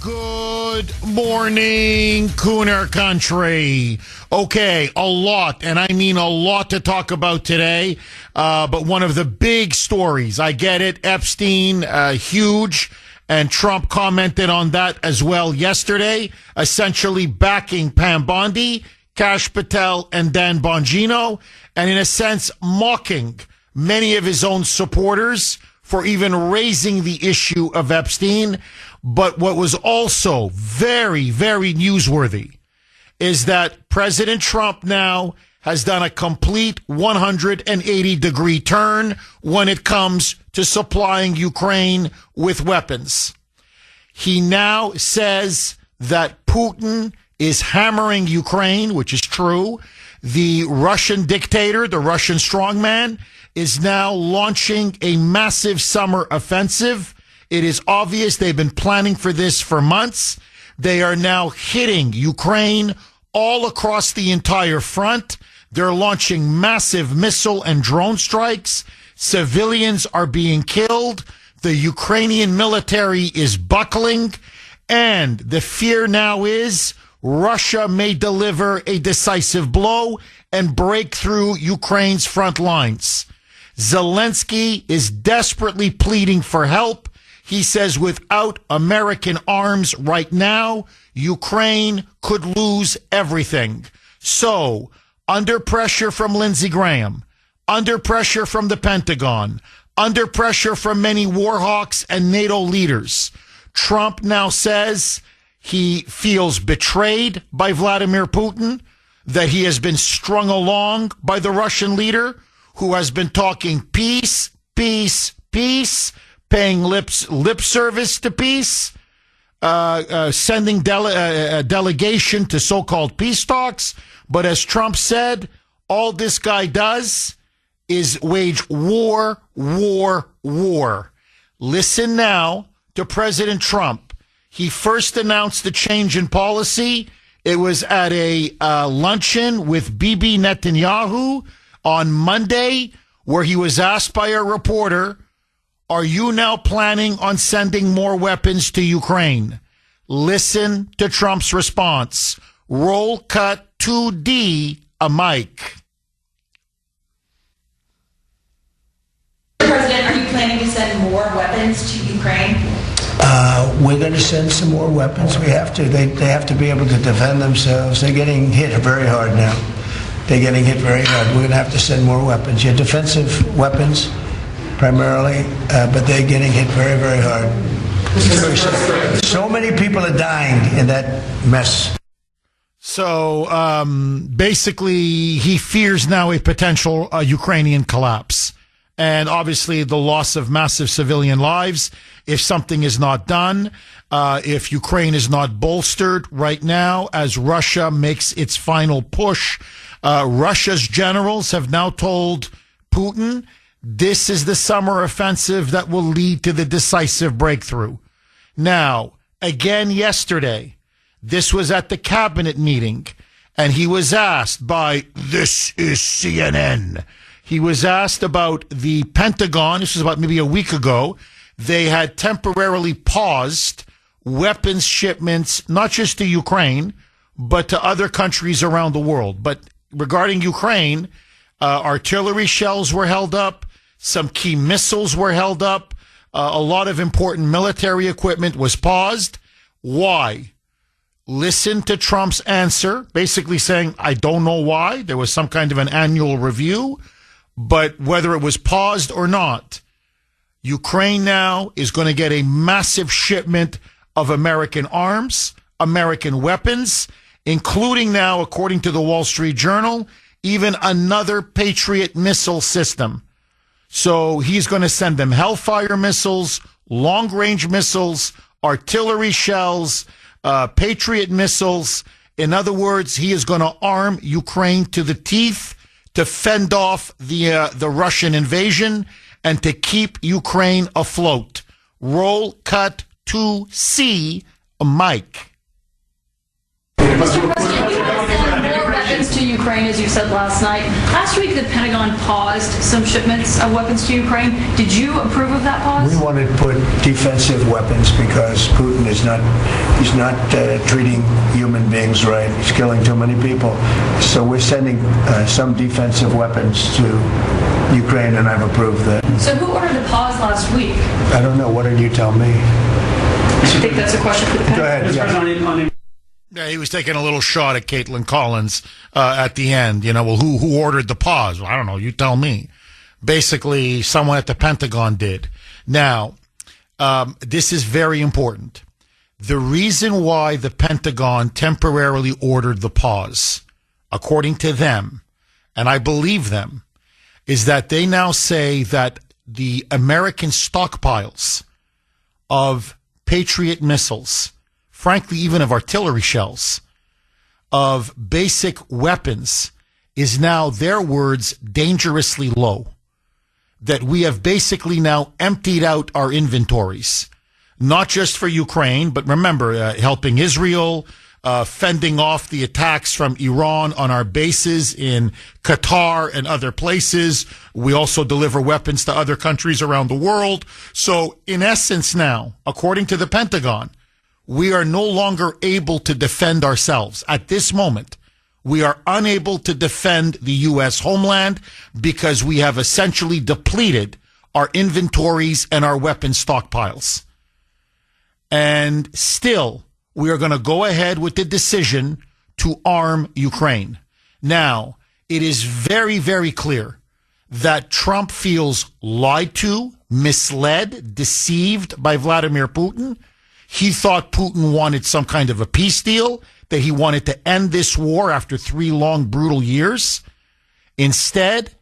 Good morning, Kuhner country. Okay, a lot, and I mean a lot to talk about today, but one of the big stories, I get it, Epstein, huge, and Trump commented on that as well yesterday, essentially backing Pam Bondi, Kash Patel, and Dan Bongino, and in a sense mocking many of his own supporters for even raising the issue of Epstein. But what was also very, very newsworthy is that President Trump now has done a complete 180-degree turn when it comes to supplying Ukraine with weapons. He now says that Putin is hammering Ukraine, which is true. The Russian dictator, the Russian strongman, is now launching a massive summer offensive. It is obvious they've been planning for this for months. They are now hitting Ukraine all across the entire front. They're launching massive missile and drone strikes. Civilians are being killed. The Ukrainian military is buckling. And the fear now is Russia may deliver a decisive blow and break through Ukraine's front lines. Zelensky is desperately pleading for help. He says without American arms right now, Ukraine could lose everything. So, under pressure from Lindsey Graham, under pressure from the Pentagon, under pressure from many war hawks and NATO leaders, Trump now says he feels betrayed by Vladimir Putin, that he has been strung along by the Russian leader who has been talking peace, peace, peace, paying lip service to peace, sending delegation to so-called peace talks. But as Trump said, all this guy does is wage war, war, war. Listen now to President Trump. He first announced the change in policy. It was at a luncheon with Bibi Netanyahu on Monday, where he was asked by a reporter, are you now planning on sending more weapons to Ukraine? Listen to Trump's response. Roll cut 2D, a mic. President, are you planning to send more weapons to Ukraine? We're going to send some more weapons. We have to. They have to be able to defend themselves. They're getting hit very hard now. They're getting hit very hard. We're going to have to send more weapons. Yeah, defensive weapons primarily, but they're getting hit very, very hard. Very sad. So many people are dying in that mess. So basically, he fears now a potential Ukrainian collapse. And obviously, the loss of massive civilian lives if something is not done, if Ukraine is not bolstered right now as Russia makes its final push. Russia's generals have now told Putin this is the summer offensive that will lead to the decisive breakthrough. Now, again yesterday, this was at the cabinet meeting, and he was asked by, this is CNN, he was asked about the Pentagon. This was about maybe a week ago. They had temporarily paused weapons shipments, not just to Ukraine, but to other countries around the world. But regarding Ukraine, artillery shells were held up. Some key missiles were held up. A lot of important military equipment was paused. Why? Listen to Trump's answer, basically saying, I don't know why. There was some kind of an annual review. But whether it was paused or not, Ukraine now is going to get a massive shipment of American arms, American weapons, including now, according to the Wall Street Journal, even another Patriot missile system. So he's going to send them Hellfire missiles, long-range missiles, artillery shells, Patriot missiles. In other words, he is going to arm Ukraine to the teeth to fend off the Russian invasion and to keep Ukraine afloat. Roll cut 2C, a mic. Mr. President, you want to send more weapons weapons to Ukraine, as you said last night. Last week, the Pentagon paused some shipments of weapons to Ukraine. Did you approve of that pause? We wanted to put defensive weapons because Putin is not treating human beings right. He's killing too many people. So we're sending some defensive weapons to Ukraine, and I've approved that. So who ordered the pause last week? I don't know. What did you tell me? I think that's a question for the Pentagon. Go ahead. Yeah, he was taking a little shot at Caitlin Collins at the end. You know, well, who ordered the pause? Well, I don't know. You tell me. Basically, someone at the Pentagon did. Now, this is very important. The reason why the Pentagon temporarily ordered the pause, according to them, and I believe them, is that they now say that the American stockpiles of Patriot missiles, frankly, even of artillery shells, of basic weapons, is now, their words, dangerously low. That we have basically now emptied out our inventories, not just for Ukraine, but remember, helping Israel, fending off the attacks from Iran on our bases in Qatar and other places. We also deliver weapons to other countries around the world. So in essence now, according to the Pentagon, we are no longer able to defend ourselves. At this moment, we are unable to defend the U.S. homeland because we have essentially depleted our inventories and our weapon stockpiles. And still, we are going to go ahead with the decision to arm Ukraine. Now, it is very, very clear that Trump feels lied to, misled, deceived by Vladimir Putin. He thought Putin wanted some kind of a peace deal, that he wanted to end this war after 3 long, brutal years. Instead,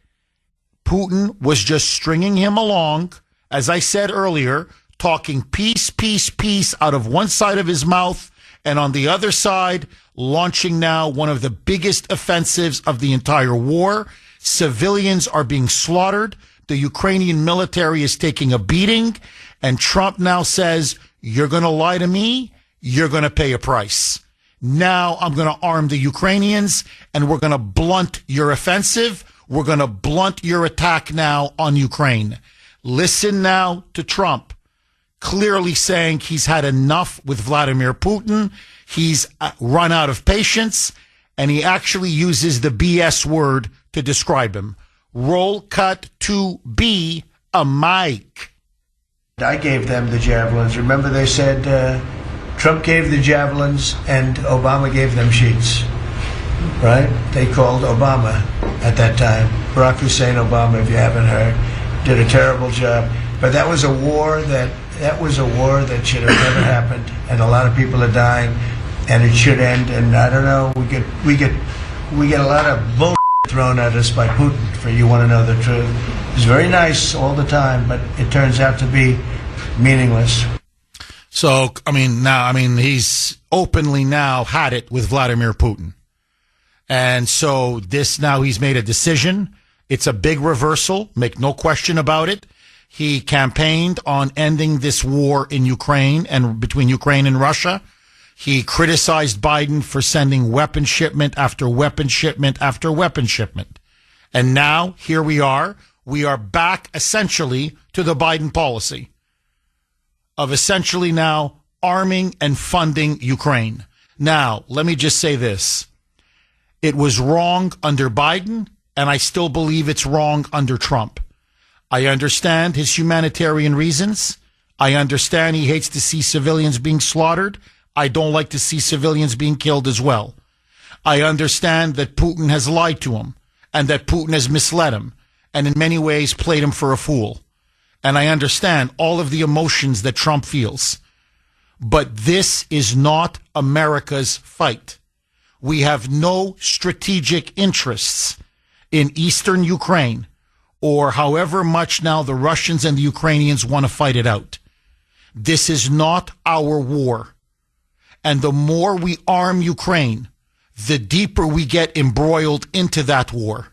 Putin was just stringing him along, as I said earlier, talking peace, peace, peace out of one side of his mouth, and on the other side, launching now one of the biggest offensives of the entire war. Civilians are being slaughtered. The Ukrainian military is taking a beating, and Trump now says, you're going to lie to me, you're going to pay a price. Now I'm going to arm the Ukrainians, and we're going to blunt your offensive. We're going to blunt your attack now on Ukraine. Listen now to Trump, clearly saying he's had enough with Vladimir Putin. He's run out of patience, and he actually uses the BS word to describe him. Roll cut to be a mic. I gave them the javelins. Remember they said Trump gave the javelins and Obama gave them sheets, right? They called Obama at that time. Barack Hussein Obama, if you haven't heard, did a terrible job. But that was a war that should have never happened, and a lot of people are dying, and it should end. And I don't know, we get a lot of bull thrown at us by Putin for you want to know the truth. He's very nice all the time, but it turns out to be meaningless. So, he's openly now had it with Vladimir Putin. And so now he's made a decision. It's a big reversal, make no question about it. He campaigned on ending this war in Ukraine and between Ukraine and Russia. He criticized Biden for sending weapon shipment after weapon shipment after weapon shipment. And now here we are. We are back essentially to the Biden policy of essentially now arming and funding Ukraine. Now, let me just say this. It was wrong under Biden, and I still believe it's wrong under Trump. I understand his humanitarian reasons. I understand he hates to see civilians being slaughtered. I don't like to see civilians being killed as well. I understand that Putin has lied to him and that Putin has misled him and in many ways played him for a fool. And I understand all of the emotions that Trump feels. But this is not America's fight. We have no strategic interests in eastern Ukraine, or however much now the Russians and the Ukrainians want to fight it out. This is not our war. And the more we arm Ukraine, the deeper we get embroiled into that war.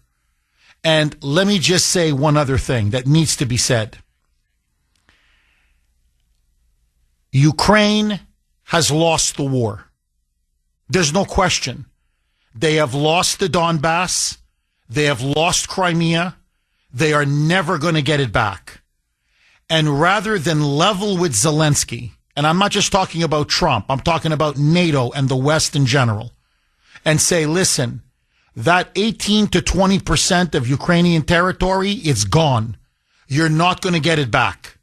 And let me just say one other thing that needs to be said. Ukraine has lost the war. There's no question. They have lost the Donbass. They have lost Crimea. They are never going to get it back. And rather than level with Zelensky, and I'm not just talking about Trump, I'm talking about NATO and the West in general, and say, listen, that 18 to 20% of Ukrainian territory is gone. You're not going to get it back.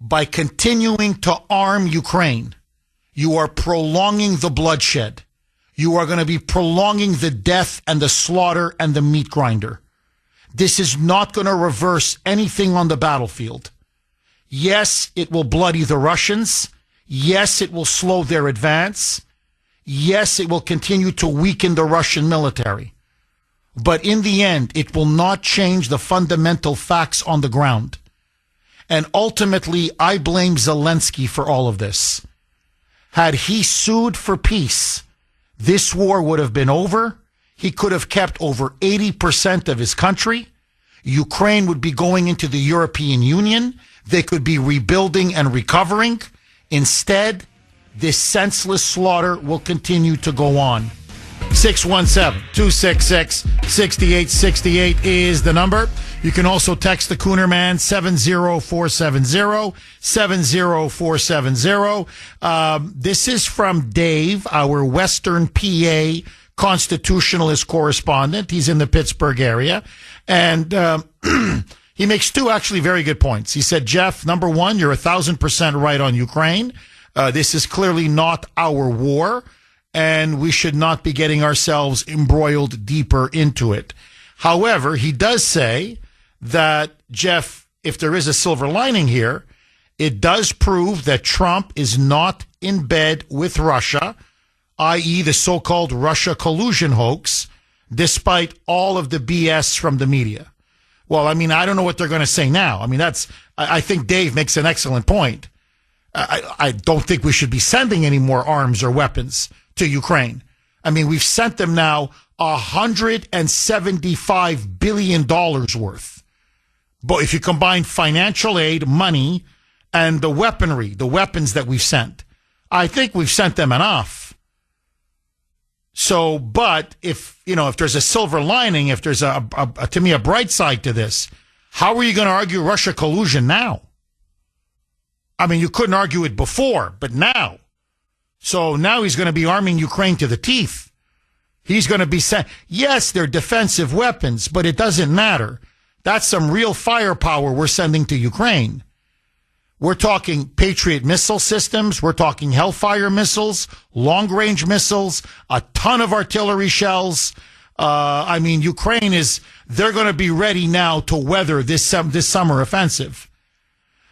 By continuing to arm Ukraine, you are prolonging the bloodshed. You are going to be prolonging the death and the slaughter and the meat grinder. This is not going to reverse anything on the battlefield. Yes, it will bloody the Russians. Yes, it will slow their advance. Yes, it will continue to weaken the Russian military. But in the end, it will not change the fundamental facts on the ground. And ultimately, I blame Zelensky for all of this. Had he sued for peace, this war would have been over. He could have kept over 80% of his country. Ukraine would be going into the European Union. They could be rebuilding and recovering. Instead, this senseless slaughter will continue to go on. 617-266-6868 is the number. You can also text the Kuhner Man, 70470. This is from Dave, our Western PA constitutionalist correspondent. He's in the Pittsburgh area. And he makes two actually very good points. He said, Jeff, number one, you're 1,000% right on Ukraine. This is clearly not our war, and we should not be getting ourselves embroiled deeper into it. However, he does say that, Jeff, if there is a silver lining here, it does prove that Trump is not in bed with Russia, i.e. the so-called Russia collusion hoax, despite all of the BS from the media. Well, I mean, I don't know what they're going to say now. I mean, I think Dave makes an excellent point. I don't think we should be sending any more arms or weapons to Ukraine. I mean, we've sent them now $175 billion worth. But if you combine financial aid, money, and the weaponry, the weapons that we've sent, I think we've sent them enough. So, but if there's a silver lining, if there's to me, a bright side to this, how are you going to argue Russia collusion now? I mean, you couldn't argue it before, but now. So now he's going to be arming Ukraine to the teeth. He's going to be saying, yes, they're defensive weapons, but it doesn't matter. That's some real firepower we're sending to Ukraine. We're talking Patriot missile systems. We're talking Hellfire missiles, long-range missiles, a ton of artillery shells. I mean, they're going to be ready now to weather this summer offensive.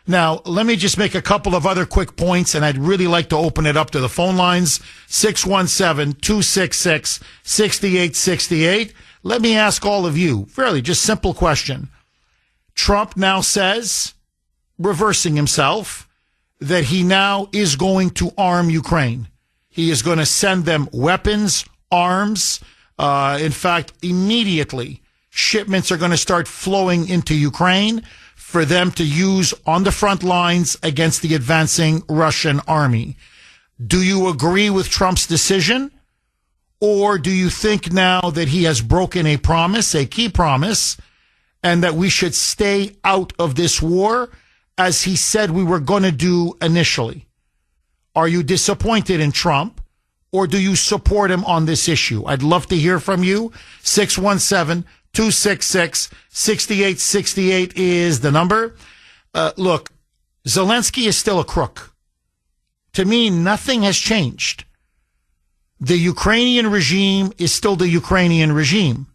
Now, let me just make a couple of other quick points, and I'd really like to open it up to the phone lines, 617-266-6868. Let me ask all of you, fairly just simple question. Trump now says, reversing himself, that he now is going to arm Ukraine. He is going to send them weapons, arms. In fact, immediately, shipments are going to start flowing into Ukraine for them to use on the front lines against the advancing Russian army. Do you agree with Trump's decision? Or do you think now that he has broken a promise, a key promise, and that we should stay out of this war as he said we were going to do initially? Are you disappointed in Trump, or do you support him on this issue? I'd love to hear from you. 617-266-6868 is the number. Look, Zelensky is still a crook. To me, nothing has changed. The Ukrainian regime is still the Ukrainian regime.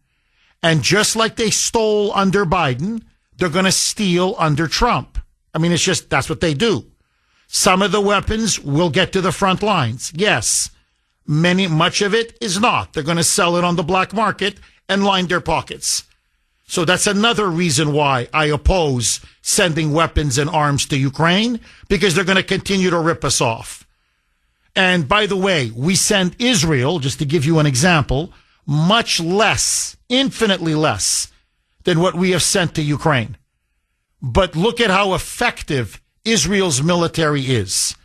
And just like they stole under Biden, they're going to steal under Trump. I mean, that's what they do. Some of the weapons will get to the front lines. Yes. Much of it is not. They're going to sell it on the black market and line their pockets. So that's another reason why I oppose sending weapons and arms to Ukraine, because they're going to continue to rip us off. And by the way, we send Israel, just to give you an example, much less, infinitely less than what we have sent to Ukraine. But look at how effective Israel's military is.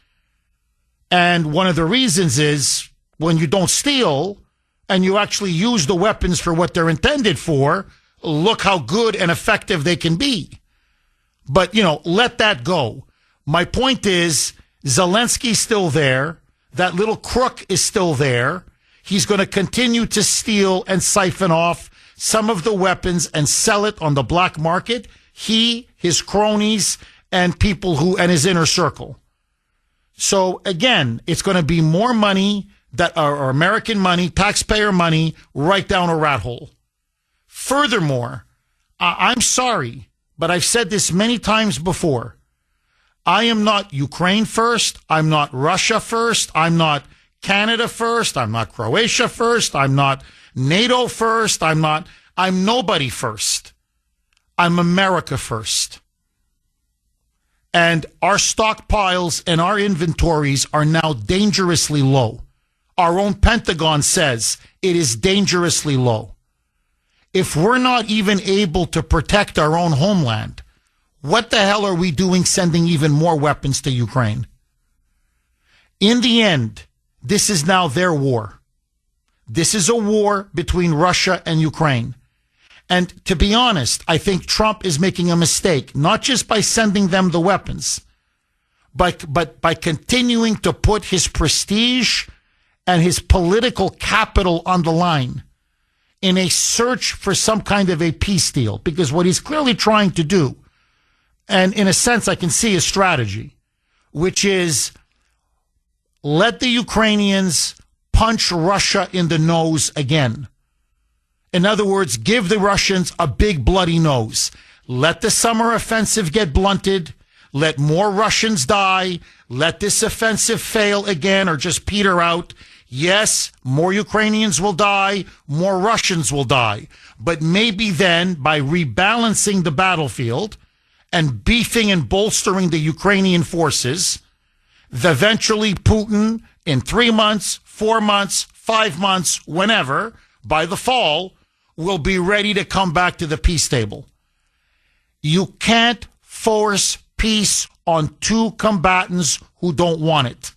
And one of the reasons is when you don't steal and you actually use the weapons for what they're intended for, look how good and effective they can be. But, let that go. My point is, Zelensky's still there. That little crook is still there. He's going to continue to steal and siphon off some of the weapons and sell it on the black market. He, his cronies, and people and his inner circle. So again, it's going to be more money that are American money, taxpayer money, right down a rat hole. Furthermore, I'm sorry, but I've said this many times before. I am not Ukraine first. I'm not Russia first. I'm not Canada first. I'm not Croatia first. I'm not NATO first. I'm nobody first. I'm America first. And our stockpiles and our inventories are now dangerously low. Our own Pentagon says it is dangerously low. If we're not even able to protect our own homeland, what the hell are we doing sending even more weapons to Ukraine? In the end, this is now their war. This is a war between Russia and Ukraine. And to be honest, I think Trump is making a mistake, not just by sending them the weapons, but by continuing to put his prestige and his political capital on the line in a search for some kind of a peace deal. Because what he's clearly trying to do, and in a sense I can see his strategy, which is let the Ukrainians punch Russia in the nose again. In other words, give the Russians a big bloody nose. Let the summer offensive get blunted. Let more Russians die. Let this offensive fail again or just peter out. Yes, more Ukrainians will die. More Russians will die. But maybe then, by rebalancing the battlefield and beefing and bolstering the Ukrainian forces, eventually Putin, in 3 months, 4 months, 5 months, whenever, by the fall, will be ready to come back to the peace table. You can't force peace on two combatants who don't want it.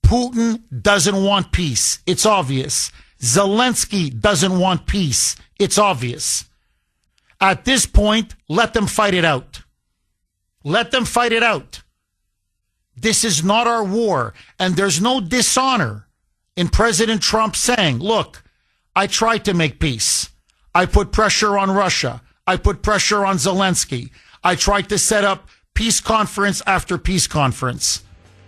Putin doesn't want peace. It's obvious. Zelensky doesn't want peace. It's obvious. At this point, let them fight it out. Let them fight it out. This is not our war. And there's no dishonor in President Trump saying, look, I tried to make peace. I put pressure on Russia. I put pressure on Zelensky. I tried to set up peace conference after peace conference.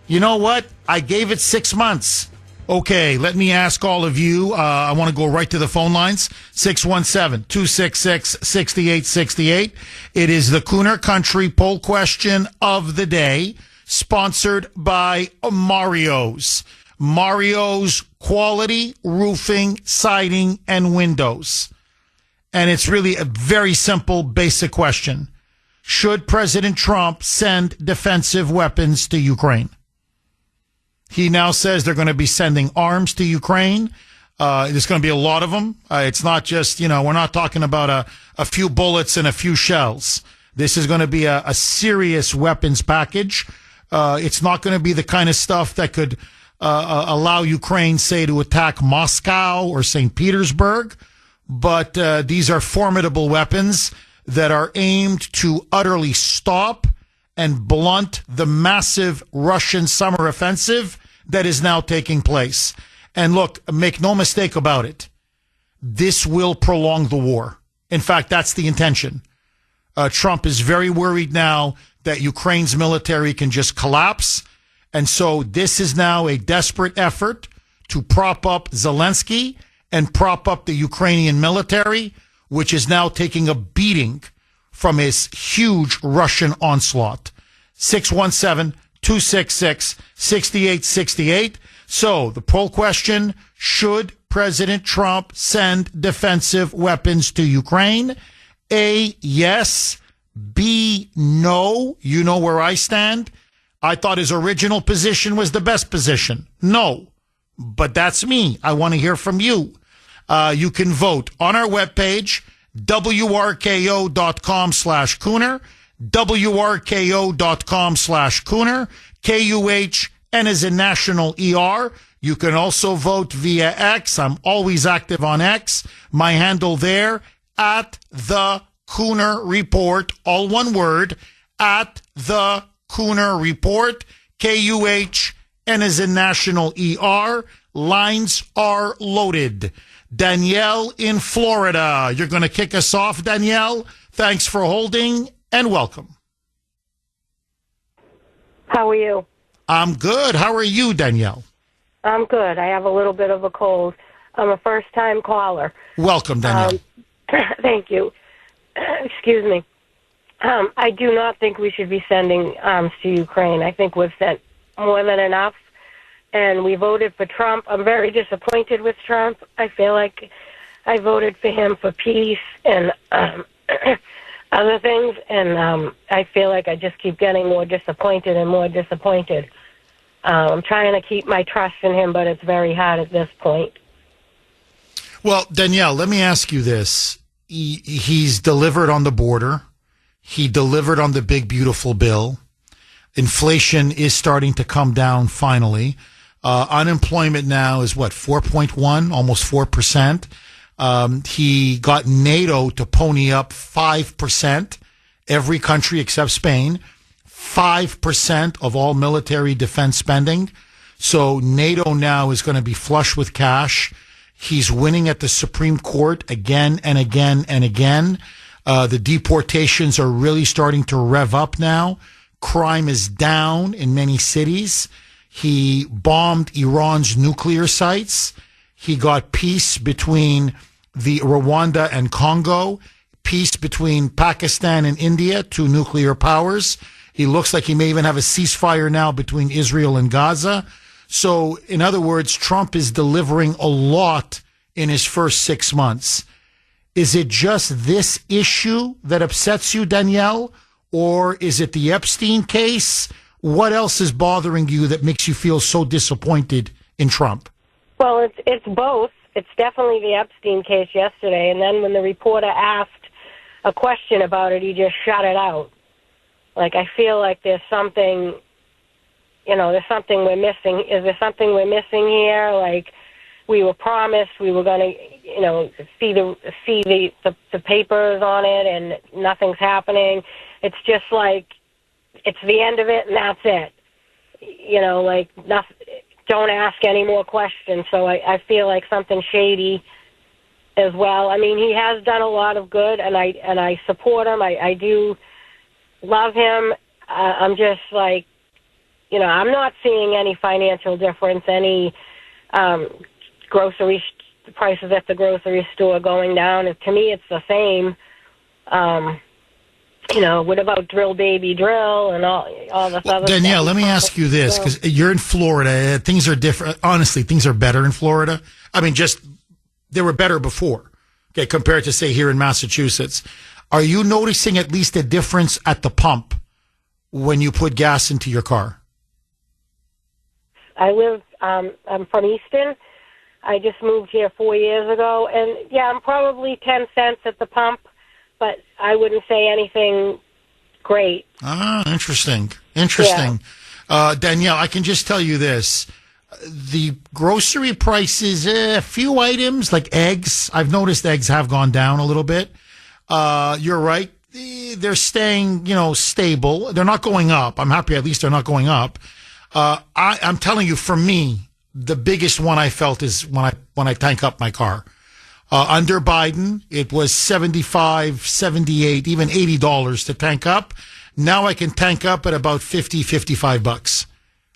You know what? I gave it 6 months. Okay, let me ask all of you. I want to go right to the phone lines. 617-266-6868. It is the Kuhner Country poll question of the day, sponsored by Mario's. Mario's quality roofing, siding, and windows. And it's really a very simple, basic question. Should President Trump send defensive weapons to Ukraine? He now says they're going to be sending arms to Ukraine. There's going to be a lot of them. It's not just, we're not talking about a few bullets and a few shells. This is going to be a serious weapons package. It's not going to be the kind of stuff that could allow Ukraine, say, to attack Moscow or St. Petersburg. But these are formidable weapons that are aimed to utterly stop and blunt the massive Russian summer offensive that is now taking place. And look, make no mistake about it. This will prolong the war. In fact, that's the intention. Trump is very worried now that Ukraine's military can just collapse. And so this is now a desperate effort to prop up Zelensky and prop up the Ukrainian military, which is now taking a beating from his huge Russian onslaught. 617-266-6868. So the poll question, should President Trump send defensive weapons to Ukraine? A, yes. B, no. You know where I stand. I thought his original position was the best position. No. But that's me. I want to hear from you. You can vote on our webpage, wrko.com/Kuhner, wrko.com/Kuhner, KUHN is a national ER. You can also vote via X. I'm always active on X. My handle there, at the Kuhner Report, all one word, at the Kuhner Report, Kuhn as in national ER. Lines are loaded. Danielle in Florida. You're going to kick us off, Danielle. Thanks for holding and welcome. How are you? I'm good. How are you, Danielle? I'm good. I have a little bit of a cold. I'm a first-time caller. Welcome, Danielle. Thank you. Excuse me. I do not think we should be sending arms to Ukraine. I think we've sent more than enough, and we voted for Trump. I'm very disappointed with Trump. I feel like I voted for him for peace and other things, and I feel like I just keep getting more disappointed and more disappointed. I'm trying to keep my trust in him, but it's very hard at this point. Well, Danielle, let me ask you this. He's delivered on the border. He delivered on the big, beautiful bill. Inflation is starting to come down finally. Unemployment now is 4.1, almost 4%. He got NATO to pony up 5%. Every country except Spain, 5% of all military defense spending. So NATO now is going to be flush with cash. He's winning at the Supreme Court again and again and again. The deportations are really starting to rev up now. Crime is down in many cities. He bombed Iran's nuclear sites. He got peace between the Rwanda and Congo, peace between Pakistan and India, two nuclear powers. He looks like he may even have a ceasefire now between Israel and Gaza. So, in other words, Trump is delivering a lot in his first 6 months. Is it just this issue that upsets you, Danielle? Or is it the Epstein case? What else is bothering you that makes you feel so disappointed in Trump? Well, it's both. It's definitely the Epstein case yesterday, and then when the reporter asked a question about it, he just shut it out. Like, I feel like there's something, there's something we're missing. Is there something we're missing here? Like, we were promised we were going to, see the papers on it, and nothing's happening. It's just like, it's the end of it, and that's it. Nothing, don't ask any more questions. So I feel like something shady as well. I mean, he has done a lot of good, and I support him. I do love him. I'm just like, I'm not seeing any financial difference, any grocery prices at the grocery store going down. To me, it's the same. What about drill baby drill and all this other Danielle, stuff? let me ask you this, because you're in Florida. Things are different. Honestly, things are better in Florida. I mean, they were better before, okay, compared to, say, here in Massachusetts. Are you noticing at least a difference at the pump when you put gas into your car? I'm from Easton. I just moved here 4 years ago, and yeah, I'm probably 10 cents at the pump, but I wouldn't say anything great. Ah, interesting. Yeah. Danielle, I can just tell you this. The grocery prices, a few items like eggs, I've noticed eggs have gone down a little bit. You're right. They're staying, stable. They're not going up. I'm happy at least they're not going up. I'm telling you, for me, the biggest one I felt is when I tank up my car. Under Biden, it was $75, $78, even $80 to tank up. Now I can tank up at about $50-$55.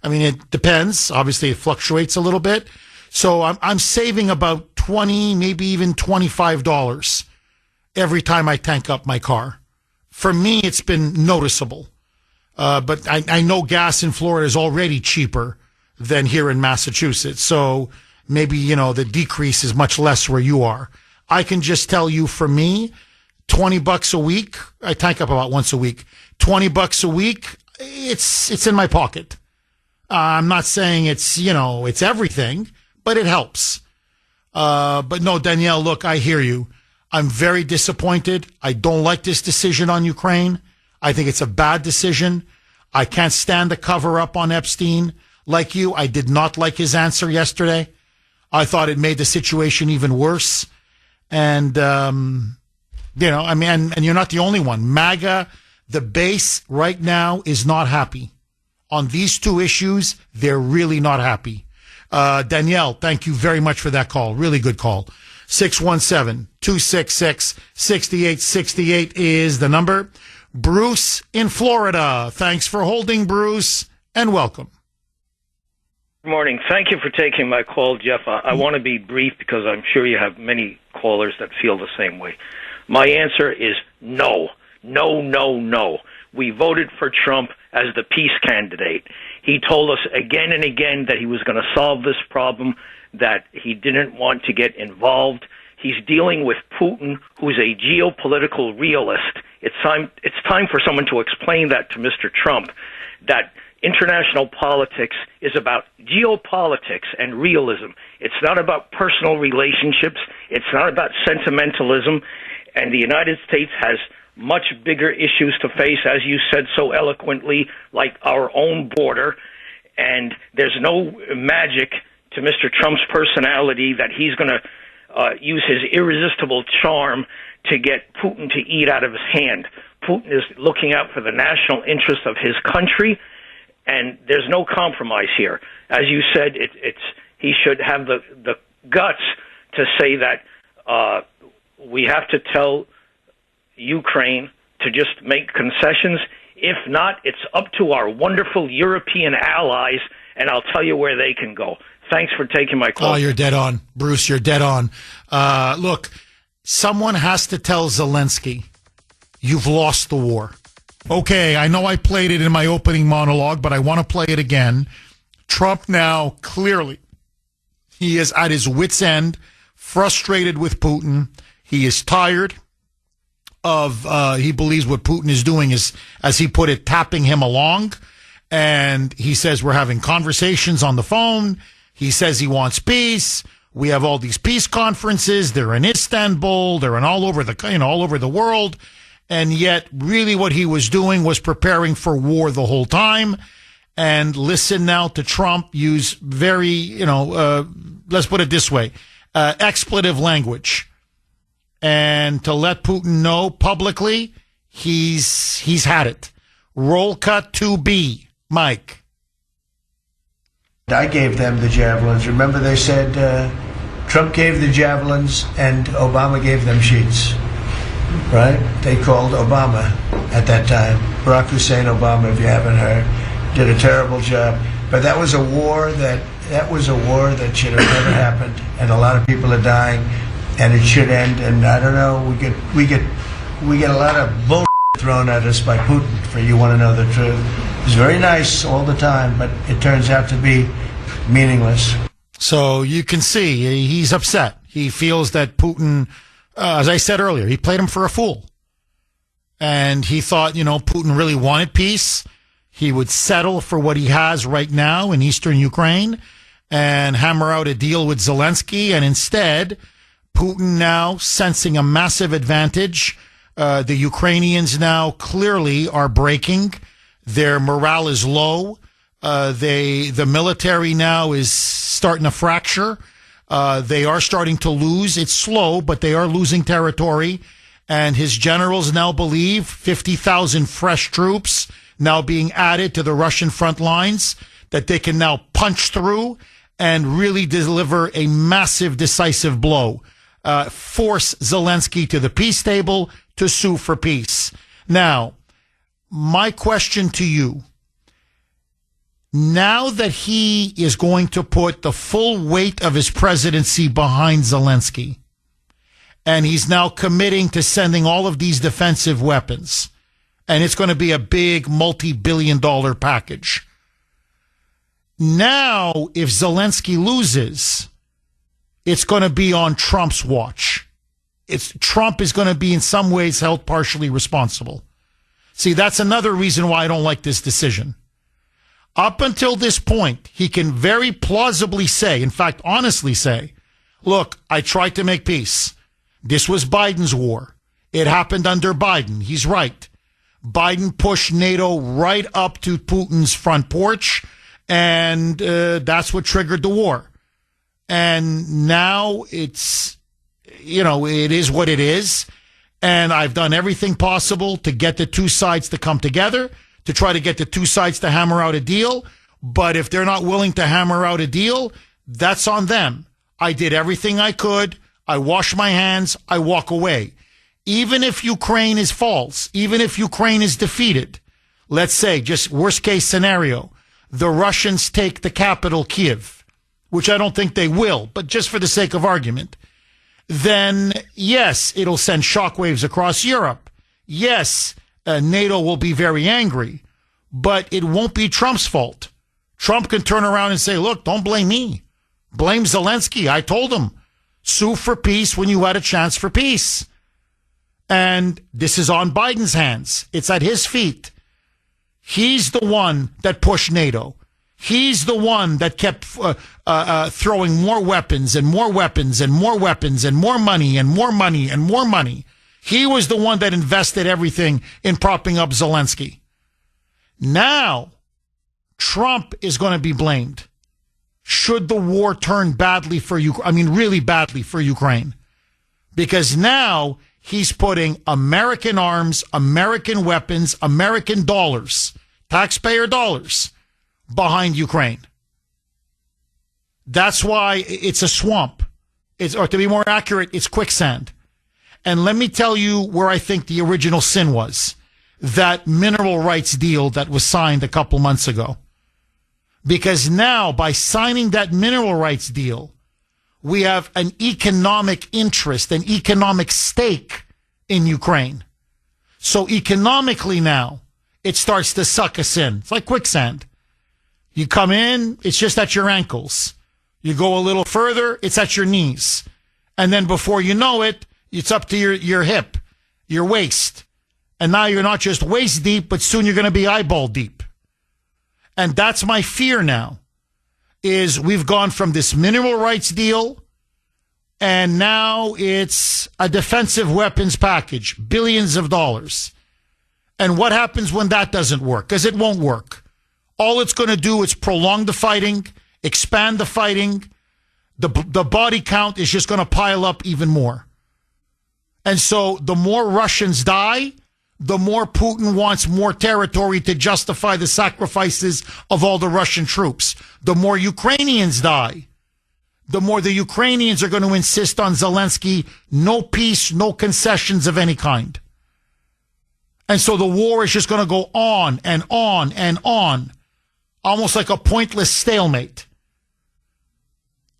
I mean, it depends. Obviously, it fluctuates a little bit. So I'm saving about $20, maybe even $25 every time I tank up my car. For me, it's been noticeable. But I know gas in Florida is already cheaper than here in Massachusetts. So maybe, the decrease is much less where you are. I can just tell you, for me, $20 a week, I tank up about once a week. $20 a week, it's in my pocket. I'm not saying it's everything, but it helps. But no, Danielle, look, I hear you. I'm very disappointed. I don't like this decision on Ukraine. I think it's a bad decision. I can't stand the cover up on Epstein. like you, I did not like his answer yesterday. I thought it made the situation even worse. And, I mean, and you're not the only one. MAGA, the base right now is not happy. On these two issues, they're really not happy. Danielle, thank you very much for that call. Really good call. 617-266-6868 is the number. Bruce in Florida. Thanks for holding, Bruce, and welcome. Good morning. Thank you for taking my call, Jeff. I want to be brief because I'm sure you have many callers that feel the same way. My answer is no. No, no, no. We voted for Trump as the peace candidate. He told us again and again that he was going to solve this problem, that he didn't want to get involved. He's dealing with Putin, who's a geopolitical realist. It's time for someone to explain that to Mr. Trump, that international politics is about geopolitics and realism. It's not about personal relationships. It's not about sentimentalism. And the United States has much bigger issues to face, as you said so eloquently, like our own border. And there's no magic to Mr. Trump's personality that he's going to use his irresistible charm to get Putin to eat out of his hand. Putin is looking out for the national interest of his country, and there's no compromise here. As you said, he should have the guts to say that we have to tell Ukraine to just make concessions. If not, it's up to our wonderful European allies, and I'll tell you where they can go. Thanks for taking my call. Oh, you're dead on, Bruce. You're dead on. Look, someone has to tell Zelensky, you've lost the war. Okay, I know I played it in my opening monologue, but I want to play it again. Trump now, clearly, he is at his wit's end, frustrated with Putin. He is tired of, he believes what Putin is doing is, as he put it, tapping him along. And he says we're having conversations on the phone. He says he wants peace. We have all these peace conferences. They're in Istanbul. They're in all over the world. And yet, really what he was doing was preparing for war the whole time. And listen now to Trump use very, let's put it this way, expletive language. And to let Putin know publicly, he's had it. Roll cut to B. Mike. I gave them the javelins. Remember they said Trump gave the javelins and Obama gave them sheets, right? They called Obama at that time. Barack Hussein Obama, if you haven't heard, did a terrible job. But that was a war that should have never happened, and a lot of people are dying, and it should end. And I don't know, we get a lot of bull thrown at us by Putin, for you want to know the truth. He's very nice all the time, but it turns out to be meaningless. So you can see he's upset. He feels that Putin, as I said earlier, he played him for a fool. And he thought, Putin really wanted peace. He would settle for what he has right now in eastern Ukraine and hammer out a deal with Zelensky. And instead, Putin now sensing a massive advantage. The Ukrainians now clearly are breaking. Their morale is low. The military now is starting to fracture. They are starting to lose. It's slow, but they are losing territory. And his generals now believe 50,000 fresh troops now being added to the Russian front lines, that they can now punch through and really deliver a massive, decisive blow. Force Zelensky to the peace table to sue for peace. Now, my question to you, now that he is going to put the full weight of his presidency behind Zelensky, and he's now committing to sending all of these defensive weapons, and it's going to be a big multi-billion-dollar package. Now, if Zelensky loses, it's going to be on Trump's watch. Trump is going to be in some ways held partially responsible. See, that's another reason why I don't like this decision. Up until this point, he can very plausibly say, in fact, honestly say, look, I tried to make peace. This was Biden's war. It happened under Biden. He's right. Biden pushed NATO right up to Putin's front porch, And that's what triggered the war. And now it's, it is what it is. And I've done everything possible to get the two sides to come together, to try to get the two sides to hammer out a deal. But if they're not willing to hammer out a deal, that's on them. I did everything I could. I wash my hands. I walk away. Even if Ukraine is false, even if Ukraine is defeated, let's say, just worst case scenario, the Russians take the capital, Kiev, which I don't think they will, but just for the sake of argument, then yes, it'll send shockwaves across Europe. Yes, NATO will be very angry, but it won't be Trump's fault. Trump can turn around and say, look, don't blame me. Blame Zelensky. I told him, sue for peace when you had a chance for peace. And this is on Biden's hands. It's at his feet. He's the one that pushed NATO. He's the one that kept throwing more weapons and more weapons and more weapons and more money and more money and more money. He was the one that invested everything in propping up Zelensky. Now, Trump is going to be blamed. Should the war turn badly for Ukraine, really badly for Ukraine, because now he's putting American arms, American weapons, American dollars, taxpayer dollars behind Ukraine. That's why it's a swamp. Or to be more accurate, it's quicksand. And let me tell you where I think the original sin was. That mineral rights deal that was signed a couple months ago. Because now, by signing that mineral rights deal, we have an economic interest, an economic stake in Ukraine. So economically now, it starts to suck us in. It's like quicksand. You come in, it's just at your ankles. You go a little further, it's at your knees. And then before you know it, it's up to your hip, your waist. And now you're not just waist deep, but soon you're going to be eyeball deep. And that's my fear now, is we've gone from this mineral rights deal, and now it's a defensive weapons package, billions of dollars. And what happens when that doesn't work? Because it won't work. All it's going to do is prolong the fighting, expand the fighting. The body count is just going to pile up even more. And so the more Russians die, the more Putin wants more territory to justify the sacrifices of all the Russian troops. The more Ukrainians die, the more the Ukrainians are going to insist on Zelensky, no peace, no concessions of any kind. And so the war is just going to go on and on and on, almost like a pointless stalemate.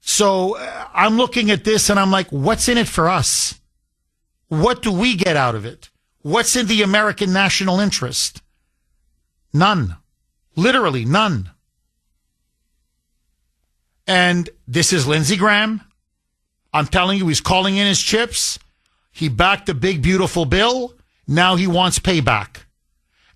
So I'm looking at this and I'm like, what's in it for us? What do we get out of it? What's in the American national interest? None. Literally none. And this is Lindsey Graham. I'm telling you, he's calling in his chips. He backed the big, beautiful bill. Now he wants payback.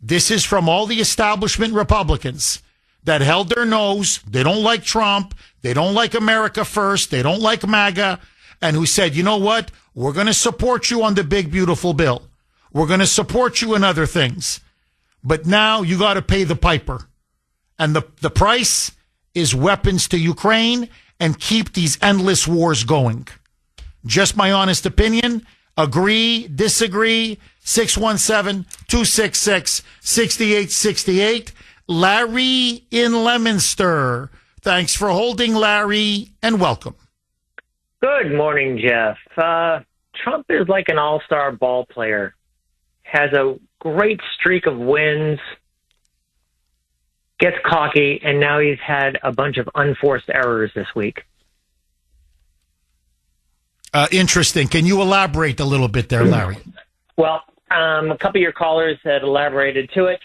This is from all the establishment Republicans that held their nose. They don't like Trump. They don't like America first. They don't like MAGA. And who said, you know what? We're going to support you on the big, beautiful bill. We're going to support you in other things. But now you got to pay the piper. And the price is weapons to Ukraine and keep these endless wars going. Just my honest opinion. Agree, disagree. 617-266-6868. Larry in Leominster. Thanks for holding, Larry, and welcome. Good morning, Jeff. Trump is like an all-star ball player. Has a great streak of wins, gets cocky, and now he's had a bunch of unforced errors this week. Interesting. Can you elaborate a little bit there, Larry? Well, a couple of your callers had elaborated to it.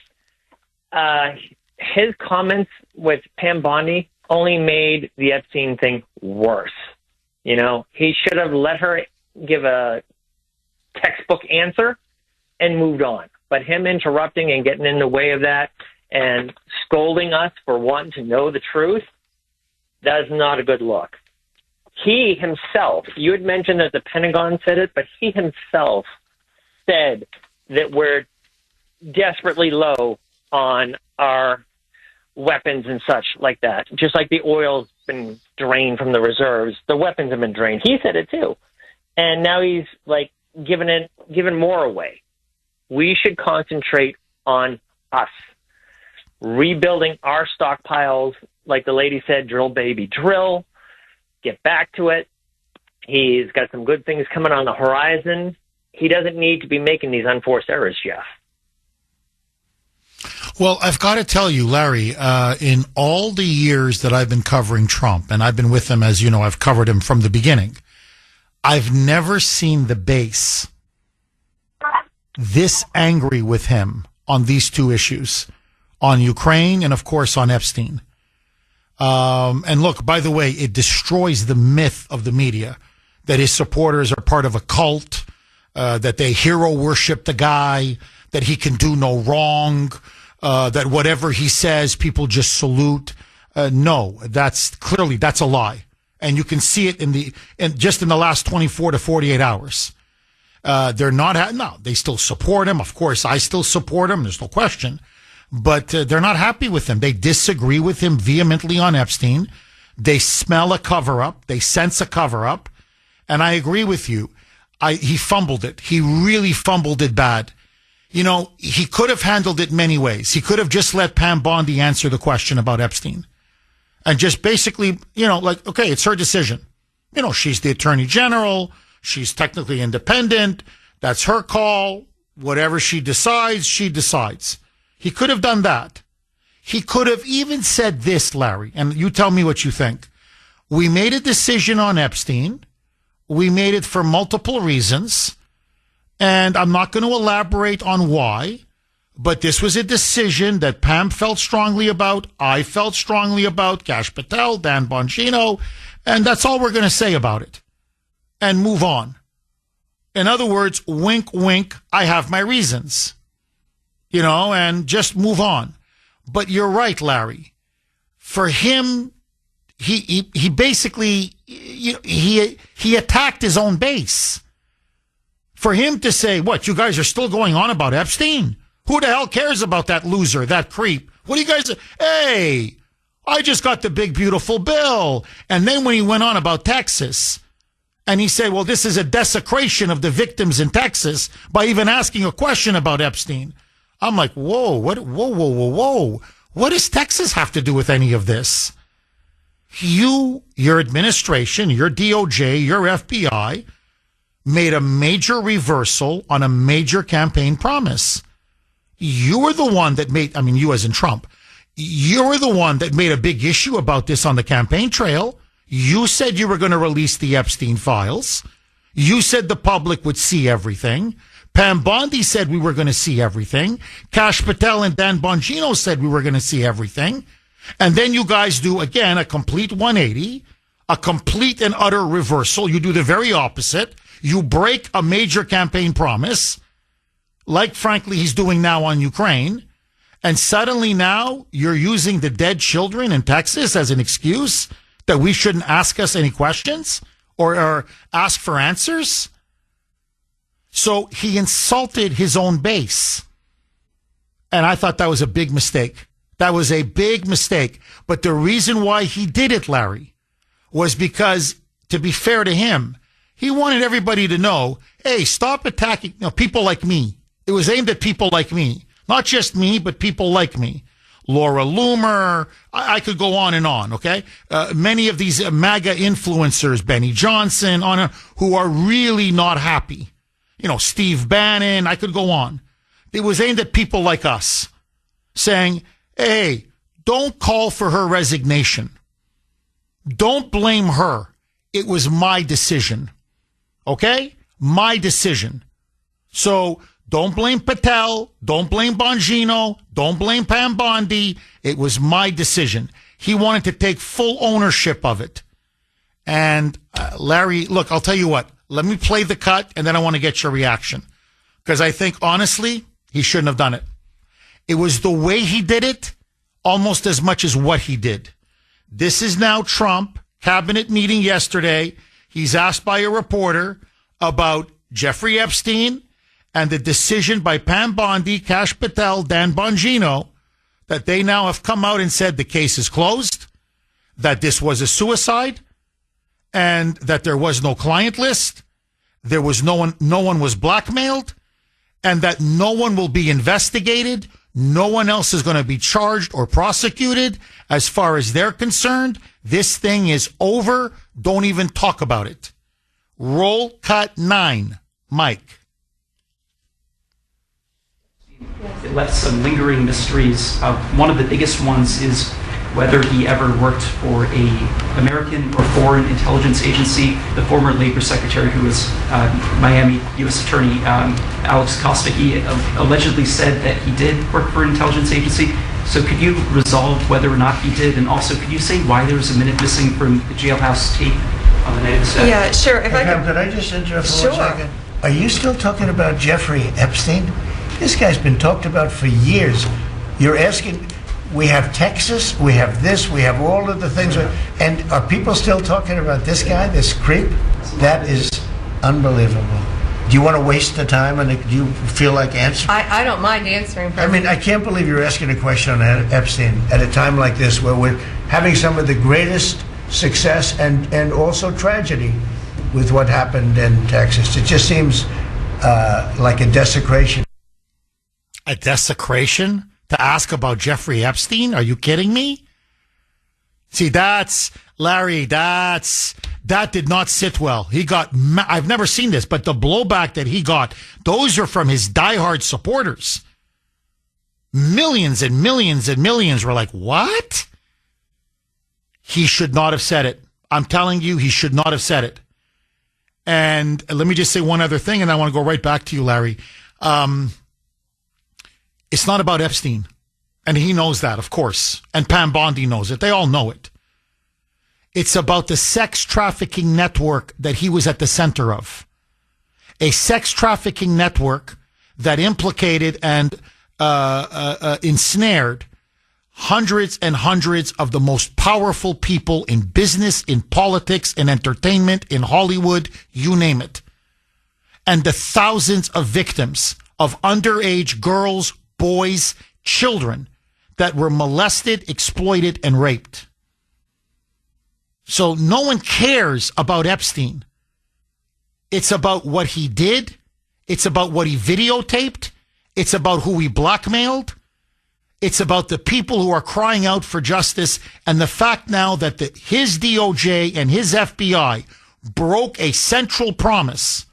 His comments with Pam Bondi only made the Epstein thing worse. You know, he should have let her give a textbook answer and moved on. But him interrupting and getting in the way of that and scolding us for wanting to know the truth, that's not a good look. He himself, you had mentioned that the Pentagon said it, but he himself said that we're desperately low on our weapons and such like that. Just like the oil's been drained from the reserves, the weapons have been drained. He said it too. And now he's like giving more away. We should concentrate on us, rebuilding our stockpiles. Like the lady said, drill, baby, drill. Get back to it. He's got some good things coming on the horizon. He doesn't need to be making these unforced errors, Jeff. Well, I've got to tell you, Larry, in all the years that I've been covering Trump, and I've been with him, as you know, I've covered him from the beginning, I've never seen the base this angry with him on these two issues, on Ukraine and, of course, on Epstein. And look, by the way, it destroys the myth of the media that his supporters are part of a cult, that they hero worship the guy, that he can do no wrong, that whatever he says, people just salute. No, that's a lie. And you can see it just in the last 24 to 48 hours. They're not, no, they still support him. Of course, I still support him. There's no question. But they're not happy with him. They disagree with him vehemently on Epstein. They smell a cover-up. They sense a cover-up. And I agree with you. He fumbled it. He really fumbled it bad. You know, he could have handled it many ways. He could have just let Pam Bondi answer the question about Epstein. And just basically, okay, it's her decision. She's the attorney general. She's technically independent. That's her call. Whatever she decides, she decides. He could have done that. He could have even said this, Larry, and you tell me what you think. We made a decision on Epstein. We made it for multiple reasons, and I'm not going to elaborate on why, but this was a decision that Pam felt strongly about, I felt strongly about, Kash Patel, Dan Bongino, and that's all we're going to say about it, and move on. In other words, wink, wink, I have my reasons, and just move on. But you're right, Larry. For him, he basically, he attacked his own base. For him to say, what, you guys are still going on about Epstein? Who the hell cares about that loser, that creep? What do you guys, hey, I just got the big, beautiful bill. And then when he went on about Texas, and he said, well, this is a desecration of the victims in Texas by even asking a question about Epstein. I'm like, whoa. What does Texas have to do with any of this? Your administration, your DOJ, your FBI made a major reversal on a major campaign promise. You were the one that you as in Trump, you were the one that made a big issue about this on the campaign trail. You said you were going to release the Epstein files. You said the public would see everything. Pam Bondi said we were going to see everything. Kash Patel and Dan Bongino said we were going to see everything. And then you guys do, again, a complete 180, a complete and utter reversal. You do the very opposite. You break a major campaign promise, like, frankly, he's doing now on Ukraine. And suddenly now you're using the dead children in Texas as an excuse that we shouldn't ask us any questions or ask for answers. So he insulted his own base. And I thought that was a big mistake. That was a big mistake. But the reason why he did it, Larry, was because, to be fair to him, he wanted everybody to know, hey, stop attacking people like me. It was aimed at people like me. Not just me, but people like me. Laura Loomer, I could go on and on, okay? Many of these MAGA influencers, Benny Johnson, who are really not happy. Steve Bannon, I could go on. It was aimed at people like us, saying, hey, don't call for her resignation. Don't blame her. It was my decision. Okay? My decision. So don't blame Patel. Don't blame Bongino. Don't blame Pam Bondi. It was my decision. He wanted to take full ownership of it. And Larry, look, I'll tell you what. Let me play the cut, and then I want to get your reaction. Because I think, honestly, he shouldn't have done it. It was the way he did it almost as much as what he did. This is now Trump, cabinet meeting yesterday. He's asked by a reporter about Jeffrey Epstein and the decision by Pam Bondi, Kash Patel, Dan Bongino that they now have come out and said the case is closed, that this was a suicide, and that there was no client list, there was no one was blackmailed, and that no one will be investigated. No one else is going to be charged or prosecuted. As far as they're concerned, this thing is over. Don't even talk about it. Roll cut 9. Mike. It left some lingering mysteries. One of the biggest ones is whether he ever worked for a American or foreign intelligence agency. The former Labor Secretary, who was Miami U.S. Attorney Alex Costa, he allegedly said that he did work for an intelligence agency. So could you resolve whether or not he did? And also, could you say why there was a minute missing from the jailhouse tape on the night of the set? Yeah, sure. If Could I just interrupt for Sure. 1 second? Are you still talking about Jeffrey Epstein? This guy's been talked about for years. You're asking, we have Texas, we have this, we have all of the things. And are people still talking about this guy, this creep? That is unbelievable. Do you want to waste the time, and do you feel like answering? I don't mind answering. I mean, I can't believe you're asking a question on Epstein at a time like this, where we're having some of the greatest success and also tragedy with what happened in Texas. It just seems like a desecration. A desecration to ask about Jeffrey Epstein? Are you kidding me? See, Larry, that did not sit well. He got, I've never seen this, but the blowback that he got, those are from his diehard supporters. Millions and millions and millions were like, what? He should not have said it. I'm telling you, he should not have said it. And let me just say one other thing, and I want to go right back to you, Larry. It's not about Epstein. And he knows that, of course. And Pam Bondi knows it. They all know it. It's about the sex trafficking network that he was at the center of. A sex trafficking network that implicated and ensnared hundreds and hundreds of the most powerful people in business, in politics, in entertainment, in Hollywood, you name it. And the thousands of victims of underage girls, boys, children that were molested, exploited, and raped. So no one cares about Epstein. It's about what he did. It's about what he videotaped. It's about who he blackmailed. It's about the people who are crying out for justice, and the fact now that his DOJ and his FBI broke a central promise.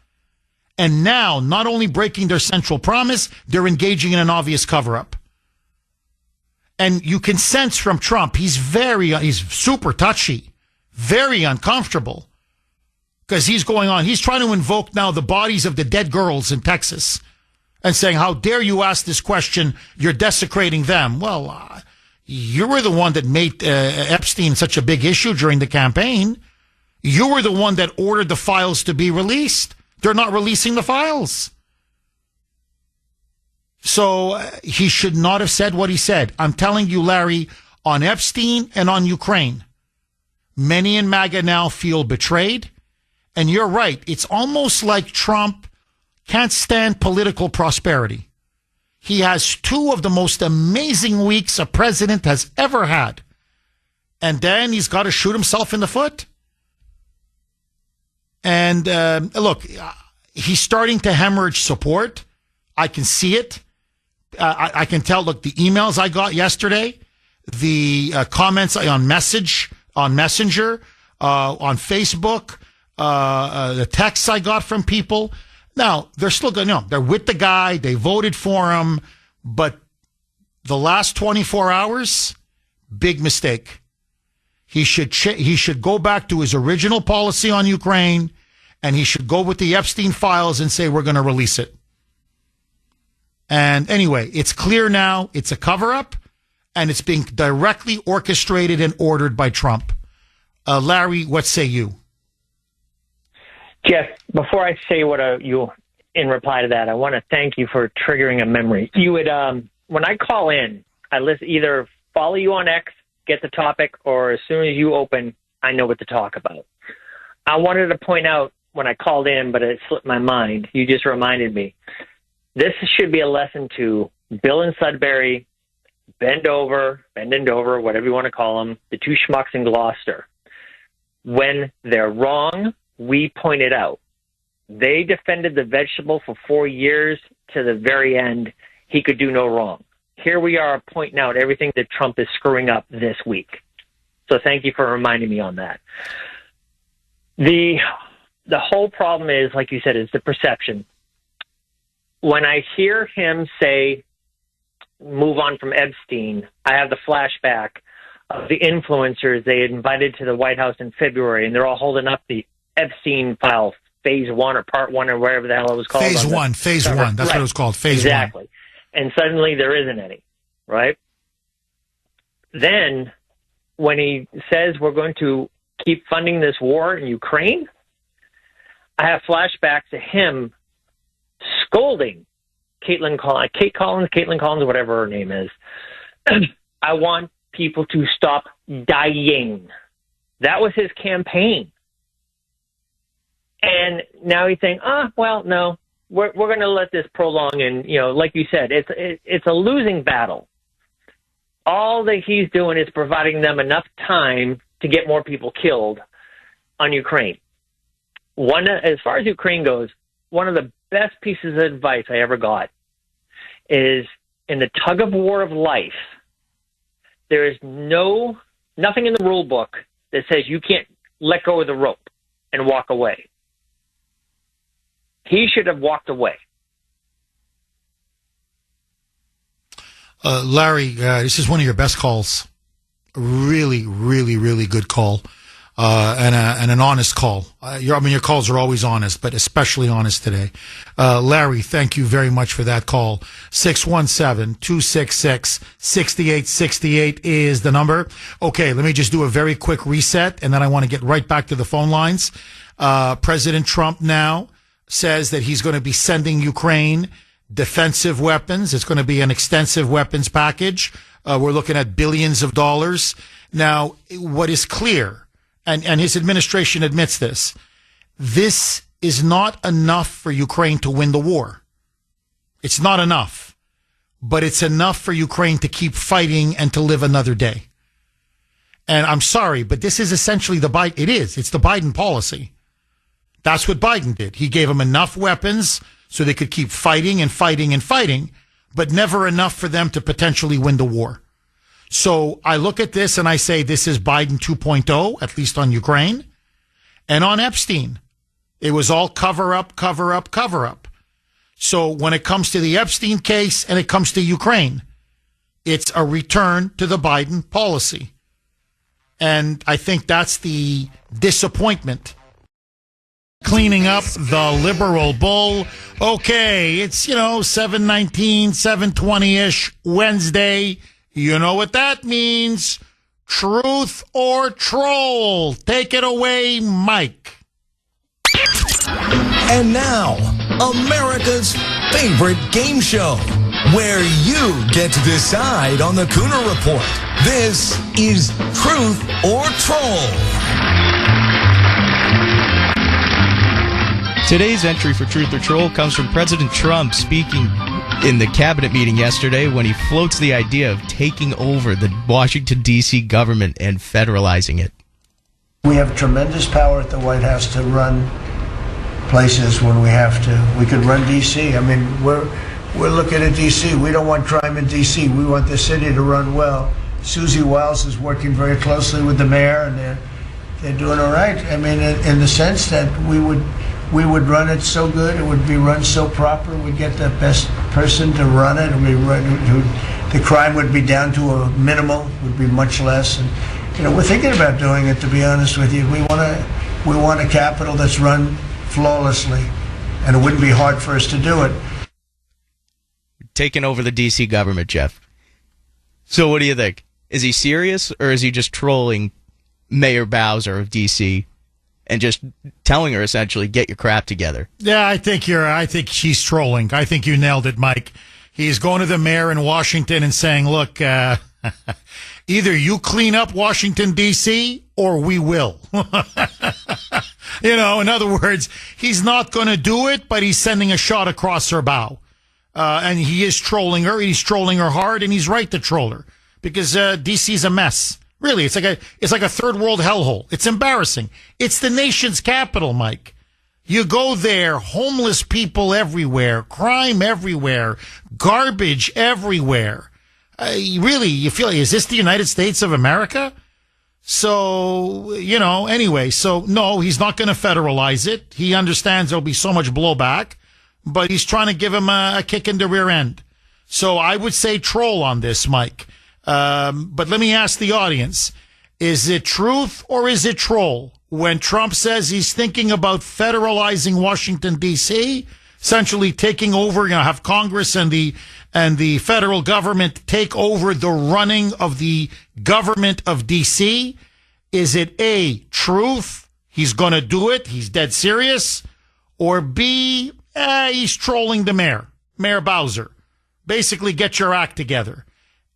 And now, not only breaking their central promise, they're engaging in an obvious cover-up. And you can sense from Trump, he's super touchy, very uncomfortable, because he's trying to invoke now the bodies of the dead girls in Texas and saying, how dare you ask this question? You're desecrating them. Well, you were the one that made Epstein such a big issue during the campaign. You were the one that ordered the files to be released. They're not releasing the files. So he should not have said what he said. I'm telling you, Larry, on Epstein and on Ukraine, many in MAGA now feel betrayed. And you're right. It's almost like Trump can't stand political prosperity. He has two of the most amazing weeks a president has ever had. And then he's got to shoot himself in the foot. And look, he's starting to hemorrhage support. I can see it. I can tell, look, the emails I got yesterday, the comments on Messenger, on Facebook, the texts I got from people. Now, they're still going, they're with the guy. They voted for him. But the last 24 hours, big mistake. He should go back to his original policy on Ukraine, and he should go with the Epstein files and say, we're going to release it. And anyway, it's clear now it's a cover-up, and it's being directly orchestrated and ordered by Trump. Larry, what say you? Jeff, before I say what you in reply to that, I want to thank you for triggering a memory. You would, when I call in, I either follow you on X, get the topic, or as soon as you open, I know what to talk about. I wanted to point out when I called in, but it slipped my mind. You just reminded me. This should be a lesson to Bill and Sudbury bending over, whatever you want to call them, the two schmucks in Gloucester. When they're wrong, we point it out. They defended the vegetable for 4 years to the very end. He could do no wrong. Here we are pointing out everything that Trump is screwing up this week. So thank you for reminding me on that. The whole problem is, like you said, is the perception. When I hear him say, move on from Epstein, I have the flashback of the influencers they had invited to the White House in February, and they're all holding up the Epstein file, phase 1 or part 1 or whatever the hell it was called. Phase 1. That's right. What it was called, phase 1. Exactly. And suddenly there isn't any, right? Then when he says we're going to keep funding this war in Ukraine, I have flashbacks to him scolding Kate Collins, whatever her name is. I want people to stop dying. That was his campaign. And now he's saying, well, no, we're going to let this prolong. And, like you said, it's a losing battle. All that he's doing is providing them enough time to get more people killed on Ukraine. As far as Ukraine goes, one of the best pieces of advice I ever got is in the tug of war of life, there is nothing in the rule book that says you can't let go of the rope and walk away. He should have walked away. Larry, this is one of your best calls. Really, really, really good call. And an honest call. Your calls are always honest, but especially honest today. Larry, thank you very much for that call. 617-266-6868 is the number. Okay, let me just do a very quick reset, and then I want to get right back to the phone lines. President Trump now says that he's going to be sending Ukraine defensive weapons. It's going to be an extensive weapons package. We're looking at billions of dollars. Now, what is clear, and his administration admits this is not enough for Ukraine to win the war. It's not enough, but it's enough for Ukraine to keep fighting and to live another day. And I'm sorry, but this is essentially it's the Biden policy. That's what Biden did. He gave them enough weapons so they could keep fighting and fighting and fighting, but never enough for them to potentially win the war. So I look at this and I say this is Biden 2.0, at least on Ukraine. And on Epstein, it was all cover up, cover up, cover up. So when it comes to the Epstein case and it comes to Ukraine, it's a return to the Biden policy. And I think that's the disappointment. Cleaning up the liberal bull. Okay, it's, 7:19, 7:20-ish Wednesday. You know what that means. Truth or troll. Take it away, Mike. And now, America's favorite game show, where you get to decide on the Kuhner Report. This is Truth or Troll. Today's entry for Truth or Troll comes from President Trump speaking in the cabinet meeting yesterday when he floats the idea of taking over the Washington, D.C. government and federalizing it. We have tremendous power at the White House to run places when we have to. We could run D.C. I mean, we're looking at D.C. We don't want crime in D.C. We want the city to run well. Susie Wiles is working very closely with the mayor, and they're doing all right. I mean, in the sense that we would run it so good, it would be run so proper, we'd get the best person to run it, the crime would be down to a minimal, would be much less. And we're thinking about doing it, to be honest with you. We want a capital that's run flawlessly, and it wouldn't be hard for us to do it. Taking over the D.C. government, Jeff. So what do you think? Is he serious, or is he just trolling Mayor Bowser of D.C. and just telling her essentially, get your crap together? Yeah, I think she's trolling. I think you nailed it, Mike. He's going to the mayor in Washington and saying, look, either you clean up Washington, D.C., or we will. In other words, he's not going to do it, but he's sending a shot across her bow. And he is trolling her. He's trolling her hard, and he's right to troll her because D.C.'s a mess. Really, it's like a third world hellhole. It's embarrassing. It's the nation's capital, Mike. You go there, homeless people everywhere, crime everywhere, garbage everywhere. Really, you feel, is this the United States of America? So, anyway, so no, he's not going to federalize it. He understands there'll be so much blowback, but he's trying to give him a kick in the rear end. So I would say troll on this, Mike. But let me ask the audience, is it truth or is it troll when Trump says he's thinking about federalizing Washington, D.C., essentially taking over, have Congress and the federal government take over the running of the government of D.C.? Is it A, truth, he's going to do it, he's dead serious, or B, he's trolling the Mayor Bowser? Basically, get your act together.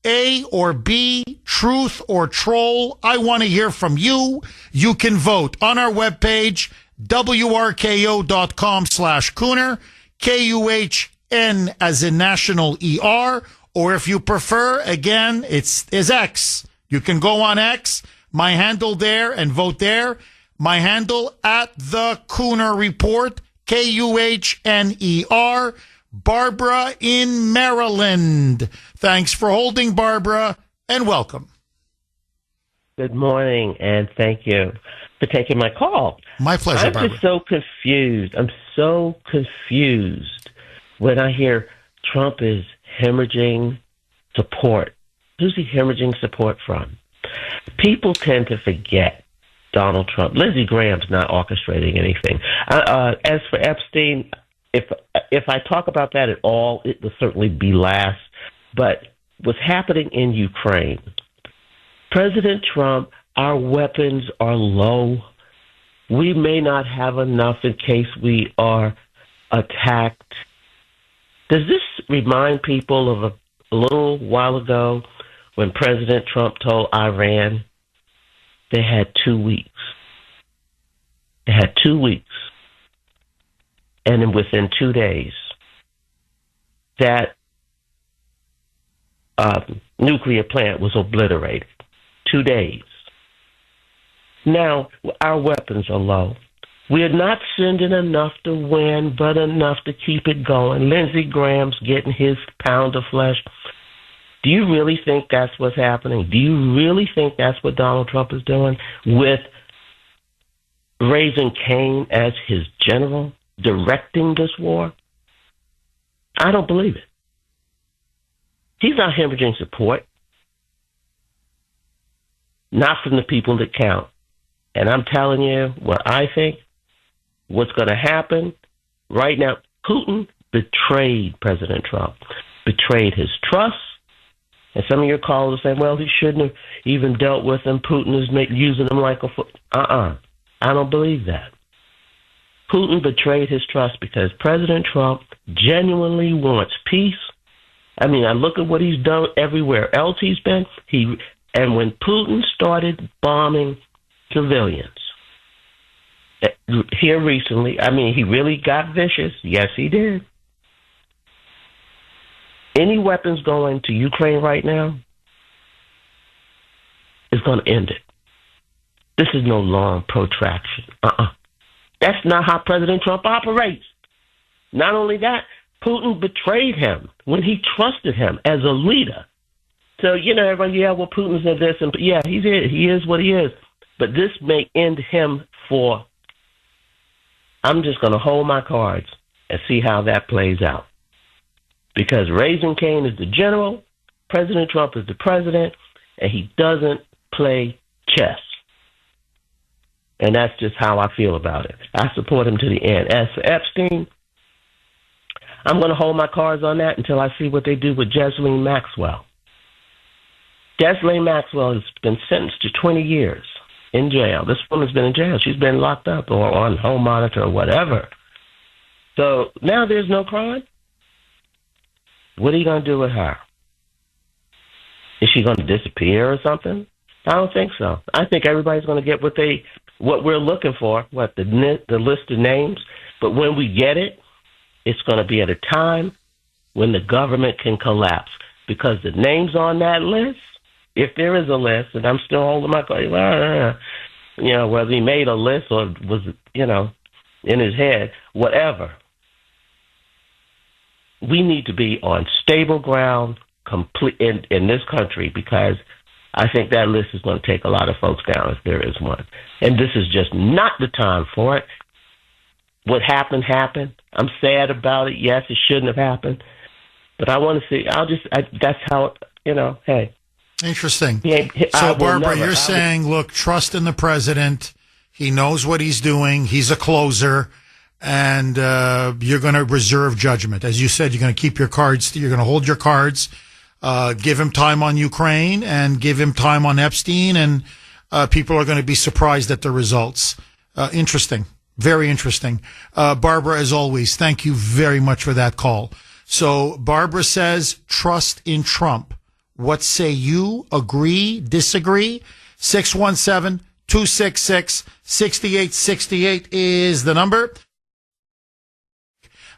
A or B, truth or troll? I want to hear from you. You can vote on our webpage, wrko.com/Kuhner, Kuhn as in national ER, or if you prefer, again, is X. You can go on X, my handle there, and vote there. My handle at the Kuhner Report, Kuhner. Barbara in Maryland. Thanks for holding, Barbara, and welcome. Good morning, and thank you for taking my call. My pleasure, I'm Barbara. just so confused. I'm so confused when I hear Trump is hemorrhaging support. Who's he hemorrhaging support from? People tend to forget Donald Trump. Lindsey Graham's not orchestrating anything. As for Epstein, if I talk about that at all, it will certainly be last. But what's happening in Ukraine, President Trump, our weapons are low. We may not have enough in case we are attacked. Does this remind people of a little while ago when President Trump told Iran they had 2 weeks? They had 2 weeks. And then within 2 days, that nuclear plant was obliterated. 2 days. Now, our weapons are low. We're not sending enough to win, but enough to keep it going. Lindsey Graham's getting his pound of flesh. Do you really think that's what's happening? Do you really think that's what Donald Trump is doing with raising Cain as his general, directing this war? I don't believe it. He's not hemorrhaging support. Not from the people that count. And I'm telling you what I think, what's going to happen right now. Putin betrayed President Trump, betrayed his trust. And some of your callers say, well, he shouldn't have even dealt with him. Putin is using him like a foot. I don't believe that. Putin betrayed his trust because President Trump genuinely wants peace. I mean, I look at what he's done everywhere else he's been. And when Putin started bombing civilians here recently, I mean, he really got vicious. Yes, he did. Any weapons going to Ukraine right now is going to end it. This is no long protraction. That's not how President Trump operates. Not only that, Putin betrayed him when he trusted him as a leader. So, everybody, well, Putin's in this, and yeah, he is what he is. But this may end him for, I'm just going to hold my cards and see how that plays out. Because Raising Cain is the general, President Trump is the president, and he doesn't play chess. And that's just how I feel about it. I support him to the end. As for Epstein, I'm going to hold my cards on that until I see what they do with Ghislaine Maxwell. Ghislaine Maxwell has been sentenced to 20 years in jail. This woman's been in jail. She's been locked up or on home monitor or whatever. So now there's no crime. What are you going to do with her? Is she going to disappear or something? I don't think so. I think everybody's going to get what we're looking for, the list of names. But when we get it, it's going to be at a time when the government can collapse. Because the names on that list, if there is a list, and I'm still holding my, whether he made a list or was, in his head, whatever. We need to be on stable ground in this country, because I think that list is going to take a lot of folks down if there is one. And this is just not the time for it. What happened, happened. I'm sad about it. Yes, it shouldn't have happened. But I want to see, that's how, hey. Interesting. So, Barbara, you're saying, look, trust in the president. He knows what he's doing. He's a closer. And you're going to reserve judgment. As you said, you're going to keep your cards. You're going to hold your cards. Give him time on Ukraine and give him time on Epstein. And people are going to be surprised at the results. Interesting. Very interesting. Barbara, as always, thank you very much for that call. So Barbara says, trust in Trump. What say you? Agree? Disagree? 617-266-6868 is the number.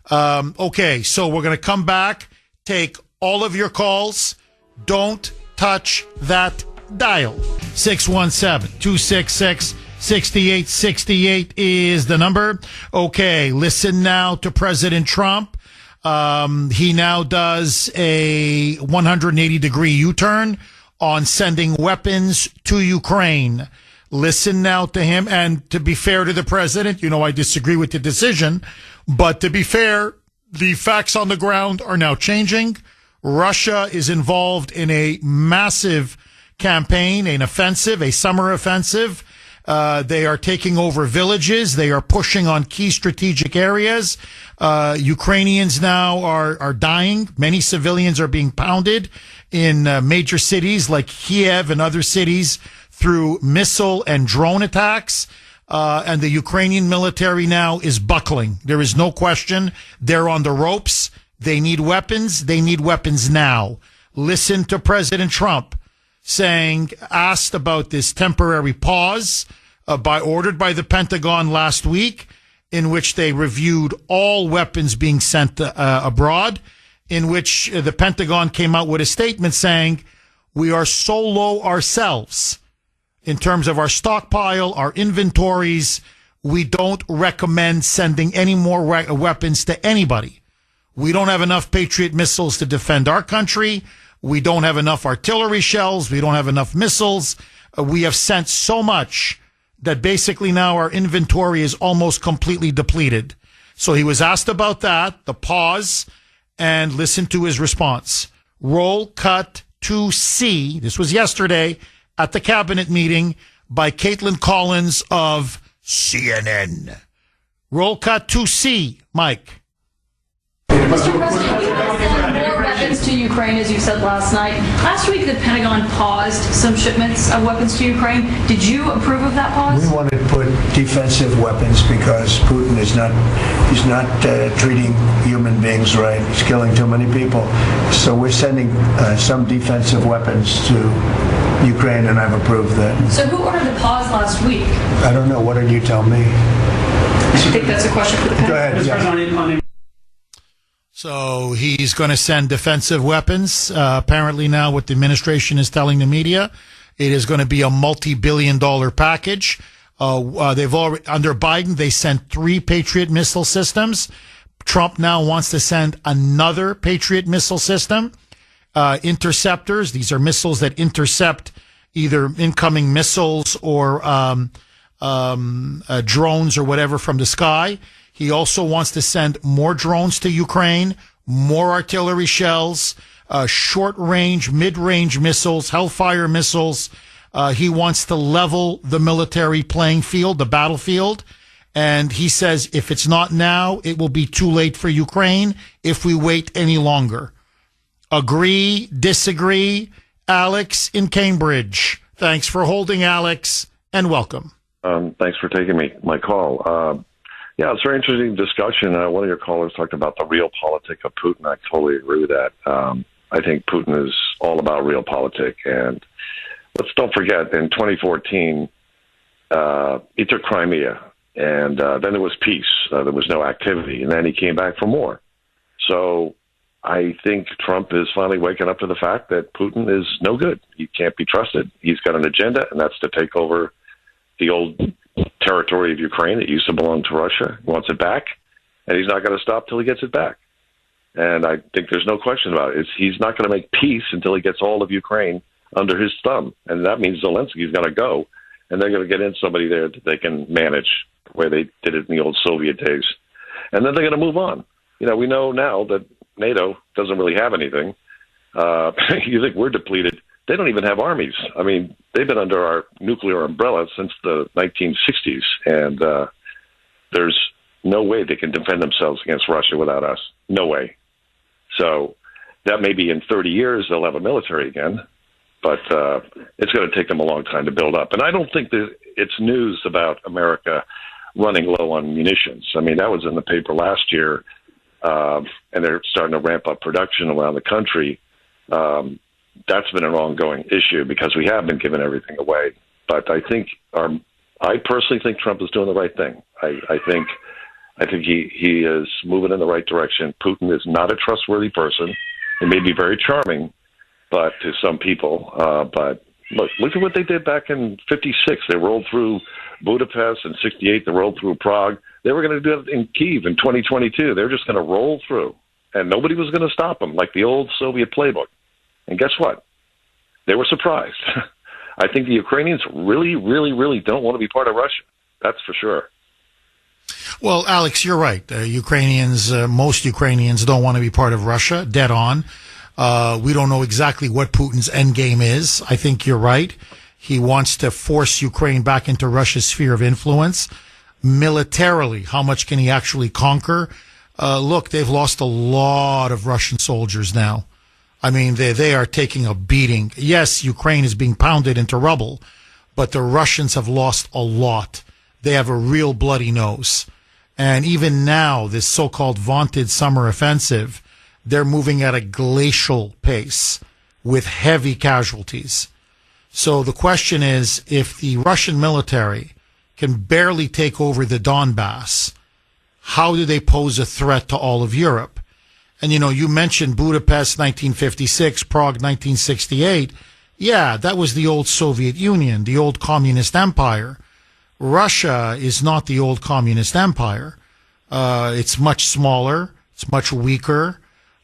Okay, so we're going to come back, take all of your calls. Don't touch that dial. 617-266-6868 is the number. Okay, listen now to President Trump. He now does a 180-degree U-turn on sending weapons to Ukraine. Listen now to him. And to be fair to the president, I disagree with the decision. But to be fair, the facts on the ground are now changing. Russia is involved in a massive campaign, an offensive, a summer offensive. They are taking over villages. They are pushing on key strategic areas. Ukrainians now are dying. Many civilians are being pounded in major cities like Kiev and other cities through missile and drone attacks. And the Ukrainian military now is buckling. There is no question. They're on the ropes. They need weapons. They need weapons now. Listen to President Trump asked about this temporary pause ordered by the Pentagon last week, in which they reviewed all weapons being sent abroad, in which the Pentagon came out with a statement saying, we are so low ourselves in terms of our stockpile, our inventories, we don't recommend sending any more weapons to anybody. We don't have enough Patriot missiles to defend our country. We don't have enough artillery shells. We don't have enough missiles. We have sent so much that basically now our inventory is almost completely depleted. So he was asked about that, the pause, and listen to his response. Roll cut to C. This was yesterday at the cabinet meeting by Caitlin Collins of CNN. Roll cut to C, Mike. Mr. President, you have sent more weapons to Ukraine, as you said last night. Last week, the Pentagon paused some shipments of weapons to Ukraine. Did you approve of that pause? We wanted to put defensive weapons because Putin he's not treating human beings right. He's killing too many people. So we're sending some defensive weapons to Ukraine, and I've approved that. So who ordered the pause last week? I don't know. What did you tell me? I think that's a question for the Pentagon. Go ahead. So he's going to send defensive weapons. Apparently now what the administration is telling the media, it is going to be a multi-billion-dollar package. They've already, under Biden, they sent 3 Patriot missile systems. Trump now wants to send another Patriot missile system. Interceptors. These are missiles that intercept either incoming missiles or drones or whatever from the sky. He also wants to send more drones to Ukraine, more artillery shells, short-range, mid-range missiles, Hellfire missiles. He wants to level the military playing field, the battlefield. And he says if it's not now, it will be too late for Ukraine if we wait any longer. Agree, disagree? Alex in Cambridge. Thanks for holding, Alex, and welcome. Thanks for taking my call. Yeah, it's a very interesting discussion. One of your callers talked about the realpolitik of Putin. I totally agree with that. I think Putin is all about realpolitik. And let's don't forget, in 2014, he took Crimea, and then there was peace. There was no activity, and then he came back for more. So I think Trump is finally waking up to the fact that Putin is no good. He can't be trusted. He's got an agenda, and that's to take over the old territory of Ukraine that used to belong to Russia. He wants it back, and he's not going to stop till he gets it back. And I think there's no question about it. He's not going to make peace until he gets all of Ukraine under his thumb. And that means Zelensky's going to go, and they're going to get in somebody there that they can manage the way they did it in the old Soviet days. And then they're going to move on. You know, we know now that NATO doesn't really have anything. You think we're depleted. They don't even have armies. I mean, they've been under our nuclear umbrella since the 1960s, and there's no way they can defend themselves against Russia without us. No way. So that may be in 30 years they'll have a military again, but it's going to take them a long time to build up. And I don't think that it's news about America running low on munitions. I mean, that was in the paper last year, and they're starting to ramp up production around the country. That's been an ongoing issue because we have been giving everything away. But I think I personally think Trump is doing the right thing. I think he is moving in the right direction. Putin is not a trustworthy person. He may be very charming, but to some people. But look at what they did back in '56. They rolled through Budapest. In '68, they rolled through Prague. They were going to do it in Kyiv in 2022. They were just going to roll through, and nobody was going to stop them, like the old Soviet playbook. And guess what? They were surprised. I think the Ukrainians really, really, really don't want to be part of Russia. That's for sure. Well, Alex, you're right. Most Ukrainians don't want to be part of Russia. Dead on. We don't know exactly what Putin's endgame is. I think you're right. He wants to force Ukraine back into Russia's sphere of influence. Militarily, how much can he actually conquer? Look, they've lost a lot of Russian soldiers now. I mean, they are taking a beating. Yes, Ukraine is being pounded into rubble, but the Russians have lost a lot. They have a real bloody nose. And even now, this so-called vaunted summer offensive, they're moving at a glacial pace with heavy casualties. So the question is, if the Russian military can barely take over the Donbass, how do they pose a threat to all of Europe? And, you mentioned Budapest 1956, Prague 1968. Yeah, that was the old Soviet Union, the old communist empire. Russia is not the old communist empire. It's much smaller. It's much weaker.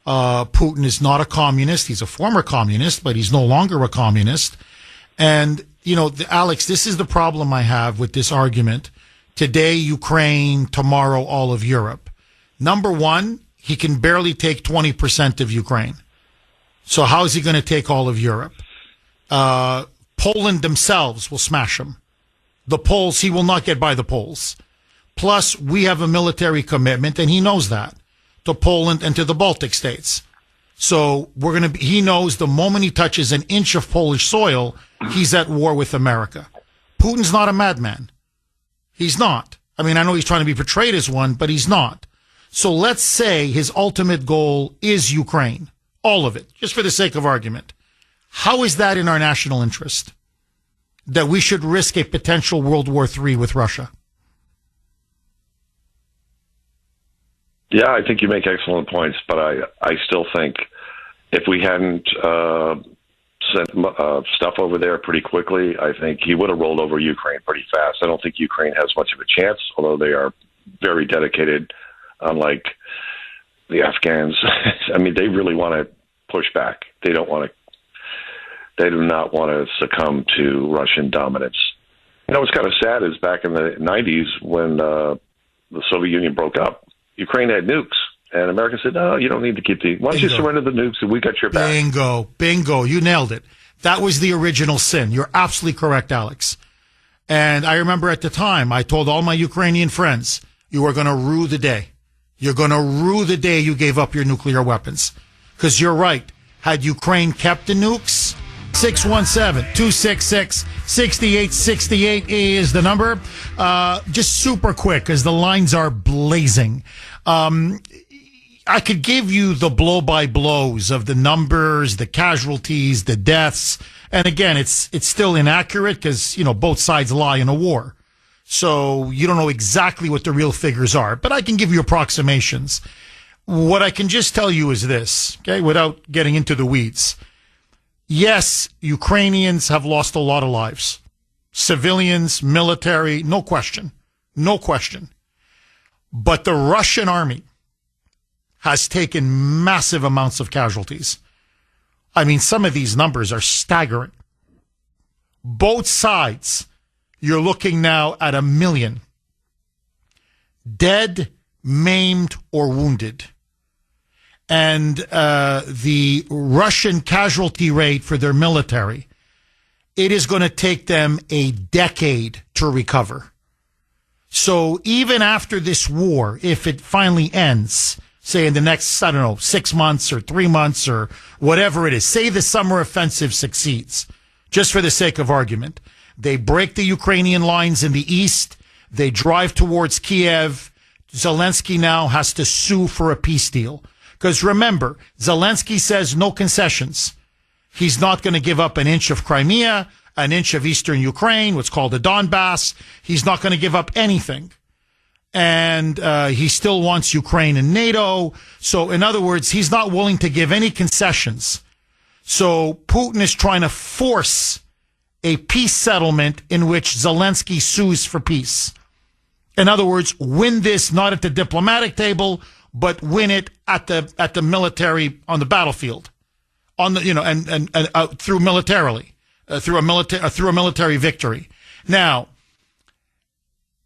Putin is not a communist. He's a former communist, but he's no longer a communist. And, Alex, this is the problem I have with this argument. Today, Ukraine, tomorrow, all of Europe. Number one, he can barely take 20% of Ukraine. So how is he going to take all of Europe? Poland themselves will smash him. The Poles, he will not get by the Poles. Plus, we have a military commitment, and he knows that, to Poland and to the Baltic states. So he knows the moment he touches an inch of Polish soil, he's at war with America. Putin's not a madman. He's not. I mean, I know he's trying to be portrayed as one, but he's not. So let's say his ultimate goal is Ukraine. All of it, just for the sake of argument. How is that in our national interest? That we should risk a potential World War III with Russia? Yeah, I think you make excellent points, but I still think if we hadn't sent stuff over there pretty quickly, I think he would have rolled over Ukraine pretty fast. I don't think Ukraine has much of a chance, although they are very dedicated, unlike the Afghans. I mean, they really want to push back. They do not want to succumb to Russian dominance. What's kind of sad is back in the 90s when the Soviet Union broke up, Ukraine had nukes, and America said, no, you don't need to keep why don't you surrender the nukes and we got your back. Bingo. You nailed it. That was the original sin. You're absolutely correct, Alex. And I remember at the time, I told all my Ukrainian friends, you are going to rue the day. You're going to rue the day you gave up your nuclear weapons. Because you're right. Had Ukraine kept the nukes, 617-266-6868 is the number. Just super quick, because the lines are blazing. I could give you the blow-by-blows of the numbers, the casualties, the deaths. And again, it's still inaccurate because, both sides lie in a war. So you don't know exactly what the real figures are. But I can give you approximations. What I can just tell you is this, okay, without getting into the weeds. Yes, Ukrainians have lost a lot of lives. Civilians, military, no question. No question. But the Russian army has taken massive amounts of casualties. I mean, some of these numbers are staggering. Both sides, you're looking now at 1 million dead, maimed, or wounded. And the Russian casualty rate for their military, it is going to take them a decade to recover. So even after this war, if it finally ends, say in the next, 6 months or 3 months or whatever it is, say the summer offensive succeeds, just for the sake of argument, they break the Ukrainian lines in the east, they drive towards Kiev. Zelensky now has to sue for a peace deal. Because remember, Zelensky says no concessions. He's not going to give up an inch of Crimea, an inch of eastern Ukraine, what's called the Donbass. He's not going to give up anything. And he still wants Ukraine and NATO. So in other words, he's not willing to give any concessions. So Putin is trying to force a peace settlement in which Zelensky sues for peace. In other words, win this not at the diplomatic table, but win it at the military on the battlefield, on the and through militarily, through a military victory. Now,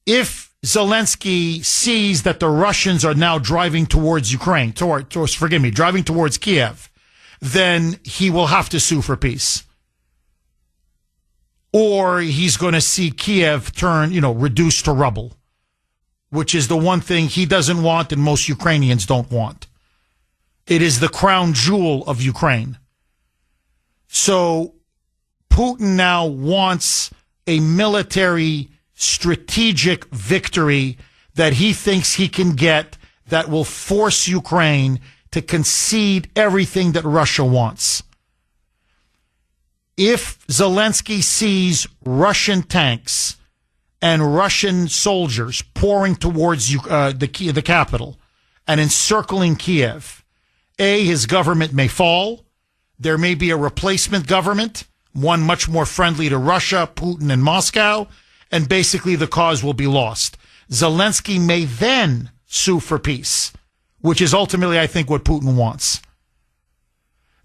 if Zelensky sees that the Russians are now driving towards Ukraine, driving towards Kiev, then he will have to sue for peace. Or he's going to see Kiev turn, reduced to rubble, which is the one thing he doesn't want and most Ukrainians don't want. It is the crown jewel of Ukraine. So Putin now wants a military strategic victory that he thinks he can get that will force Ukraine to concede everything that Russia wants. If Zelensky sees Russian tanks and Russian soldiers pouring towards the capital and encircling Kiev, his government may fall. There may be a replacement government, one much more friendly to Russia, Putin, and Moscow, and basically the cause will be lost. Zelensky may then sue for peace, which is ultimately, I think, what Putin wants.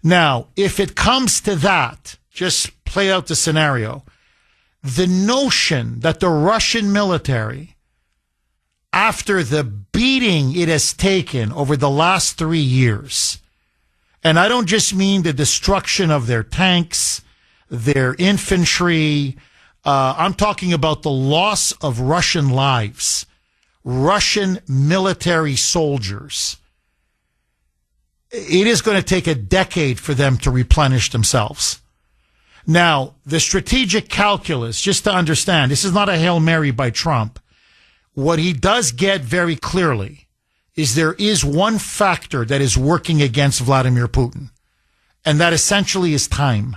Now, if it comes to that, just play out the scenario. The notion that the Russian military, after the beating it has taken over the last 3 years, and I don't just mean the destruction of their tanks, their infantry, I'm talking about the loss of Russian lives, Russian military soldiers. It is going to take a decade for them to replenish themselves. Now, the strategic calculus, just to understand, this is not a Hail Mary by Trump. What he does get very clearly is there is one factor that is working against Vladimir Putin, and that essentially is time.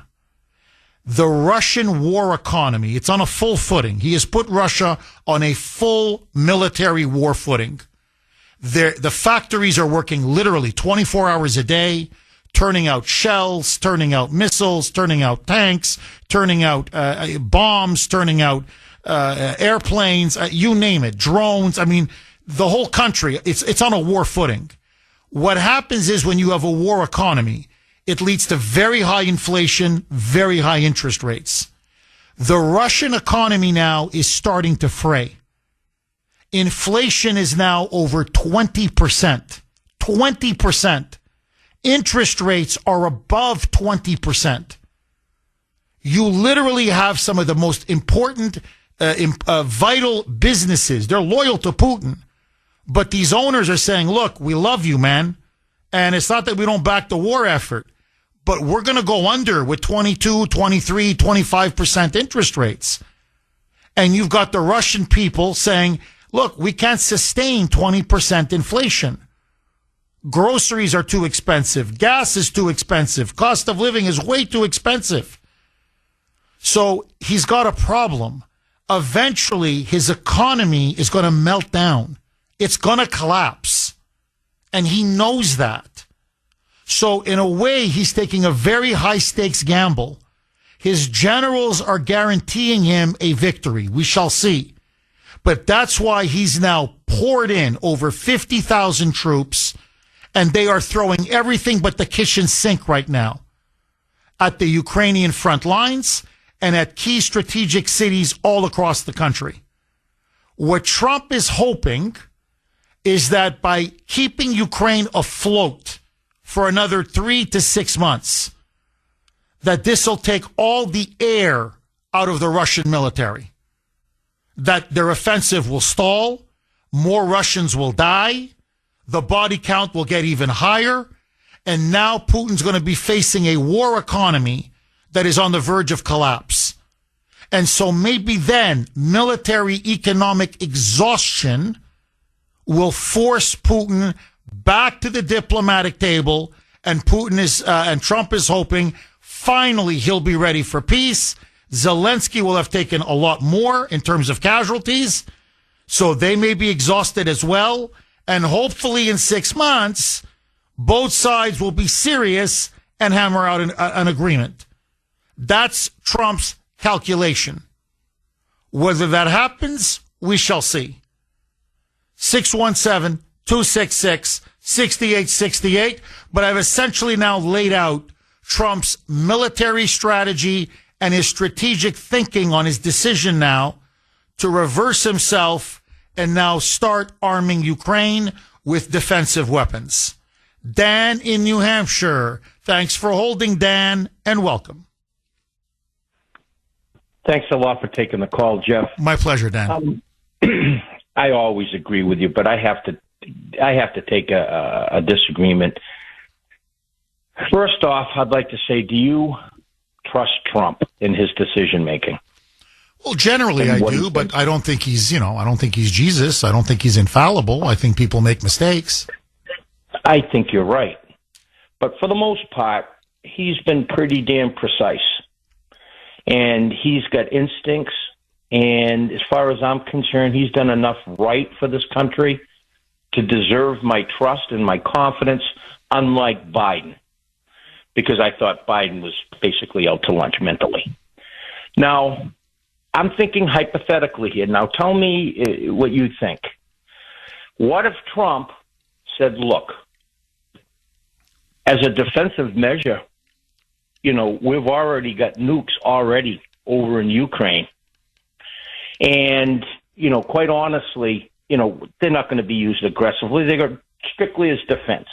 The Russian war economy, it's on a full footing. He has put Russia on a full military war footing. The factories are working literally 24 hours a day, turning out shells, turning out missiles, turning out tanks, turning out bombs, turning out airplanes, you name it, drones. I mean, the whole country, it's on a war footing. What happens is when you have a war economy, it leads to very high inflation, very high interest rates. The Russian economy now is starting to fray. Inflation is now over 20%. 20%. Interest rates are above 20%. You literally have some of the most important, vital businesses. They're loyal to Putin. But these owners are saying, look, we love you, man. And it's not that we don't back the war effort, but we're going to go under with 22, 23, 25% interest rates. And you've got the Russian people saying, look, we can't sustain 20% inflation. Groceries are too expensive. Gas is too expensive. Cost of living is way too expensive. So he's got a problem. Eventually, his economy is going to melt down. It's going to collapse. And he knows that. So in a way, he's taking a very high stakes gamble. His generals are guaranteeing him a victory. We shall see. But that's why he's now poured in over 50,000 troops, and they are throwing everything but the kitchen sink right now at the Ukrainian front lines and at key strategic cities all across the country. What Trump is hoping is that by keeping Ukraine afloat for another 3 to 6 months, that this will take all the air out of the Russian military, that their offensive will stall, more Russians will die, the body count will get even higher, and now Putin's going to be facing a war economy that is on the verge of collapse. And so maybe then military economic exhaustion will force Putin back to the diplomatic table, and Trump is hoping finally he'll be ready for peace. Zelensky will have taken a lot more in terms of casualties, so they may be exhausted as well. And hopefully in 6 months, both sides will be serious and hammer out an agreement. That's Trump's calculation. Whether that happens, we shall see. 617-266-6868. But I've essentially now laid out Trump's military strategy and his strategic thinking on his decision now to reverse himself and now start arming Ukraine with defensive weapons. Dan in New Hampshire. Thanks for holding, Dan, and welcome. Thanks a lot for taking the call, Jeff. My pleasure, Dan. I always agree with you, but I have to take a disagreement. First off, I'd like to say, do you trust Trump in his decision making? Well, generally I do, but I don't think he's Jesus. I don't think he's infallible. I think people make mistakes. I think you're right. But for the most part, he's been pretty damn precise. And he's got instincts. And as far as I'm concerned, he's done enough right for this country to deserve my trust and my confidence, unlike Biden, because I thought Biden was basically out to lunch mentally. Now, I'm thinking hypothetically here. Now, tell me what you think. What if Trump said, look, as a defensive measure, we've already got nukes already over in Ukraine. And, quite honestly, they're not going to be used aggressively. They're strictly as defense.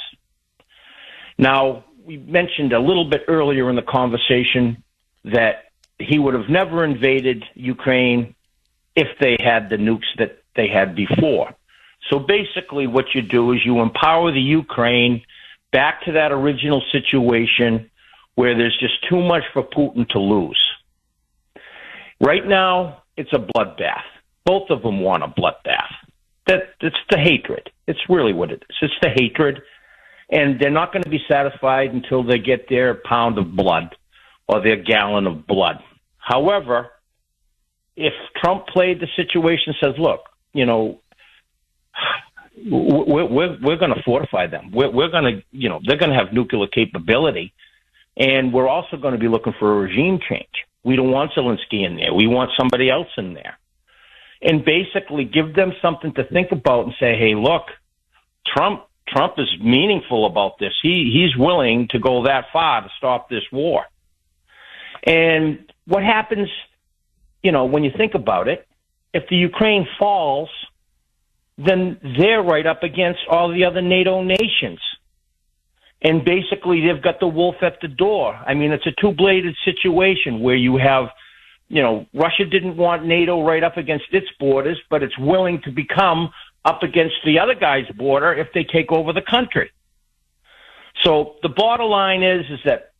Now, we mentioned a little bit earlier in the conversation that he would have never invaded Ukraine if they had the nukes that they had before. So basically what you do is you empower the Ukraine back to that original situation where there's just too much for Putin to lose. Right now, it's a bloodbath. Both of them want a bloodbath. It's the hatred. It's really what it is. It's the hatred. And they're not going to be satisfied until they get their pound of blood or their gallon of blood. However, if Trump played the situation, says, look, we're going to fortify them. We're going to, they're going to have nuclear capability. And we're also going to be looking for a regime change. We don't want Zelensky in there. We want somebody else in there. And basically give them something to think about and say, hey, look, Trump is meaningful about this. He's willing to go that far to stop this war. And what happens, when you think about it, if the Ukraine falls, then they're right up against all the other NATO nations. And basically they've got the wolf at the door. I mean, it's a two-bladed situation where you have, Russia didn't want NATO right up against its borders, but it's willing to become up against the other guy's border if they take over the country. So the bottom line is that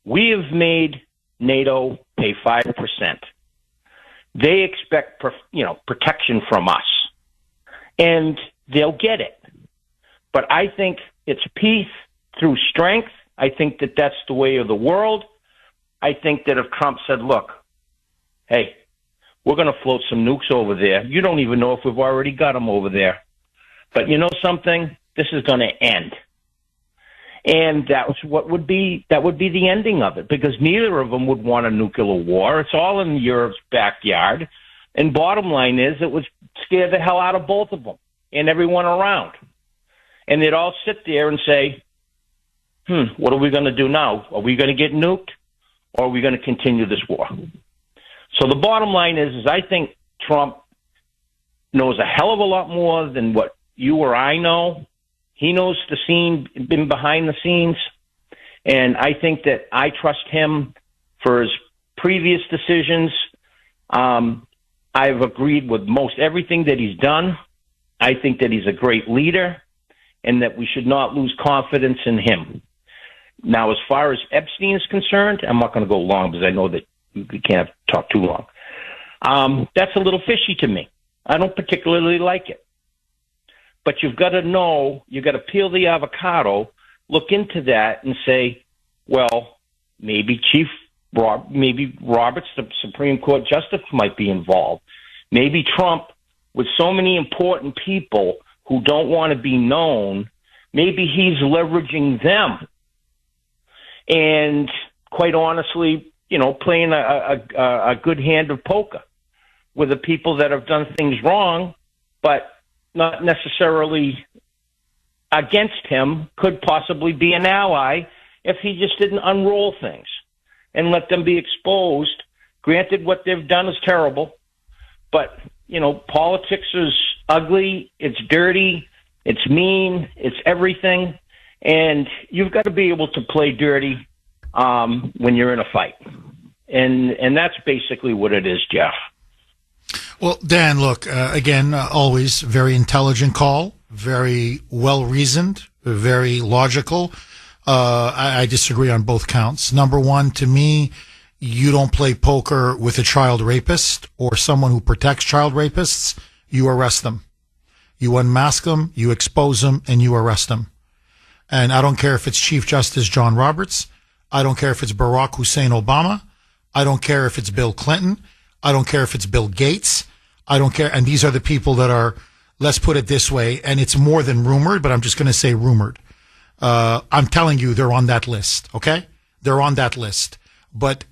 we have made NATO pay 5%. They expect, protection from us, and they'll get it. But I think it's peace through strength. I think that that's the way of the world. I think that if Trump said, look, hey, we're going to float some nukes over there. You don't even know if we've already got them over there. But you know something? this is going to end. And that would be the ending of it, because neither of them would want a nuclear war. It's all in Europe's backyard. And bottom line is, it would scare the hell out of both of them and everyone around. And they'd all sit there and say, what are we going to do now? Are we going to get nuked, or are we going to continue this war? So the bottom line is I think Trump knows a hell of a lot more than what you or I know. He knows the scene, been behind the scenes, and I think that I trust him for his previous decisions. I've agreed with most everything that he's done. I think that he's a great leader, and that we should not lose confidence in him. Now, as far as Epstein is concerned, I'm not going to go long because I know that we can't talk too long. That's a little fishy to me. I don't particularly like it. But you've got to know, you've got to peel the avocado, look into that and say, well, maybe Roberts, the Supreme Court Justice, might be involved. Maybe Trump, with so many important people who don't want to be known, maybe he's leveraging them. And quite honestly, playing a good hand of poker with the people that have done things wrong, but not necessarily against him, could possibly be an ally if he just didn't unroll things and let them be exposed. Granted, what they've done is terrible, but, politics is ugly, it's dirty, it's mean, it's everything, and you've got to be able to play dirty when you're in a fight. And that's basically what it is, Jeff. Well, Dan, look, again, always very intelligent call, very well-reasoned, very logical. I disagree on both counts. Number one, to me, you don't play poker with a child rapist or someone who protects child rapists. You arrest them. You unmask them, you expose them, and you arrest them. And I don't care if it's Chief Justice John Roberts. I don't care if it's Barack Hussein Obama. I don't care if it's Bill Clinton. I don't care if it's Bill Gates. I don't care. And these are the people that are, let's put it this way, and it's more than rumored, but I'm just going to say rumored. I'm telling you, they're on that list, okay? They're on that list.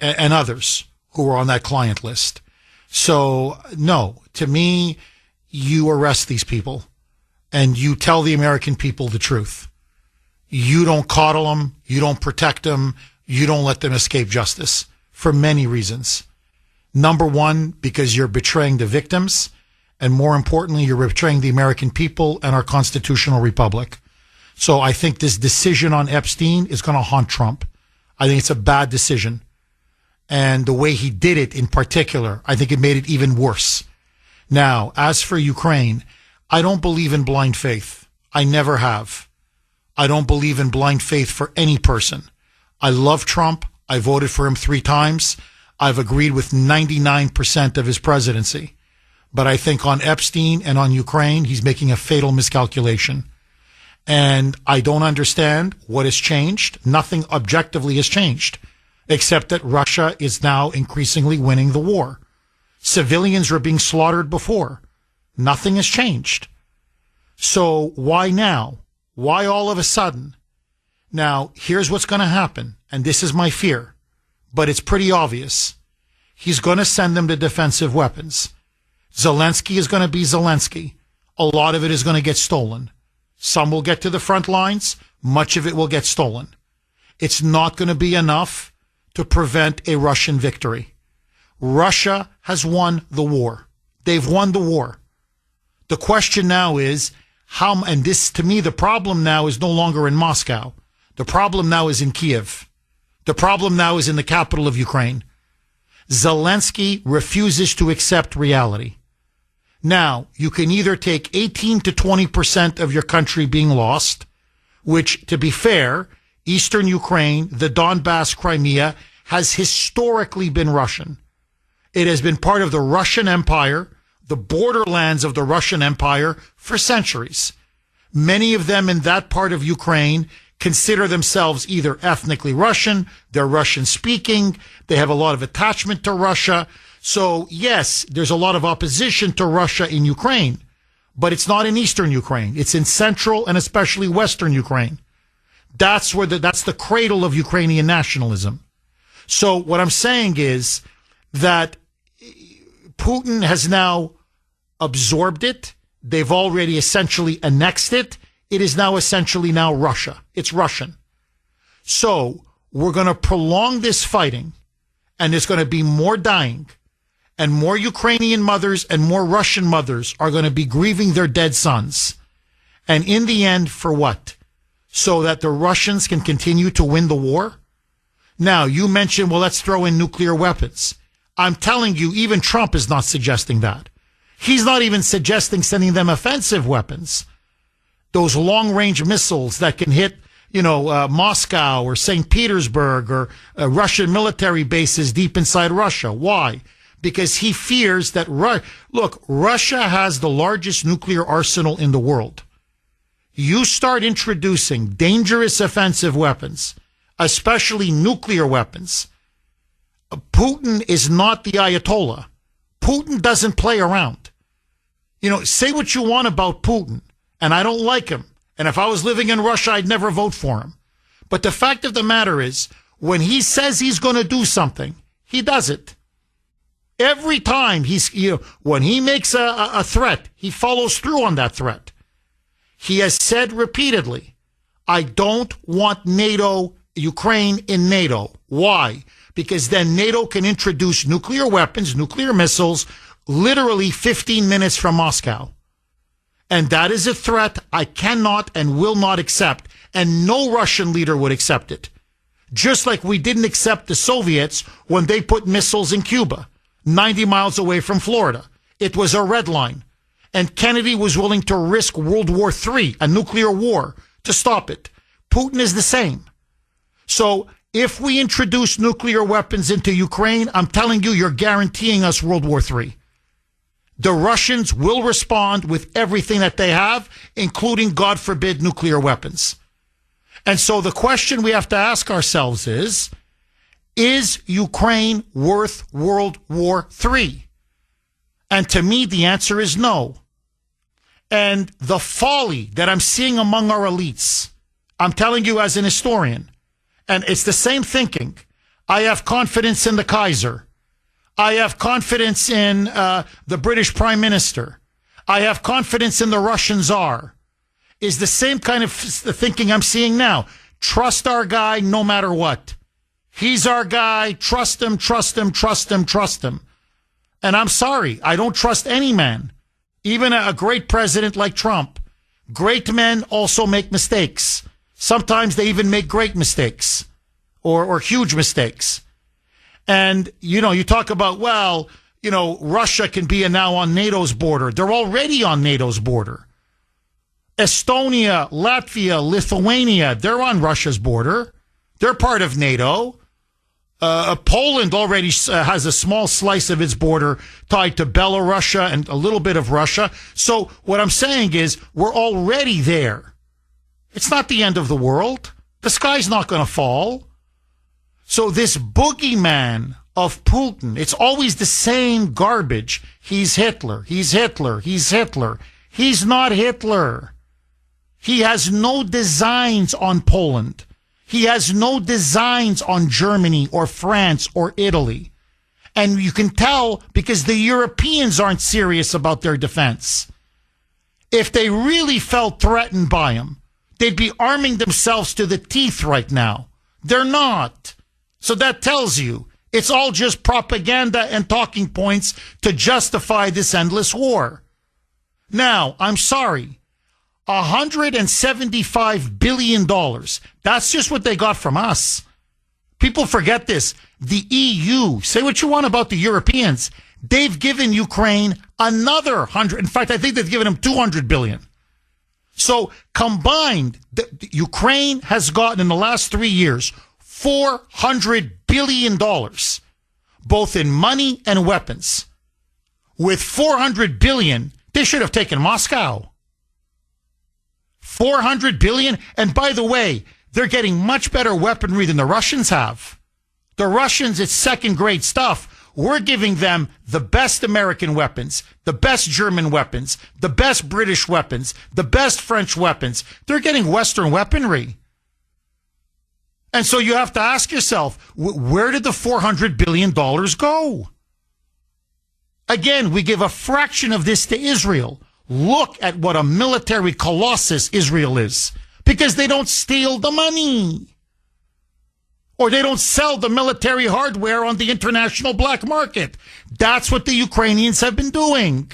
And others who are on that client list. So, no, to me, you arrest these people and you tell the American people the truth. You don't coddle them. You don't protect them. You don't let them escape justice for many reasons. Number one, because you're betraying the victims. And more importantly, you're betraying the American people and our constitutional republic. So I think this decision on Epstein is going to haunt Trump. I think it's a bad decision. And the way he did it in particular, I think it made it even worse. Now, as for Ukraine, I don't believe in blind faith. I never have. I don't believe in blind faith for any person. I love Trump. I voted for him 3 times. I've agreed with 99% of his presidency. But I think on Epstein and on Ukraine, he's making a fatal miscalculation. And I don't understand what has changed. Nothing objectively has changed, except that Russia is now increasingly winning the war. Civilians were being slaughtered before. Nothing has changed. So why now? Why all of a sudden? Now, here's what's going to happen, and this is my fear, but it's pretty obvious. He's going to send them the defensive weapons. Zelensky is going to be Zelensky. A lot of it is going to get stolen. Some will get to the front lines. Much of it will get stolen. It's not going to be enough to prevent a Russian victory. Russia has won the war. They've won the war. The question now is how, and this, to me, the problem now is no longer in Moscow. The problem now is in Kiev. The problem now is in the capital of Ukraine. Zelensky refuses to accept reality. Now, you can either take 18 to 20% of your country being lost, which, to be fair, eastern Ukraine, the Donbass, Crimea, has historically been Russian. It has been part of the Russian Empire, the borderlands of the Russian Empire, for centuries. Many of them in that part of Ukraine consider themselves either ethnically Russian, they're Russian speaking, they have a lot of attachment to Russia. So yes, there's a lot of opposition to Russia in Ukraine, but it's not in eastern Ukraine. It's in central and especially western Ukraine. That's the cradle of Ukrainian nationalism. So what I'm saying is that Putin has now absorbed it. They've already essentially annexed it. It is now essentially Russia. It's Russian. So we're going to prolong this fighting, and there's going to be more dying, and more Ukrainian mothers and more Russian mothers are going to be grieving their dead sons. And in the end, for what? So that the Russians can continue to win the war? Now, you mentioned, well, let's throw in nuclear weapons. I'm telling you, even Trump is not suggesting that. He's not even suggesting sending them offensive weapons. Those long-range missiles that can hit, Moscow or St. Petersburg or Russian military bases deep inside Russia. Why? Because he fears that, Russia has the largest nuclear arsenal in the world. You start introducing dangerous offensive weapons, especially nuclear weapons. Putin is not the Ayatollah. Putin doesn't play around. Say what you want about Putin, and I don't like him. And if I was living in Russia, I'd never vote for him. But the fact of the matter is, when he says he's going to do something, he does it. Every time when he makes a threat, he follows through on that threat. He has said repeatedly, I don't want Ukraine in NATO. Why? Because then NATO can introduce nuclear weapons, nuclear missiles, literally 15 minutes from Moscow. And that is a threat I cannot and will not accept, and no Russian leader would accept it. Just like we didn't accept the Soviets when they put missiles in Cuba, 90 miles away from Florida. It was a red line. And Kennedy was willing to risk World War III, a nuclear war, to stop it. Putin is the same. So if we introduce nuclear weapons into Ukraine, I'm telling you, you're guaranteeing us World War III. The Russians will respond with everything that they have, including, God forbid, nuclear weapons. And so the question we have to ask ourselves is Ukraine worth World War III? And to me, the answer is no. And the folly that I'm seeing among our elites, I'm telling you as an historian, and it's the same thinking. I have confidence in the Kaiser. I have confidence in the British Prime Minister. I have confidence in the Russian Tsar. Is the same kind of thinking I'm seeing now. Trust our guy no matter what. He's our guy. Trust him, trust him, trust him, trust him. And I'm sorry, I don't trust any man, even a great president like Trump. Great men also make mistakes. Sometimes they even make great mistakes or huge mistakes. And, you talk about, Russia can be now on NATO's border. They're already on NATO's border. Estonia, Latvia, Lithuania, they're on Russia's border. They're part of NATO. Poland already has a small slice of its border tied to Belarus and a little bit of Russia. So what I'm saying is we're already there. It's not the end of the world. The sky's not going to fall. So this boogeyman of Putin, it's always the same garbage. He's Hitler. He's Hitler. He's Hitler. He's not Hitler. He has no designs on Poland. He has no designs on Germany or France or Italy. And you can tell because the Europeans aren't serious about their defense. If they really felt threatened by him, they'd be arming themselves to the teeth right now. They're not. So that tells you it's all just propaganda and talking points to justify this endless war. Now, I'm sorry. $175 billion. That's just what they got from us. People forget this. The EU, say what you want about the Europeans. They've given Ukraine another 100. In fact, I think they've given them 200 billion. So combined, Ukraine has gotten in the last 3 years $400 billion, both in money and weapons. With $400 billion, they should have taken Moscow. $400 billion. And by the way, they're getting much better weaponry than the Russians have. The Russians, it's second-grade stuff. We're giving them the best American weapons, the best German weapons, the best British weapons, the best French weapons. They're getting Western weaponry. And so you have to ask yourself, where did the $400 billion go? Again, we give a fraction of this to Israel. Look at what a military colossus Israel is, because they don't steal the money. Or they don't sell the military hardware on the international black market. That's what the Ukrainians have been doing.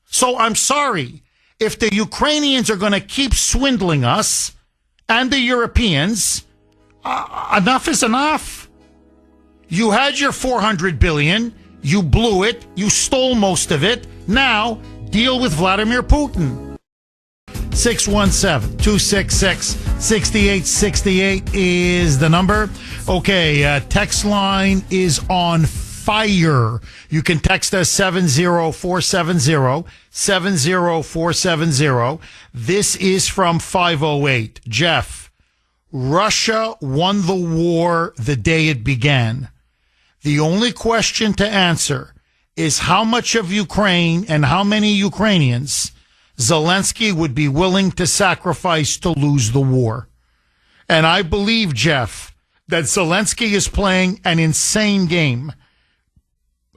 So I'm sorry. If the Ukrainians are going to keep swindling us and the Europeans, enough is enough. You had your $400 billion. You blew it. You stole most of it. Now, deal with Vladimir Putin. 617-266-6868 is the number. Okay, text line is on fire. You can text us 70470, 70470. This is from 508. Jeff, Russia won the war the day it began. The only question to answer is how much of Ukraine and how many Ukrainians Zelensky would be willing to sacrifice to lose the war. And I believe, Jeff, that Zelensky is playing an insane game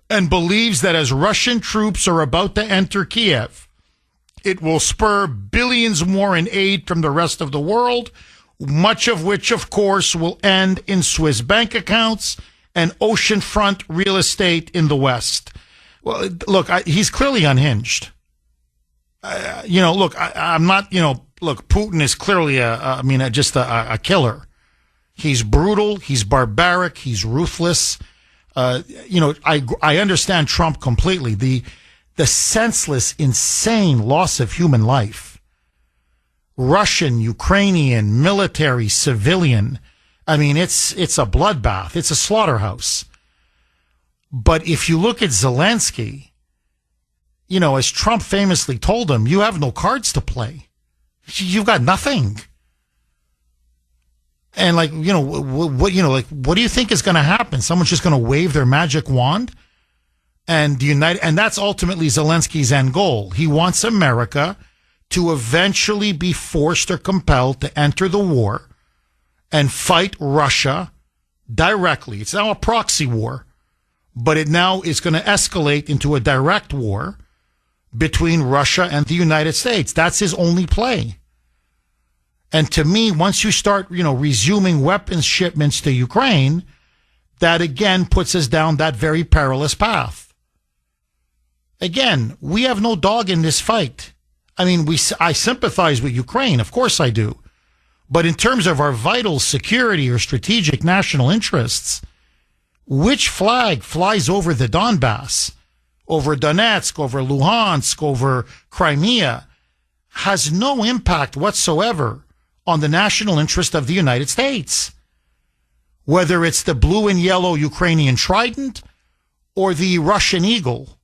and believes that as Russian troops are about to enter Kiev, it will spur billions more in aid from the rest of the world, much of which, of course, will end in Swiss bank accounts and oceanfront real estate in the West. Well, look, he's clearly unhinged. I'm not, Putin is clearly just a killer. He's brutal. He's barbaric. He's ruthless. I understand Trump completely. The senseless, insane loss of human life. Russian, Ukrainian, military, civilian. I mean, it's a bloodbath. It's a slaughterhouse. But if you look at Zelensky, as Trump famously told him, you have no cards to play. You've got nothing. And what do you think is going to happen? Someone's just going to wave their magic wand and unite. And that's ultimately Zelensky's end goal. He wants America to eventually be forced or compelled to enter the war and fight Russia directly. It's now a proxy war, but it now is going to escalate into a direct war between Russia and the United States. That's his only play. And to me, once you start, resuming weapons shipments to Ukraine, that again puts us down that very perilous path. Again, we have no dog in this fight. I mean, I sympathize with Ukraine. Of course I do. But in terms of our vital security or strategic national interests, which flag flies over the Donbass, over Donetsk, over Luhansk, over Crimea, has no impact whatsoever on the national interest of the United States. Whether it's the blue and yellow Ukrainian Trident or the Russian Eagle,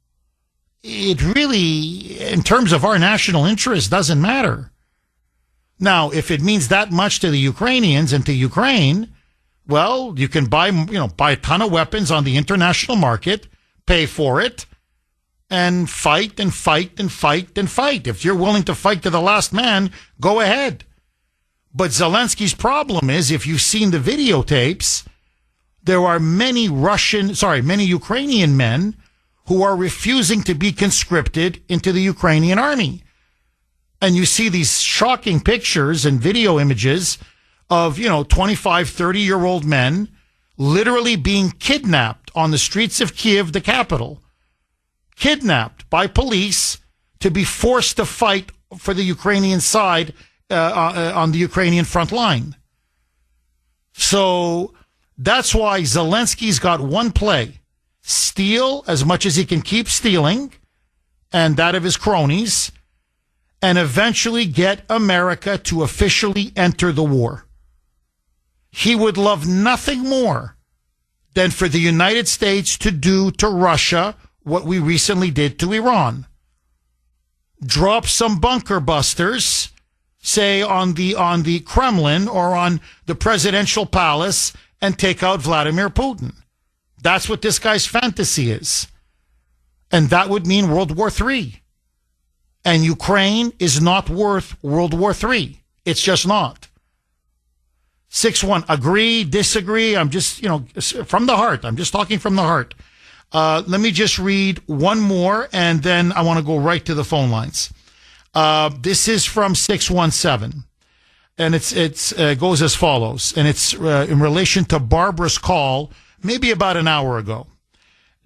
it really, in terms of our national interest, doesn't matter. Now, if it means that much to the Ukrainians and to Ukraine, well, you can buy a ton of weapons on the international market, pay for it, and fight and fight and fight and fight. If you're willing to fight to the last man, go ahead. But Zelensky's problem is, if you've seen the videotapes, there are many Ukrainian men who are refusing to be conscripted into the Ukrainian army. And you see these shocking pictures and video images of, 25, 30-year-old men literally being kidnapped on the streets of Kiev, the capital. Kidnapped by police to be forced to fight for the Ukrainian side on the Ukrainian front line. So that's why Zelensky's got one play. Steal as much as he can keep stealing, and that of his cronies, and eventually get America to officially enter the war. He would love nothing more than for the United States to do to Russia what we recently did to Iran. Drop some bunker busters, say on the Kremlin or on the presidential palace, and take out Vladimir Putin. That's what this guy's fantasy is. And that would mean World War III. And Ukraine is not worth World War III. It's just not. 6-1, agree, disagree. I'm just, from the heart. I'm just talking from the heart. Let me just read one more, and then I want to go right to the phone lines. This is from 617, and it goes as follows, and it's in relation to Barbara's call, maybe about an hour ago.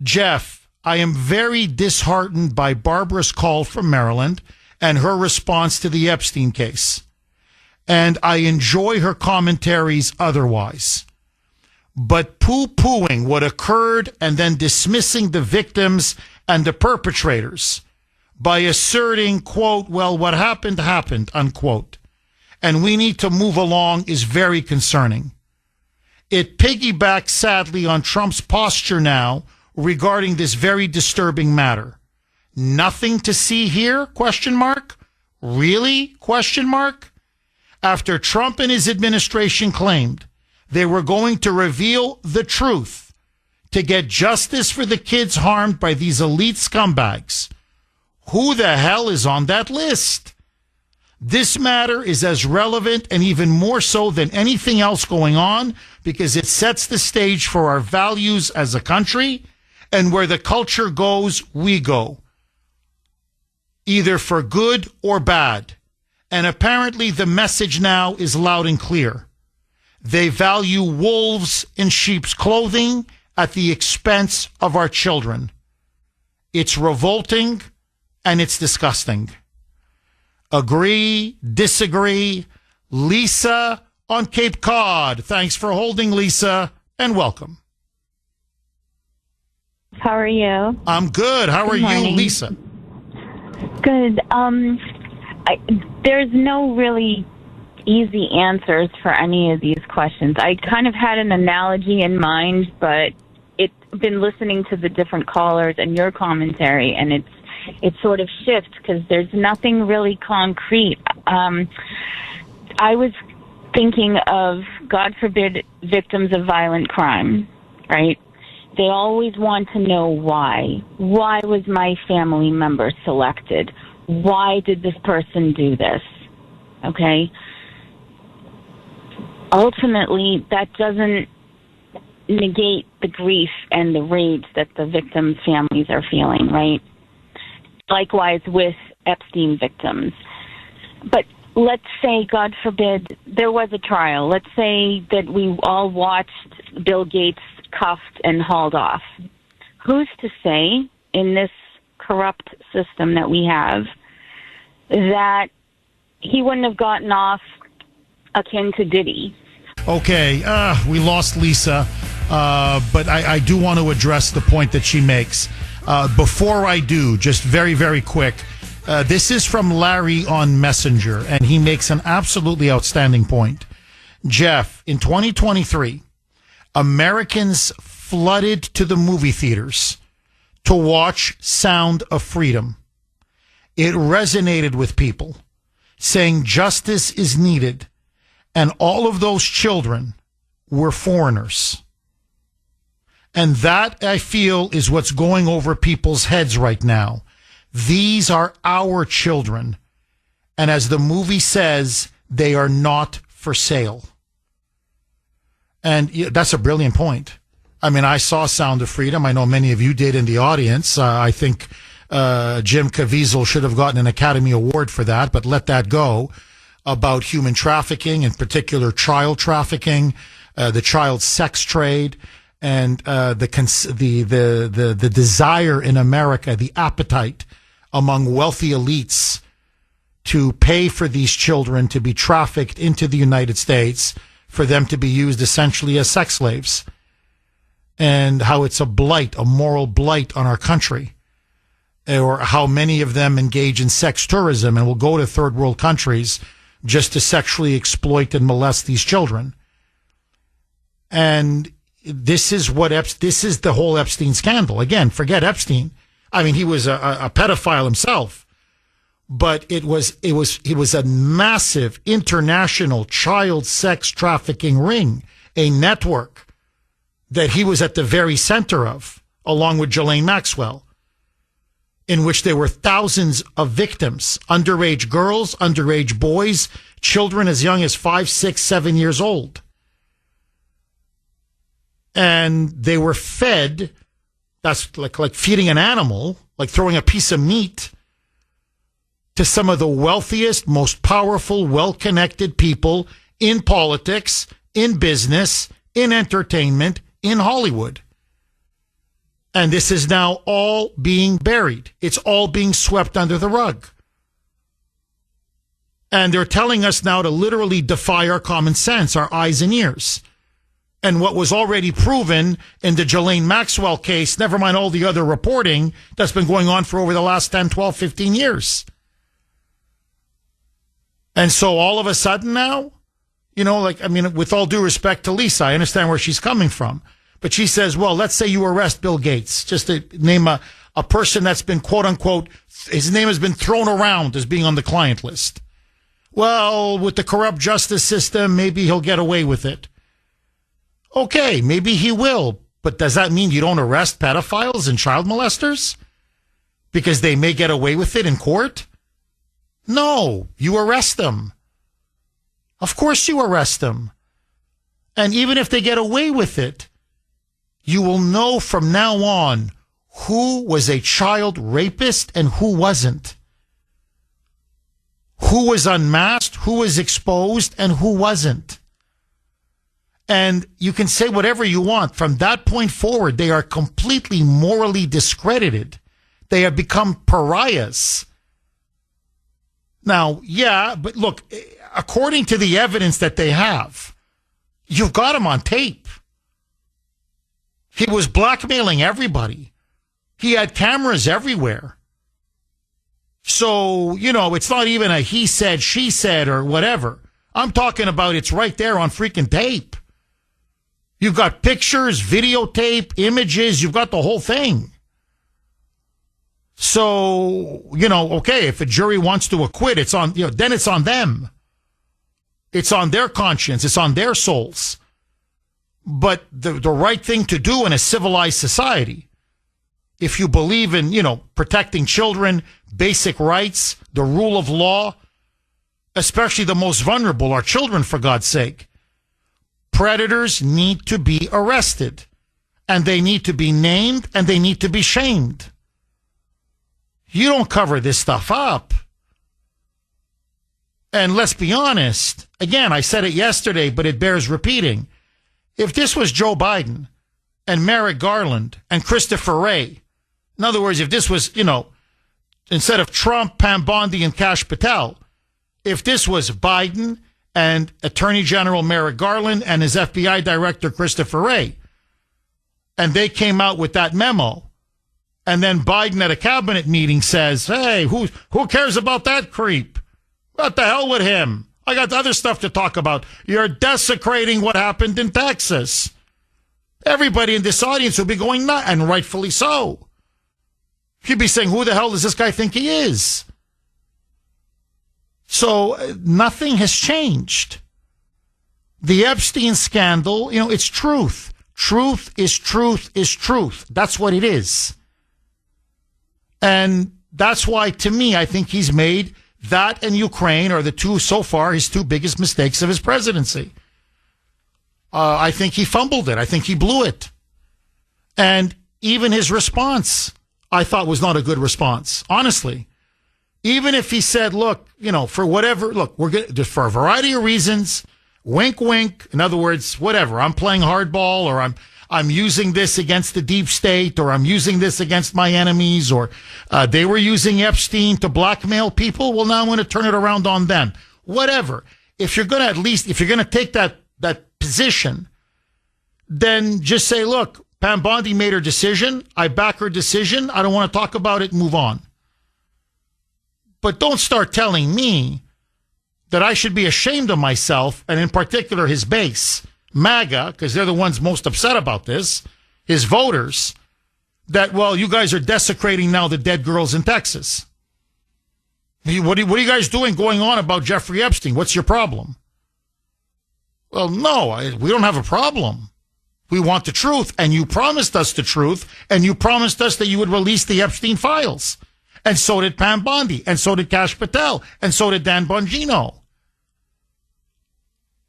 Jeff, I am very disheartened by Barbara's call from Maryland and her response to the Epstein case. And I enjoy her commentaries otherwise. But poo-pooing what occurred and then dismissing the victims and the perpetrators by asserting, quote, well, what happened, happened, unquote, and we need to move along is very concerning. It piggybacks, sadly, on Trump's posture now regarding this very disturbing matter. Nothing to see here, question mark? Really, question mark? After Trump and his administration claimed they were going to reveal the truth to get justice for the kids harmed by these elite scumbags, who the hell is on that list? This matter is as relevant and even more so than anything else going on because it sets the stage for our values as a country, and where the culture goes, we go, either for good or bad. And apparently the message now is loud and clear. They value wolves in sheep's clothing at the expense of our children. It's revolting and it's disgusting. Agree, disagree. Lisa on Cape Cod. Thanks for holding, Lisa, and welcome. How are you? I'm good. How are you, Lisa? Good. There's no really easy answers for any of these questions. I kind of had an analogy in mind, but it's been listening to the different callers and your commentary, and it sort of shifts because there's nothing really concrete. I was thinking of, God forbid, victims of violent crime, right? They always want to know why. Why was my family member selected? Why did this person do this? Okay? Ultimately, that doesn't negate the grief and the rage that the victims' families are feeling, right? Likewise with Epstein victims. But let's say, God forbid, there was a trial. Let's say that we all watched Bill Gates cuffed and hauled off. Who's to say in this corrupt system that we have that he wouldn't have gotten off akin to Diddy? Okay, we lost Lisa, but I do want to address the point that she makes. Before I do, just very, very quick, this is from Larry on Messenger, and he makes an absolutely outstanding point. Jeff, in 2023, Americans flooded to the movie theaters to watch Sound of Freedom. It resonated with people, saying justice is needed, and all of those children were foreigners. And that, I feel, is what's going over people's heads right now. These are our children. And as the movie says, they are not for sale. And that's a brilliant point. I mean, I saw Sound of Freedom. I know many of you did in the audience. I think Jim Caviezel should have gotten an Academy Award for that, but let that go. About human trafficking, in particular child trafficking, the child sex trade, and the desire in America, the appetite among wealthy elites to pay for these children to be trafficked into the United States for them to be used essentially as sex slaves, and how it's a blight, a moral blight on our country, or how many of them engage in sex tourism and will go to third world countries just to sexually exploit and molest these children. And this is the whole Epstein scandal. Again, forget Epstein. I mean, he was a pedophile himself. But it was a massive international child sex trafficking ring, a network that he was at the very center of, along with Ghislaine Maxwell, in which there were thousands of victims, underage girls, underage boys, children as young as 5, 6, 7 years old. And they were fed, that's like feeding an animal, like throwing a piece of meat to some of the wealthiest, most powerful, well-connected people in politics, in business, in entertainment, in Hollywood. And this is now all being buried. It's all being swept under the rug. And they're telling us now to literally defy our common sense, our eyes and ears. And what was already proven in the Ghislaine Maxwell case, never mind all the other reporting that's been going on for over the last 10, 12, 15 years. And so all of a sudden now, with all due respect to Lisa, I understand where she's coming from. But she says, well, let's say you arrest Bill Gates, just to name a person that's been, quote unquote, his name has been thrown around as being on the client list. Well, with the corrupt justice system, maybe he'll get away with it. Okay, maybe he will. But does that mean you don't arrest pedophiles and child molesters? Because they may get away with it in court? No, you arrest them. Of course you arrest them. And even if they get away with it, you will know from now on who was a child rapist and who wasn't. Who was unmasked, who was exposed, and who wasn't. And you can say whatever you want. From that point forward, they are completely morally discredited. They have become pariahs. Now, yeah, but look, according to the evidence that they have, you've got him on tape. He was blackmailing everybody. He had cameras everywhere. So, it's not even a he said, she said, or whatever. I'm talking about it's right there on freaking tape. You've got pictures, videotape, images. You've got the whole thing. So, okay, if a jury wants to acquit, it's on, then it's on them. It's on their conscience. It's on their souls. But the right thing to do in a civilized society, if you believe in, protecting children, basic rights, the rule of law, especially the most vulnerable, our children, for God's sake, predators need to be arrested. And they need to be named and they need to be shamed. You don't cover this stuff up. And let's be honest. Again, I said it yesterday, but it bears repeating. If this was Joe Biden and Merrick Garland and Christopher Wray, in other words, if this was, instead of Trump, Pam Bondi, and Kash Patel, if this was Biden and Attorney General Merrick Garland and his FBI Director Christopher Wray, and they came out with that memo, and then Biden at a cabinet meeting says, hey, who cares about that creep? What the hell with him? I got other stuff to talk about. You're desecrating what happened in Texas. Everybody in this audience will be going nuts, and rightfully so. You'd be saying, who the hell does this guy think he is? So nothing has changed. The Epstein scandal, it's truth. Truth is truth is truth. That's what it is. And that's why, to me, I think he's made that and Ukraine are the two, so far, his two biggest mistakes of his presidency. I think he fumbled it. I think he blew it. And even his response, I thought, was not a good response, honestly. Even if he said, look, for whatever, look, we're good for a variety of reasons, wink, wink. In other words, whatever, I'm playing hardball, or I'm using this against the deep state, or I'm using this against my enemies, or they were using Epstein to blackmail people. Well, now I'm going to turn it around on them. Whatever. If you're going to take that position, then just say, look, Pam Bondi made her decision. I back her decision. I don't want to talk about it. Move on. But don't start telling me that I should be ashamed of myself, and in particular his base, MAGA, because they're the ones most upset about this, his voters, that, well, you guys are desecrating now the dead girls in Texas. What are you guys doing going on about Jeffrey Epstein? What's your problem? Well, no, we don't have a problem. We want the truth, and you promised us the truth, and you promised us that you would release the Epstein files. And so did Pam Bondi, and so did Kash Patel, and so did Dan Bongino.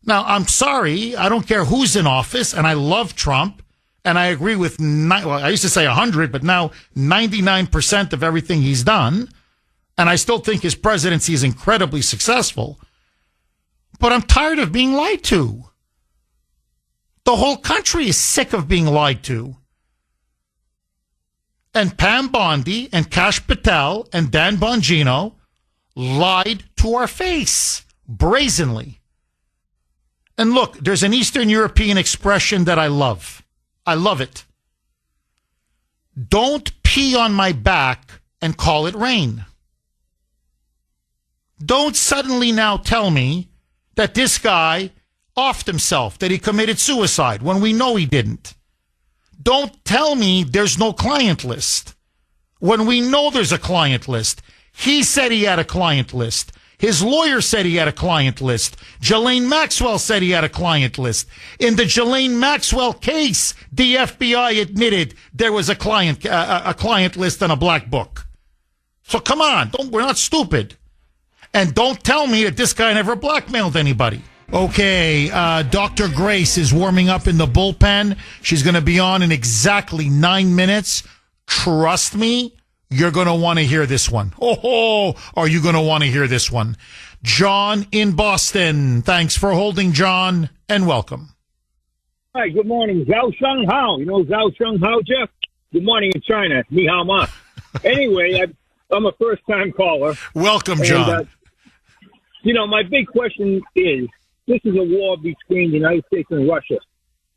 Now, I'm sorry, I don't care who's in office, and I love Trump, and I agree with, I used to say 100, but now 99% of everything he's done, and I still think his presidency is incredibly successful. But I'm tired of being lied to. The whole country is sick of being lied to. And Pam Bondi and Kash Patel and Dan Bongino lied to our face brazenly. And look, there's an Eastern European expression that I love. I love it. Don't pee on my back and call it rain. Don't suddenly now tell me that this guy offed himself, that he committed suicide when we know he didn't. Don't tell me there's no client list when we know there's a client list. He said he had a client list. His lawyer said he had a client list. Ghislaine Maxwell said he had a client list. In the Ghislaine Maxwell case, the FBI admitted there was a client list and a black book. So come on, we're not stupid. And don't tell me that this guy never blackmailed anybody. Okay, Dr. Grace is warming up in the bullpen. She's going to be on in exactly 9 minutes. Trust me, you're going to want to hear this one. Oh, are you going to want to hear this one? John in Boston. Thanks for holding, John, and welcome. Hi, good morning. Zhao Sheng Hao. You know Zhao Sheng Hao, Jeff? Good morning in China. Ni hao ma. Anyway, I'm a first-time caller. Welcome, John. And, my big question is, this is a war between the United States and Russia.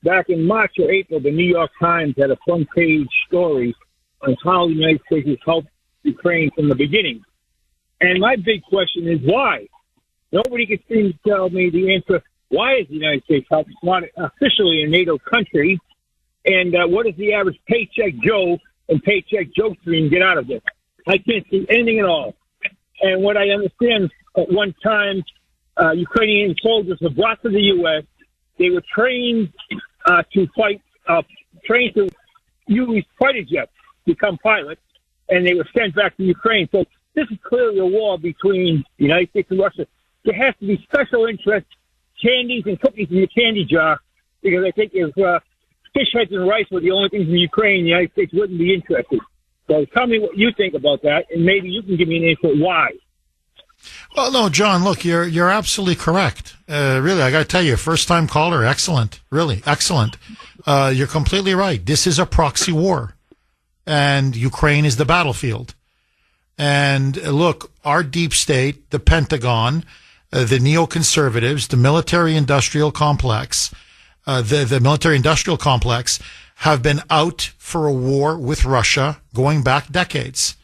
Back in March or April, the New York Times had a front-page story on how the United States has helped Ukraine from the beginning. And my big question is why? Nobody can seem to tell me the answer. Why is the United States helping? It's not officially a NATO country. And what does the average paycheck Joe and paycheck Joe stream get out of this? I can't see anything at all. And what I understand, at one time, Ukrainian soldiers were brought to the U.S. They were trained to fight, trained to use fighter jets, become pilots, and they were sent back to Ukraine. So this is clearly a war between the United States and Russia. There has to be special interest, candies and cookies in the candy jar, because I think if fish heads and rice were the only things in Ukraine, the United States wouldn't be interested. So tell me what you think about that, and maybe you can give me an answer why. Well, no, John, look, you're absolutely correct. Really, I got to tell you, first-time caller, excellent. Really, excellent. You're completely right. This is a proxy war, and Ukraine is the battlefield. And look, our deep state, the Pentagon, the neoconservatives, the military-industrial complex, the military-industrial complex have been out for a war with Russia going back decades.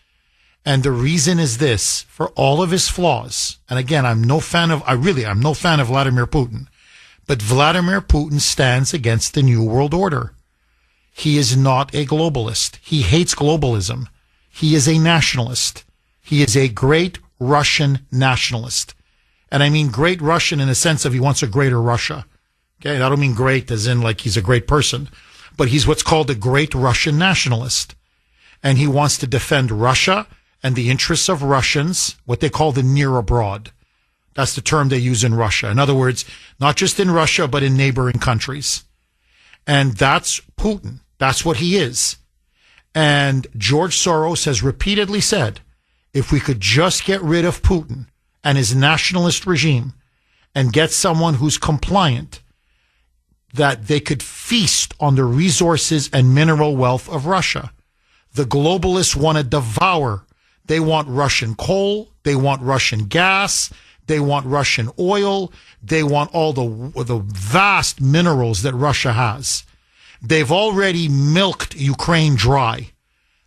And the reason is this: for all of his flaws, and again, I'm no fan of Vladimir Putin, but Vladimir Putin stands against the New World Order. He is not a globalist. He hates globalism. He is a nationalist. He is a great Russian nationalist. And I mean great Russian in the sense of he wants a greater Russia. Okay, I don't mean great as in like he's a great person, but he's what's called a great Russian nationalist. And he wants to defend Russia and the interests of Russians, what they call the near abroad. That's the term they use in Russia. In other words, not just in Russia, but in neighboring countries. And that's Putin. That's what he is. And George Soros has repeatedly said, if we could just get rid of Putin and his nationalist regime and get someone who's compliant, that they could feast on the resources and mineral wealth of Russia. The globalists want to devour. They want Russian coal. They want Russian gas. They want Russian oil. They want all the vast minerals that Russia has. They've already milked Ukraine dry.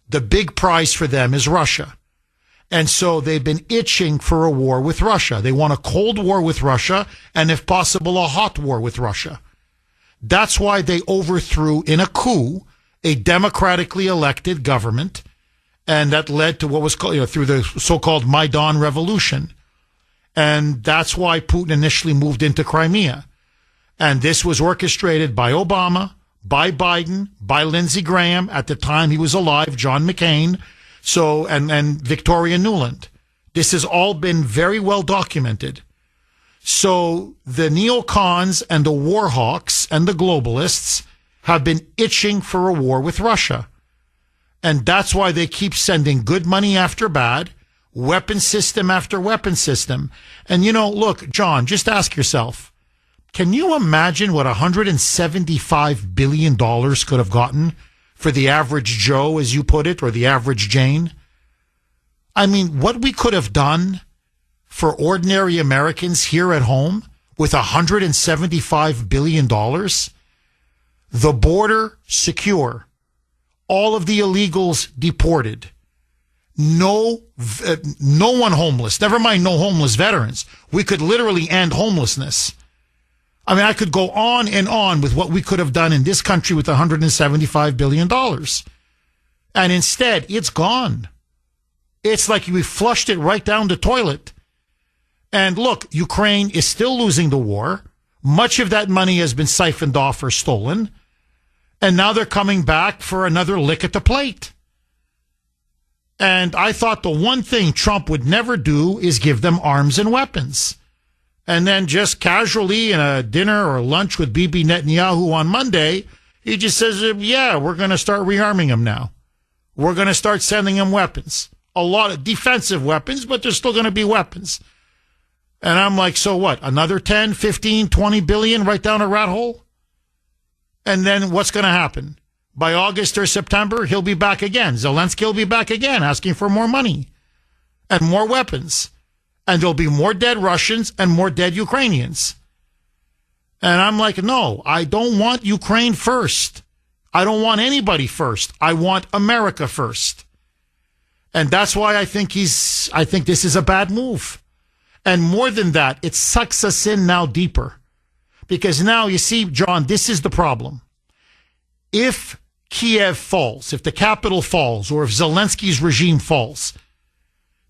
The big prize for them is Russia. And so they've been itching for a war with Russia. They want a cold war with Russia and, if possible, a hot war with Russia. That's why they overthrew in a coup a democratically elected government, and that led to what was called, through the so-called Maidan Revolution. And that's why Putin initially moved into Crimea. And this was orchestrated by Obama, by Biden, by Lindsey Graham, at the time he was alive, John McCain, and Victoria Nuland. This has all been very well documented. So the neocons and the war hawks and the globalists have been itching for a war with Russia. And that's why they keep sending good money after bad, weapon system after weapon system. And, look, John, just ask yourself, can you imagine what $175 billion could have gotten for the average Joe, as you put it, or the average Jane? I mean, what we could have done for ordinary Americans here at home with $175 billion, the border secure, all of the illegals deported, no one homeless, never mind no homeless veterans. We could literally end homelessness. I mean, I could go on and on with what we could have done in this country with $175 billion. And instead, it's gone. It's like we flushed it right down the toilet. And look, Ukraine is still losing the war. Much of that money has been siphoned off or stolen. And now they're coming back for another lick at the plate. And I thought the one thing Trump would never do is give them arms and weapons. And then just casually in a dinner or lunch with Bibi Netanyahu on Monday, he just says, yeah, we're going to start rearming them now. We're going to start sending them weapons. A lot of defensive weapons, but there's still going to be weapons. And I'm like, so what? Another 10, 15, 20 billion right down a rat hole? And then what's going to happen? By August or September, he'll be back again. Zelensky will be back again asking for more money and more weapons. And there'll be more dead Russians and more dead Ukrainians. And I'm like, no, I don't want Ukraine first. I don't want anybody first. I want America first. And that's why I think this is a bad move. And more than that, it sucks us in now deeper. Because now, you see, John, this is the problem. If Kiev falls, if the capital falls, or if Zelensky's regime falls,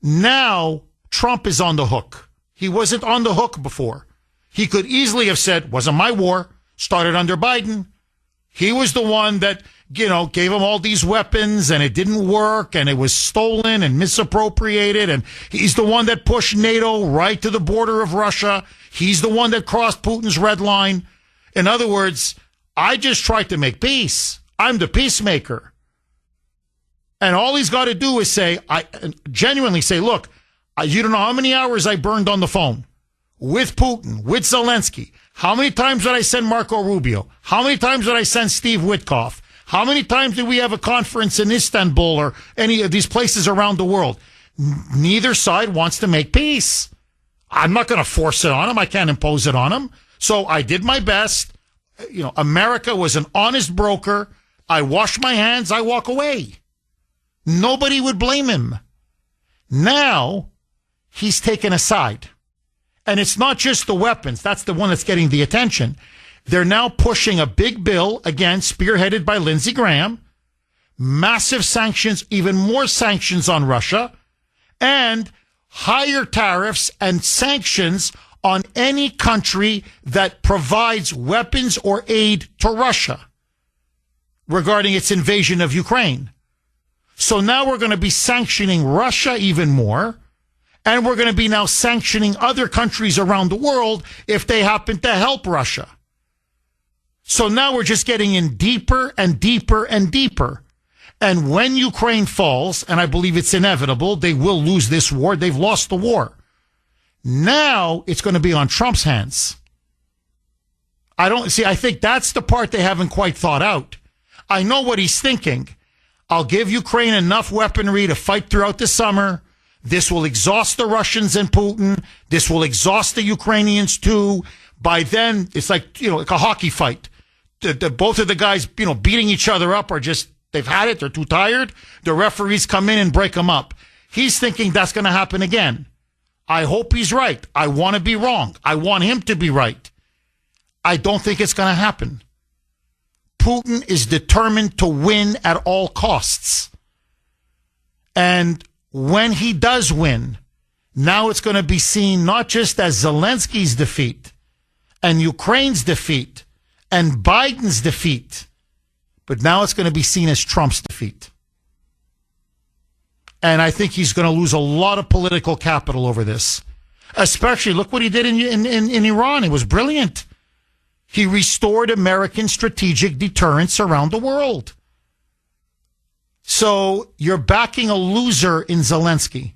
now Trump is on the hook. He wasn't on the hook before. He could easily have said, wasn't my war, started under Biden. He was the one that, gave him all these weapons and it didn't work and it was stolen and misappropriated. And he's the one that pushed NATO right to the border of Russia. He's the one that crossed Putin's red line. In other words, I just tried to make peace. I'm the peacemaker. And all he's got to do is genuinely say, look, you don't know how many hours I burned on the phone with Putin, with Zelensky. How many times did I send Marco Rubio? How many times did I send Steve Witkoff? How many times did we have a conference in Istanbul or any of these places around the world? Neither side wants to make peace. I'm not going to force it on them. I can't impose it on them. So I did my best. America was an honest broker. I wash my hands. I walk away. Nobody would blame him. Now he's taken a side. And it's not just the weapons. That's the one that's getting the attention. They're now pushing a big bill, again, spearheaded by Lindsey Graham, massive sanctions, even more sanctions on Russia, and higher tariffs and sanctions on any country that provides weapons or aid to Russia regarding its invasion of Ukraine. So now we're going to be sanctioning Russia even more, and we're going to be now sanctioning other countries around the world if they happen to help Russia. So now we're just getting in deeper and deeper and deeper. And when Ukraine falls, and I believe it's inevitable, they will lose this war. They've lost the war. Now it's going to be on Trump's hands. I think that's the part they haven't quite thought out. I know what he's thinking. I'll give Ukraine enough weaponry to fight throughout the summer. This will exhaust the Russians and Putin. This will exhaust the Ukrainians too. By then, it's like a hockey fight. Both of the guys, beating each other up are just, they've had it. They're too tired. The referees come in and break them up. He's thinking that's going to happen again. I hope he's right. I want to be wrong. I want him to be right. I don't think it's going to happen. Putin is determined to win at all costs. And when he does win, now it's going to be seen not just as Zelensky's defeat and Ukraine's defeat and Biden's defeat. but now it's going to be seen as Trump's defeat. And I think he's going to lose a lot of political capital over this. Especially, look what he did in Iran. It was brilliant. He restored American strategic deterrence around the world. So you're backing a loser in Zelensky.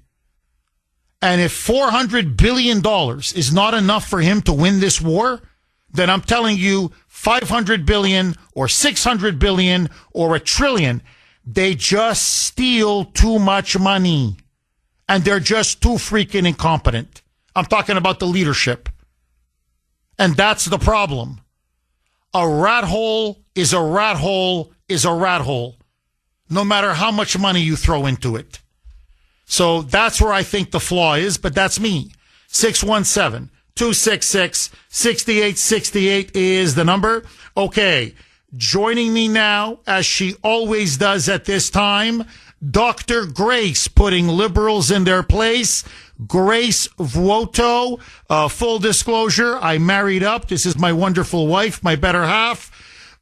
And if $400 billion is not enough for him to win this war, then I'm telling you, $500 billion or $600 billion or $1 trillion, they just steal too much money. And they're just too freaking incompetent. I'm talking about the leadership. And that's the problem. A rat hole is a rat hole is a rat hole, no matter how much money you throw into it. So that's where I think the flaw is, but that's me. 617-266-6868 is the number. Okay, joining me now, as she always does at this time, Dr. Grace, putting liberals in their place. Grace Vuoto, full disclosure, I married up. This is my wonderful wife, my better half.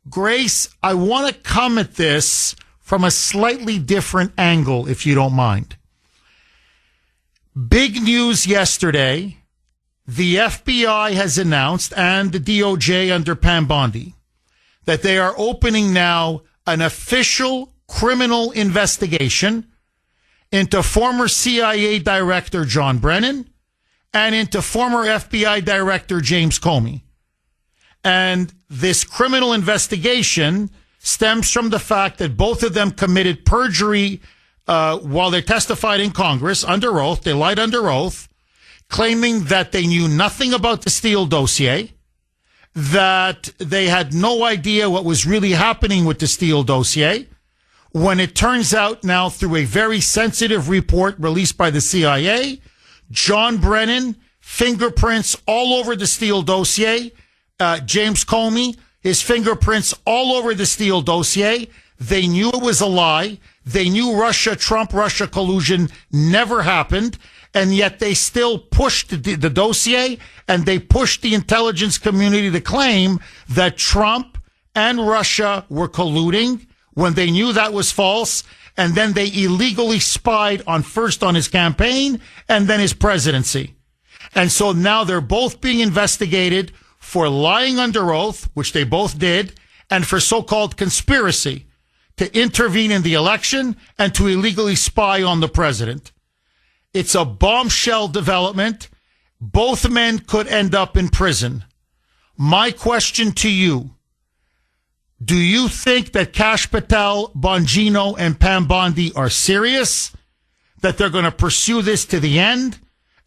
Grace, I want to come at this from a slightly different angle, if you don't mind. Big news yesterday. The FBI has announced, and the DOJ under Pam Bondi, that they are opening now an official criminal investigation into former CIA Director John Brennan and into former FBI Director James Comey. And this criminal investigation stems from the fact that both of them committed perjury while they testified in Congress under oath. They lied under oath, claiming that they knew nothing about the Steele dossier, that they had no idea what was really happening with the Steele dossier, when it turns out now through a very sensitive report released by the CIA, John Brennan, fingerprints all over the Steele dossier, James Comey, his fingerprints all over the Steele dossier. They knew it was a lie. They knew Trump-Russia collusion never happened, and yet they still pushed the dossier, and they pushed the intelligence community to claim that Trump and Russia were colluding when they knew that was false, and then they illegally spied on his campaign and then his presidency. And so now they're both being investigated for lying under oath, which they both did, and for so-called conspiracy to intervene in the election and to illegally spy on the president. It's a bombshell development. Both men could end up in prison. My question to you, do you think that Kash Patel, Bongino, and Pam Bondi are serious? That they're going to pursue this to the end?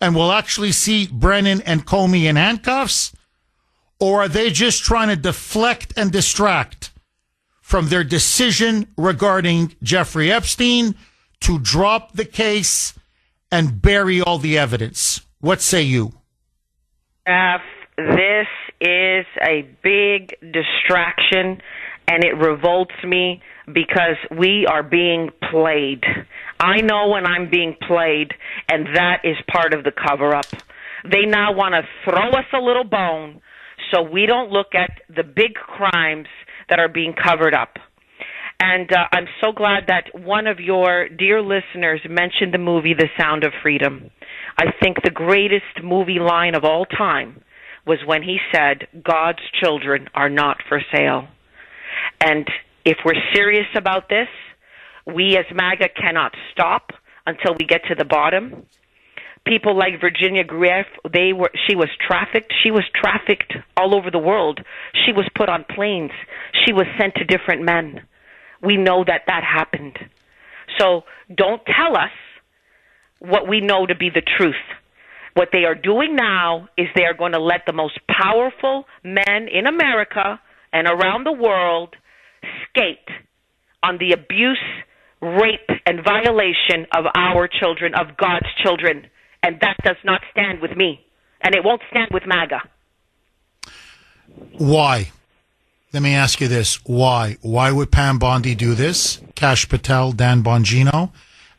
And we'll actually see Brennan and Comey in handcuffs? Or are they just trying to deflect and distract from their decision regarding Jeffrey Epstein to drop the case and bury all the evidence? What say you? This is a big distraction, and it revolts me because we are being played. I know when I'm being played, and that is part of the cover-up. They now want to throw us a little bone so we don't look at the big crimes that are being covered up. And I'm so glad that one of your dear listeners mentioned the movie The Sound of Freedom. I think the greatest movie line of all time was when he said, God's children are not for sale. And if we're serious about this, we as MAGA cannot stop until we get to the bottom. People like Virginia Grief, she was trafficked. She was trafficked all over the world. She was put on planes. She was sent to different men. We know that happened. So don't tell us what we know to be the truth. What they are doing now is they are going to let the most powerful men in America and around the world skate on the abuse, rape, and violation of our children, of God's children. And that does not stand with me. And it won't stand with MAGA. Why? Let me ask you this. Why? Why would Pam Bondi do this? Kash Patel, Dan Bongino?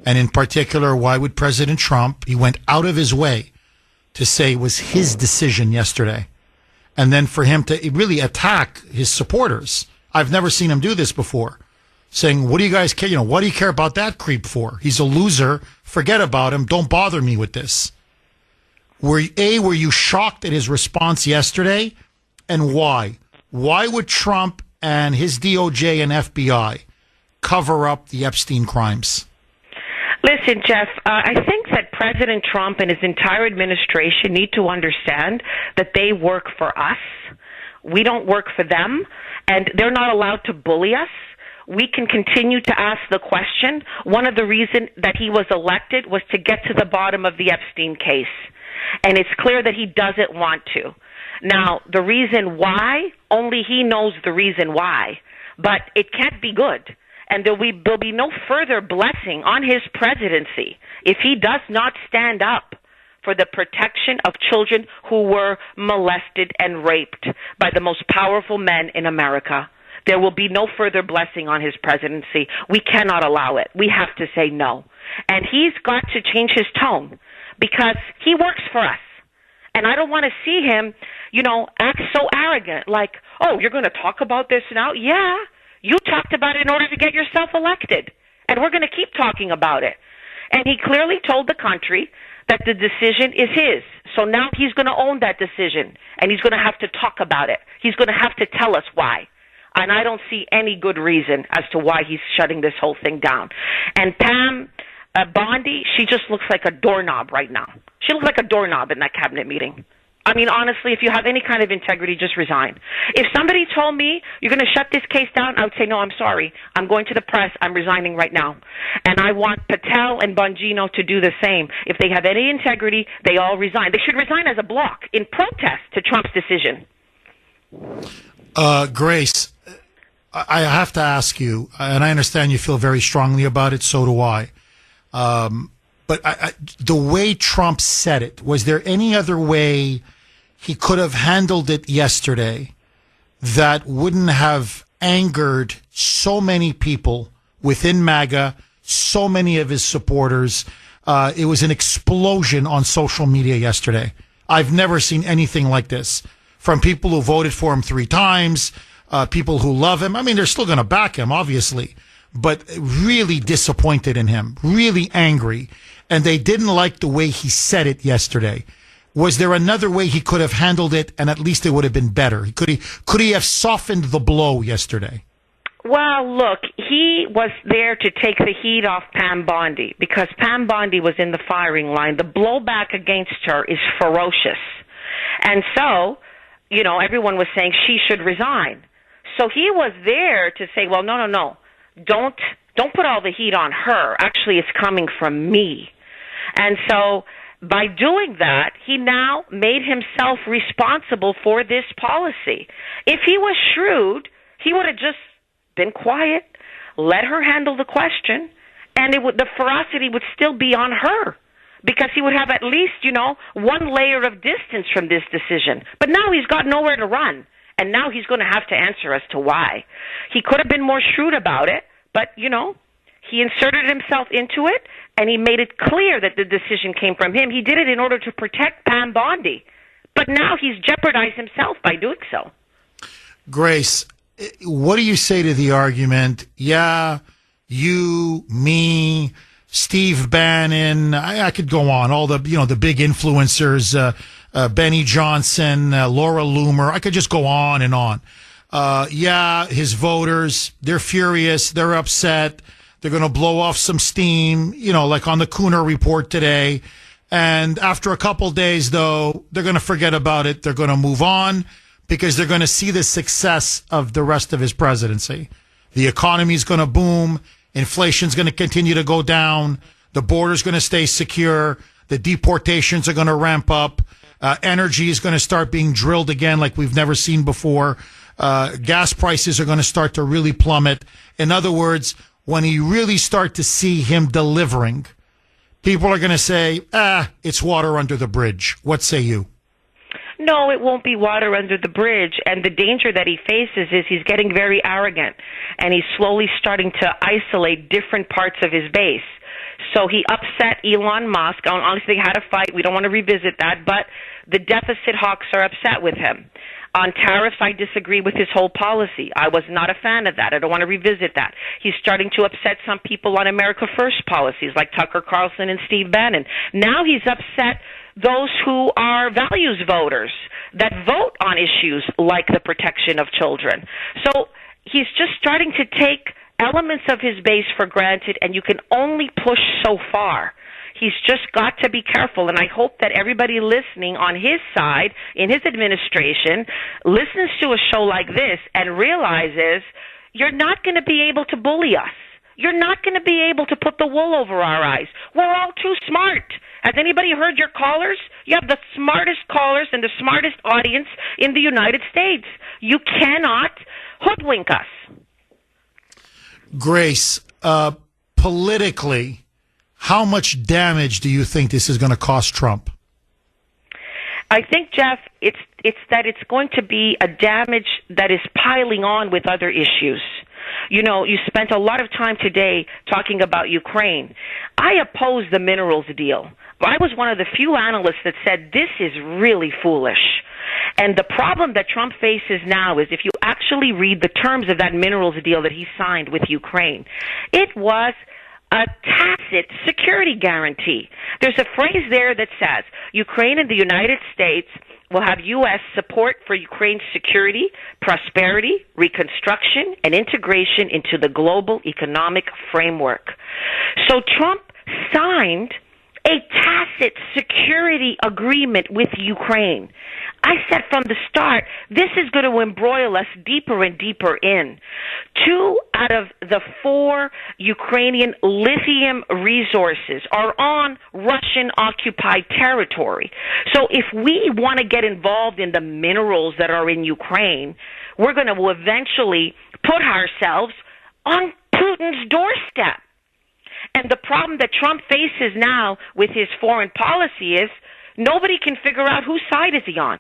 And in particular, why would President Trump, he went out of his way to say it was his decision yesterday. And then for him to really attack his supporters. I've never seen him do this before. Saying, what do you guys care? What do you care about that creep for? He's a loser. Forget about him. Don't bother me with this. Were you shocked at his response yesterday? And why? Why would Trump and his DOJ and FBI cover up the Epstein crimes? Listen, Jeff, I think that President Trump and his entire administration need to understand that they work for us. We don't work for them, and they're not allowed to bully us. We can continue to ask the question. One of the reasons that he was elected was to get to the bottom of the Epstein case. And it's clear that he doesn't want to. Now, the reason why, only he knows the reason why. But it can't be good. And there'll be no further blessing on his presidency if he does not stand up for the protection of children who were molested and raped by the most powerful men in America. There will be no further blessing on his presidency. We cannot allow it. We have to say no. And he's got to change his tone because he works for us. And I don't want to see him, act so arrogant, like, oh, you're going to talk about this now? Yeah, you talked about it in order to get yourself elected. And we're going to keep talking about it. And he clearly told the country that the decision is his. So now he's going to own that decision. And he's going to have to talk about it. He's going to have to tell us why. And I don't see any good reason as to why he's shutting this whole thing down. And Pam Bondi, she just looks like a doorknob right now. She looks like a doorknob in that cabinet meeting. I mean, honestly, if you have any kind of integrity, just resign. If somebody told me you're going to shut this case down, I would say, no, I'm sorry. I'm going to the press. I'm resigning right now. And I want Patel and Bongino to do the same. If they have any integrity, they all resign. They should resign as a bloc in protest to Trump's decision. Grace, I have to ask you, and I understand you feel very strongly about it, so do I. But the way Trump said it, was there any other way he could have handled it yesterday that wouldn't have angered so many people within MAGA, so many of his supporters? It was an explosion on social media yesterday. I've never seen anything like this. From people who voted for him 3 times, people who love him. I mean, they're still going to back him, obviously, but really disappointed in him, really angry. And they didn't like the way he said it yesterday. Was there another way he could have handled it, and at least it would have been better? Could he have softened the blow yesterday? Well, look, he was there to take the heat off Pam Bondi because Pam Bondi was in the firing line. The blowback against her is ferocious. And so, everyone was saying she should resign. So he was there to say, well, no. Don't put all the heat on her. Actually, it's coming from me. And so by doing that, he now made himself responsible for this policy. If he was shrewd, he would have just been quiet, let her handle the question, and the ferocity would still be on her because he would have at least, one layer of distance from this decision. But now he's got nowhere to run, and now he's going to have to answer as to why. He could have been more shrewd about it, but, he inserted himself into it, and he made it clear that the decision came from him. He did it in order to protect Pam Bondi. But now he's jeopardized himself by doing so. Grace, what do you say to the argument, yeah, you, me, Steve Bannon, I could go on, all the, the big influencers, Benny Johnson, Laura Loomer, I could just go on and on. Yeah, his voters, they're furious, they're upset, they're going to blow off some steam, like on the Kuhner report today. And after a couple days, though, they're going to forget about it. They're going to move on because they're going to see the success of the rest of his presidency. The economy's going to boom. Inflation's going to continue to go down. The border's going to stay secure. The deportations are going to ramp up. Energy is going to start being drilled again like we've never seen before. Gas prices are going to start to really plummet. In other words, when you really start to see him delivering, people are going to say, it's water under the bridge. What say you? No, it won't be water under the bridge. And the danger that he faces is he's getting very arrogant, and he's slowly starting to isolate different parts of his base. So he upset Elon Musk. Honestly, they had a fight. We don't want to revisit that. But the deficit hawks are upset with him. On tariffs, I disagree with his whole policy. I was not a fan of that. I don't want to revisit that. He's starting to upset some people on America First policies like Tucker Carlson and Steve Bannon. Now he's upset those who are values voters that vote on issues like the protection of children. So he's just starting to take elements of his base for granted, and you can only push so far. He's just got to be careful, and I hope that everybody listening on his side, in his administration, listens to a show like this and realizes you're not going to be able to bully us. You're not going to be able to put the wool over our eyes. We're all too smart. Has anybody heard your callers? You have the smartest callers and the smartest audience in the United States. You cannot hoodwink us. Grace, politically, how much damage do you think this is going to cost Trump? I think, Jeff, it's that it's going to be a damage that is piling on with other issues. You know, you spent a lot of time today talking about Ukraine. I oppose the minerals deal. I was one of the few analysts that said this is really foolish. And the problem that Trump faces now is if you actually read the terms of that minerals deal that he signed with Ukraine, it was a tacit security guarantee. There's a phrase there that says Ukraine and the United States will have U.S. support for Ukraine's security, prosperity, reconstruction, and integration into the global economic framework. So Trump signed a tacit security agreement with Ukraine. I said from the start, this is going to embroil us deeper and deeper in. 2 out of the 4 Ukrainian lithium resources are on Russian-occupied territory. So if we want to get involved in the minerals that are in Ukraine, we're going to eventually put ourselves on Putin's doorstep. And the problem that Trump faces now with his foreign policy is nobody can figure out whose side is he on.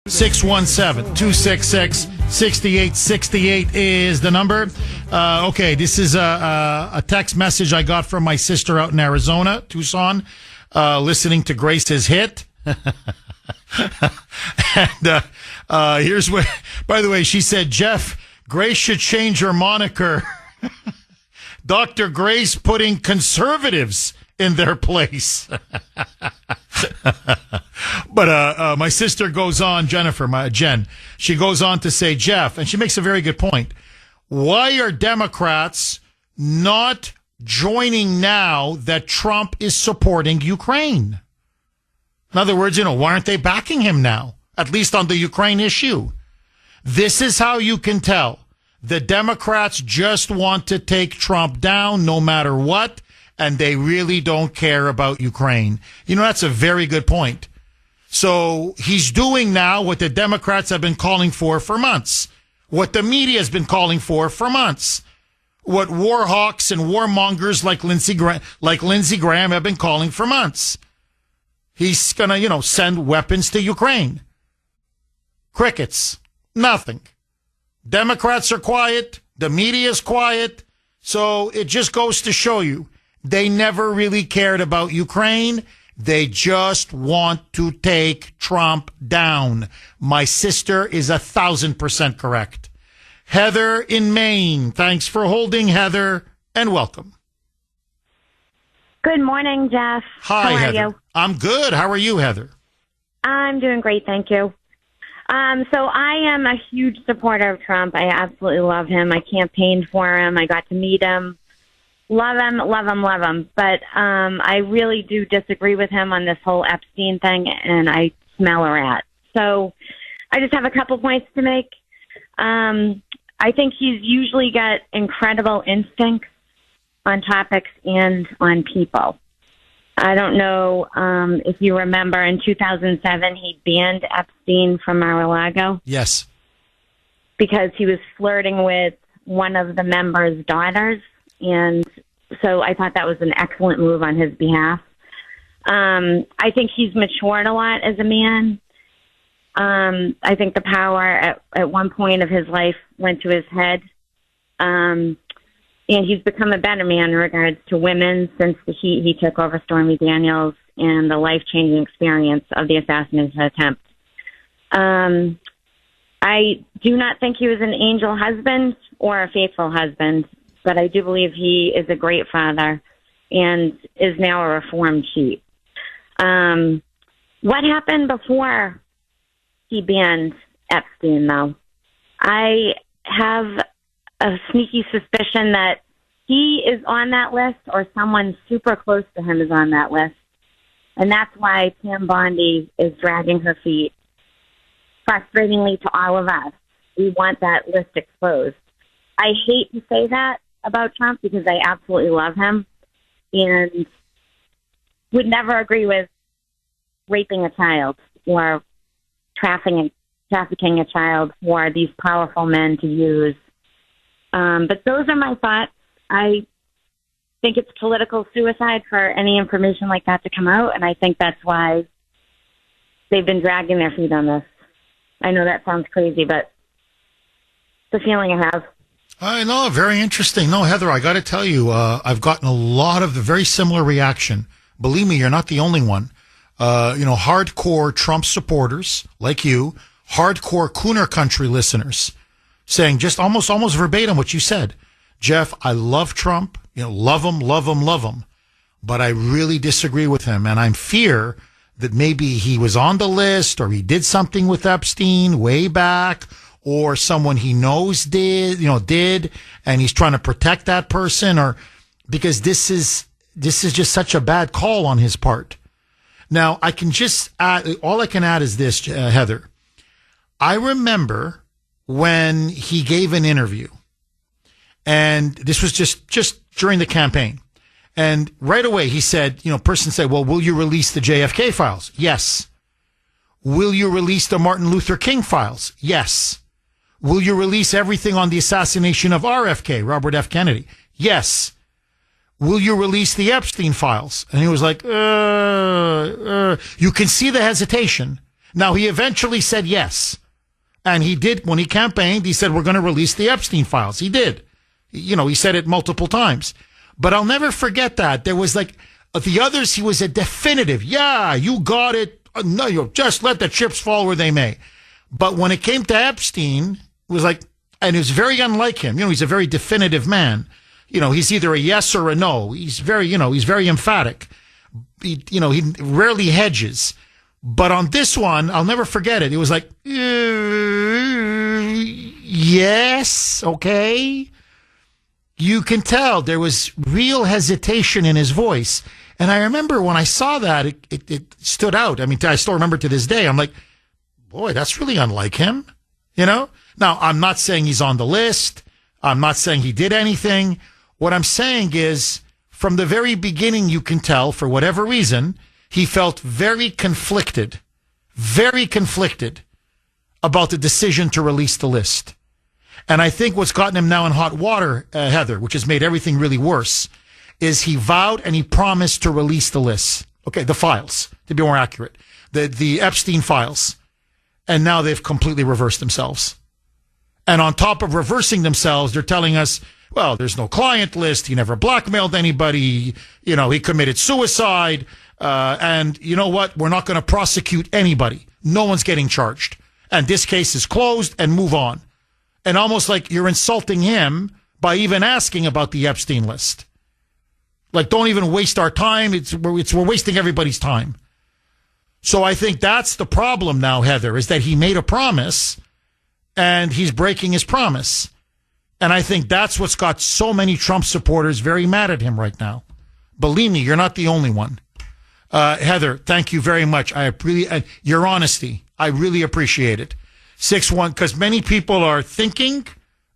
617-266-6868 is the number. Okay, this is a text message I got from my sister out in Arizona, Tucson, listening to Grace's hit. And here's what, by the way, she said, Jeff, Grace should change her moniker. Dr. Grace putting conservatives in their place. But my sister goes on, Jen, she goes on to say, Jeff, and she makes a very good point. Why are Democrats not joining now that Trump is supporting Ukraine? In other words, why aren't they backing him now, at least on the Ukraine issue? This is how you can tell. The Democrats just want to take Trump down no matter what, and they really don't care about Ukraine. That's a very good point. So he's doing now what the Democrats have been calling for months, what the media has been calling for months, what war hawks and warmongers like Lindsey Graham have been calling for months. He's going to, send weapons to Ukraine. Crickets. Nothing. Democrats are quiet. The media is quiet. So it just goes to show you they never really cared about Ukraine. They just want to take Trump down. My sister is 1,000% correct. Heather in Maine. Thanks for holding, Heather, and welcome. Good morning, Jeff. Hi, How are Heather. you? I'm good. How are you, Heather? I'm doing great, thank you. So I am a huge supporter of Trump. I absolutely love him. I campaigned for him. I got to meet him. Love him, love him, love him. But I really do disagree with him on this whole Epstein thing, and I smell a rat. So I just have a couple points to make. I think he's usually got incredible instincts on topics and on people. I don't know if you remember in 2007, he banned Epstein from Mar-a-Lago. Yes. Because he was flirting with one of the members' daughters. And so I thought that was an excellent move on his behalf. I think he's matured a lot as a man. I think the power at one point of his life went to his head. And he's become a better man in regards to women since he took over Stormy Daniels and the life-changing experience of the assassination attempt. I do not think he was an angel husband or a faithful husband, but I do believe he is a great father and is now a reformed sheep. What happened before he banned Epstein, though? I have a sneaky suspicion that he is on that list or someone super close to him is on that list. And that's why Pam Bondi is dragging her feet, frustratingly to all of us. We want that list exposed. I hate to say that about Trump because I absolutely love him and would never agree with raping a child or trafficking a child for these powerful men to use. But those are my thoughts. I think it's political suicide for any information like that to come out, and I think that's why they've been dragging their feet on this. I know that sounds crazy, but it's the feeling I have. I know, very interesting. No, Heather, I got to tell you, I've gotten a lot of the very similar reaction. Believe me, you're not the only one. Hardcore Trump supporters like you, hardcore Kuhner country listeners, saying just almost verbatim what you said. Jeff, I love Trump, love him, but I really disagree with him. And I'm fear that maybe he was on the list or he did something with Epstein way back or someone he knows did, and he's trying to protect that person or because this is just such a bad call on his part. Now, I can just add, all I can add is this, Heather. I remember when he gave an interview, and this was just during the campaign. And right away he said, person said, well, will you release the JFK files? Yes. Will you release the Martin Luther King files? Yes. Will you release everything on the assassination of RFK, Robert F. Kennedy? Yes. Will you release the Epstein files? And he was like, you can see the hesitation. Now, he eventually said yes. And he did, when he campaigned, he said, we're going to release the Epstein files. He did. He said it multiple times. But I'll never forget that. There was the others, he was a definitive, yeah, you got it. No, just let the chips fall where they may. But when it came to Epstein, it was and it was very unlike him. He's a very definitive man. He's either a yes or a no. He's very emphatic. He rarely hedges. But on this one, I'll never forget it. It was yes, okay. You can tell there was real hesitation in his voice. And I remember when I saw that, it stood out. I mean, I still remember to this day. I'm like, boy, that's really unlike him, Now, I'm not saying he's on the list. I'm not saying he did anything. What I'm saying is, from the very beginning, you can tell, for whatever reason, he felt very conflicted about the decision to release the list. And I think what's gotten him now in hot water, Heather, which has made everything really worse, is he vowed and he promised to release the list. Okay, the files, to be more accurate. The Epstein files. And now they've completely reversed themselves. And on top of reversing themselves, they're telling us, well, there's no client list. He never blackmailed anybody. He committed suicide. And you know what? We're not going to prosecute anybody. No one's getting charged. And this case is closed and move on. And almost like you're insulting him by even asking about the Epstein list. Don't even waste our time. We're wasting everybody's time. So I think that's the problem now, Heather, is that he made a promise and he's breaking his promise. And I think that's what's got so many Trump supporters very mad at him right now. Believe me, you're not the only one. Heather, thank you very much. Your honesty, I really appreciate it. 6-1, because many people are thinking,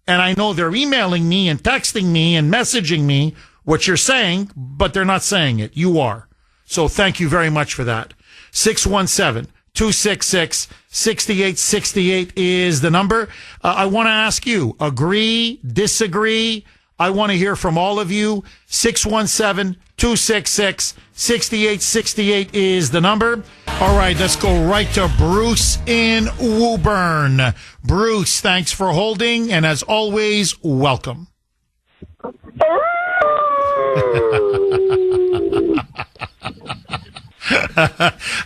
and I know they're emailing me and texting me and messaging me what you're saying, but they're not saying it. You are. So thank you very much for that. 617-266-6868 is the number. I want to ask you, agree, disagree? I want to hear from all of you. 617-266-6868 is the number. All right, let's go right to Bruce in Woburn. Bruce, thanks for holding, and as always, welcome.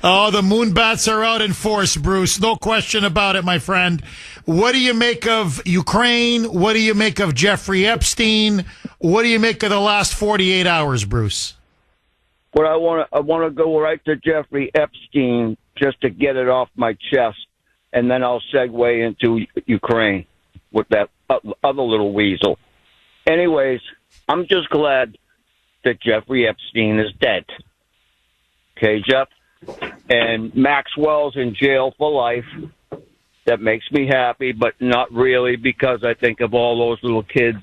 Oh, the moon bats are out in force, Bruce. No question about it, my friend. What do you make of Ukraine? What do you make of Jeffrey Epstein? What do you make of the last 48 hours, Bruce? Well, I want to go right to Jeffrey Epstein just to get it off my chest, and then I'll segue into Ukraine with that other little weasel. Anyways, I'm just glad that Jeffrey Epstein is dead. Okay, Jeff? And Maxwell's in jail for life. That makes me happy, but not really, because I think of all those little kids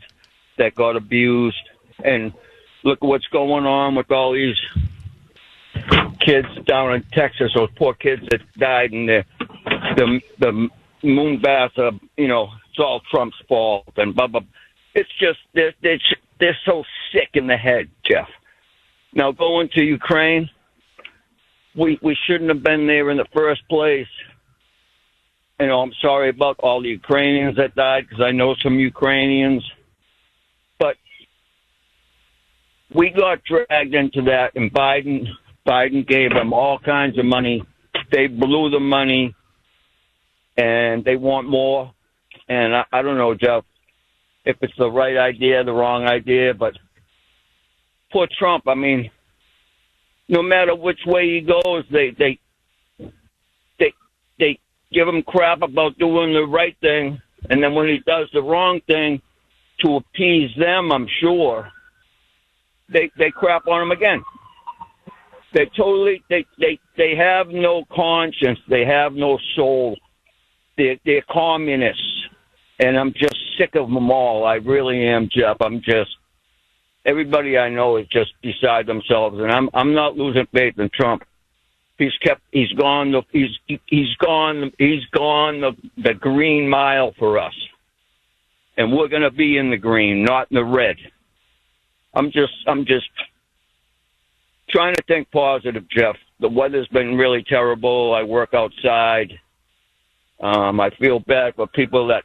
that got abused. And look at what's going on with all these kids down in Texas, those poor kids that died in the moon bath. It's all Trump's fault and blah, blah. It's just, they're so sick in the head, Jeff. Now, going to Ukraine, we shouldn't have been there in the first place. I'm sorry about all the Ukrainians that died, because I know some Ukrainians. But we got dragged into that, and Biden gave them all kinds of money. They blew the money, and they want more. And I don't know, Jeff, if it's the right idea, the wrong idea, but poor Trump, I mean, no matter which way he goes, they give him crap about doing the right thing, and then when he does the wrong thing, to appease them, I'm sure, they crap on him again. They totally, they have no conscience. They have no soul. They're communists, and I'm just sick of them all. I really am, Jeff. Everybody I know is just beside themselves, and I'm not losing faith in Trump. He's gone the green mile for us, and we're going to be in the green, not in the red. I'm just trying to think positive, Jeff. The weather's been really terrible. I work outside. I feel bad for people that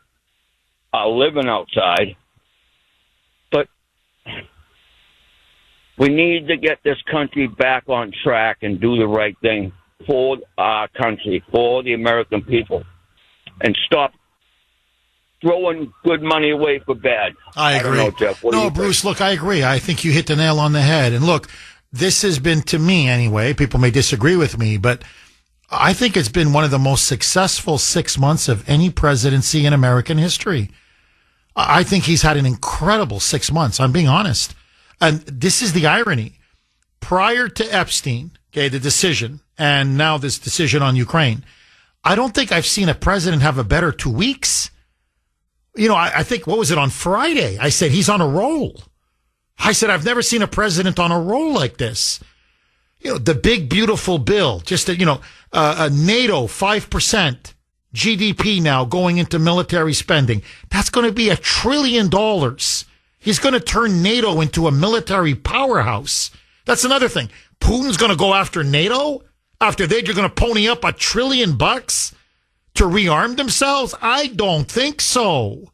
are living outside, but we need to get this country back on track and do the right thing for our country, for the American people, and stop throwing good money away for bad. I agree. don't know, Jeff. What do you Bruce, think? look, I agree. I think you hit the nail on the head. And look, this has been, to me anyway, people may disagree with me, but I think it's been one of the most successful 6 months of any presidency in American history. I think he's had an incredible 6 months. I'm being honest. And this is the irony. Prior to Epstein, okay, the decision, and now this decision on Ukraine, I don't think I've seen a president have a better 2 weeks. I think, what was it, on Friday? I said, he's on a roll. I said, I've never seen a president on a roll like this. The big, beautiful bill, just, a NATO 5% GDP now going into military spending. That's going to be $1 trillion. He's going to turn NATO into a military powerhouse. That's another thing. Putin's going to go after NATO? After that, you're going to pony up $1 trillion to rearm themselves? I don't think so.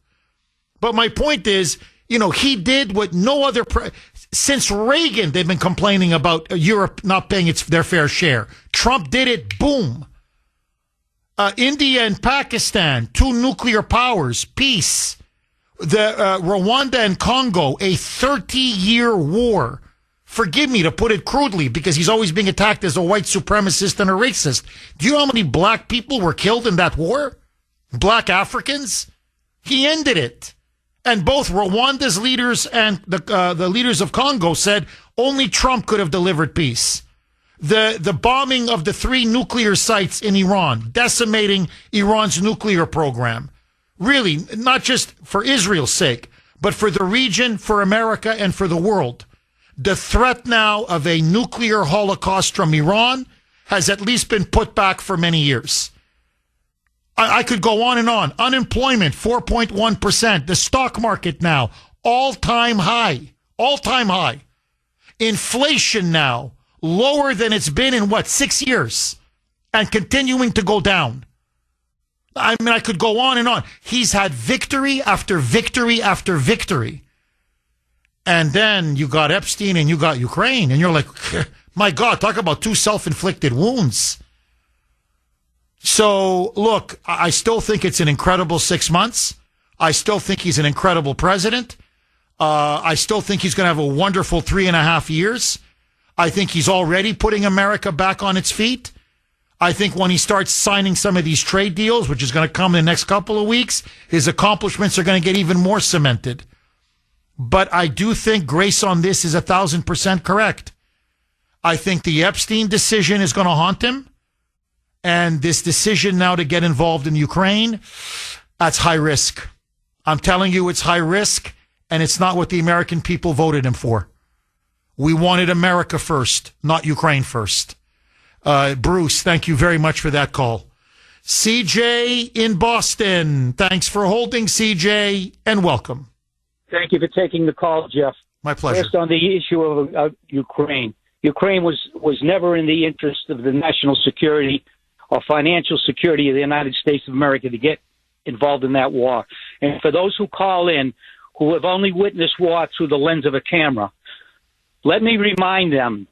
But my point is, he did what no other since Reagan, they've been complaining about Europe not paying their fair share. Trump did it. Boom. India and Pakistan, 2 nuclear powers, peace. The Rwanda and Congo, a 30-year war. Forgive me to put it crudely, because he's always being attacked as a white supremacist and a racist. Do you know how many black people were killed in that war? Black Africans? He ended it. And both Rwanda's leaders and the leaders of Congo said only Trump could have delivered peace. The bombing of the 3 nuclear sites in Iran, decimating Iran's nuclear program. Really, not just for Israel's sake, but for the region, for America, and for the world. The threat now of a nuclear holocaust from Iran has at least been put back for many years. I could go on and on. Unemployment, 4.1%. The stock market now, all-time high. All-time high. Inflation now, lower than it's been in, 6 years? And continuing to go down. I mean, I could go on and on. He's had victory after victory after victory. And then you got Epstein and you got Ukraine. And you're like, My God, talk about two self-inflicted wounds. So, look, I still think it's an incredible 6 months. I still think he's an incredible president. I still think he's going to have a wonderful 3.5 years. I think he's already putting America back on its feet. I think when he starts signing some of these trade deals, which is going to come in the next couple of weeks, his accomplishments are going to get even more cemented. But I do think Grace on this is 1,000% correct. I think the Epstein decision is going to haunt him. And this decision now to get involved in Ukraine, that's high risk. I'm telling you, it's high risk, and it's not what the American people voted him for. We wanted America first, not Ukraine first. Bruce, thank you very much for that call. CJ in Boston, thanks for holding, CJ, and welcome. Thank you for taking the call, Jeff. My pleasure. First, on the issue of Ukraine. Ukraine was never in the interest of the national security or financial security of the United States of America to get involved in that war. And for those who call in who have only witnessed war through the lens of a camera, let me remind them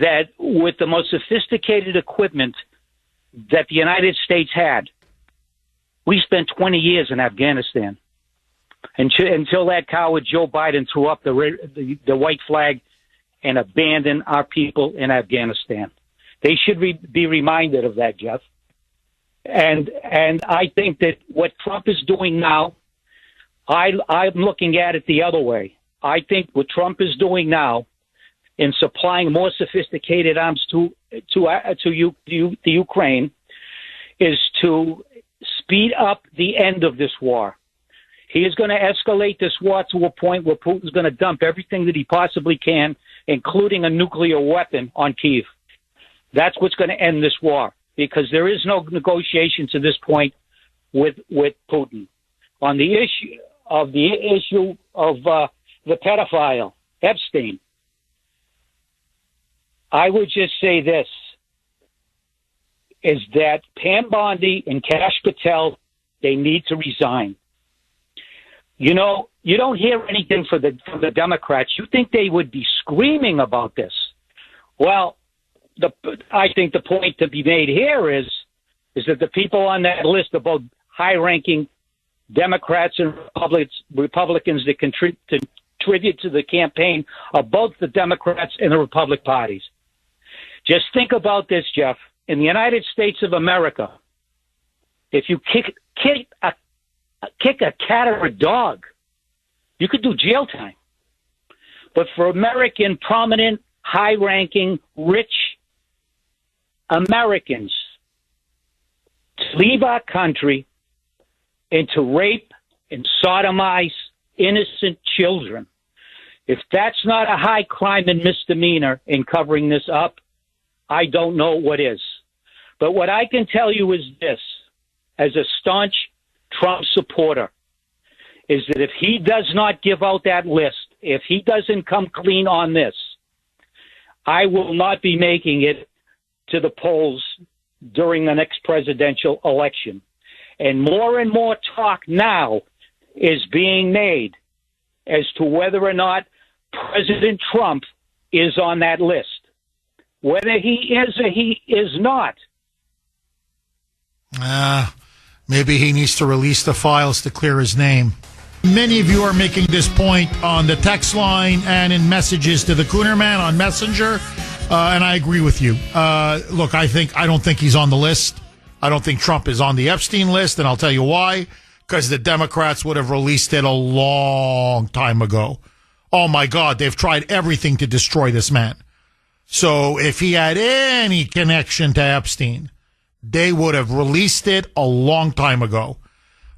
that with the most sophisticated equipment that the United States had, we spent 20 years in Afghanistan until that coward Joe Biden threw up the white flag and abandoned our people in Afghanistan. They should be reminded of that, Jeff. And I think that what Trump is doing now, I'm looking at it the other way. I think what Trump is doing now in supplying more sophisticated arms to Ukraine is to speed up the end of this war. He is going to escalate this war to a point where Putin's going to dump everything that he possibly can, including a nuclear weapon, on Kyiv. That's what's going to end this war, because there is no negotiation to this point with Putin. On the issue of the pedophile, Epstein, I would just say this, is that Pam Bondi and Kash Patel, they need to resign. You know, you don't hear anything from the Democrats. You think they would be screaming about this. Well, I think the point to be made here is that the people on that list are both high-ranking Democrats and Republicans that contribute to the campaign of both the Democrats and the Republican parties. Just think about this, Jeff. In the United States of America, if you kick a cat or a dog, you could do jail time. But for American prominent, high-ranking, rich Americans to leave our country and to rape and sodomize innocent children, if that's not a high crime and misdemeanor in covering this up, I don't know what is. But what I can tell you is this, as a staunch Trump supporter, is that if he does not give out that list, if he doesn't come clean on this, I will not be making it to the polls during the next presidential election. And more talk now is being made as to whether or not President Trump is on that list. Whether he is or he is not. Maybe he needs to release the files to clear his name. Many of you are making this point on the text line and in messages to the Kuhner man on Messenger, and I agree with you. Look, I don't think he's on the list. I don't think Trump is on the Epstein list, and I'll tell you why. Because the Democrats would have released it a long time ago. Oh, my God, they've tried everything to destroy this man. So if he had any connection to Epstein, they would have released it a long time ago.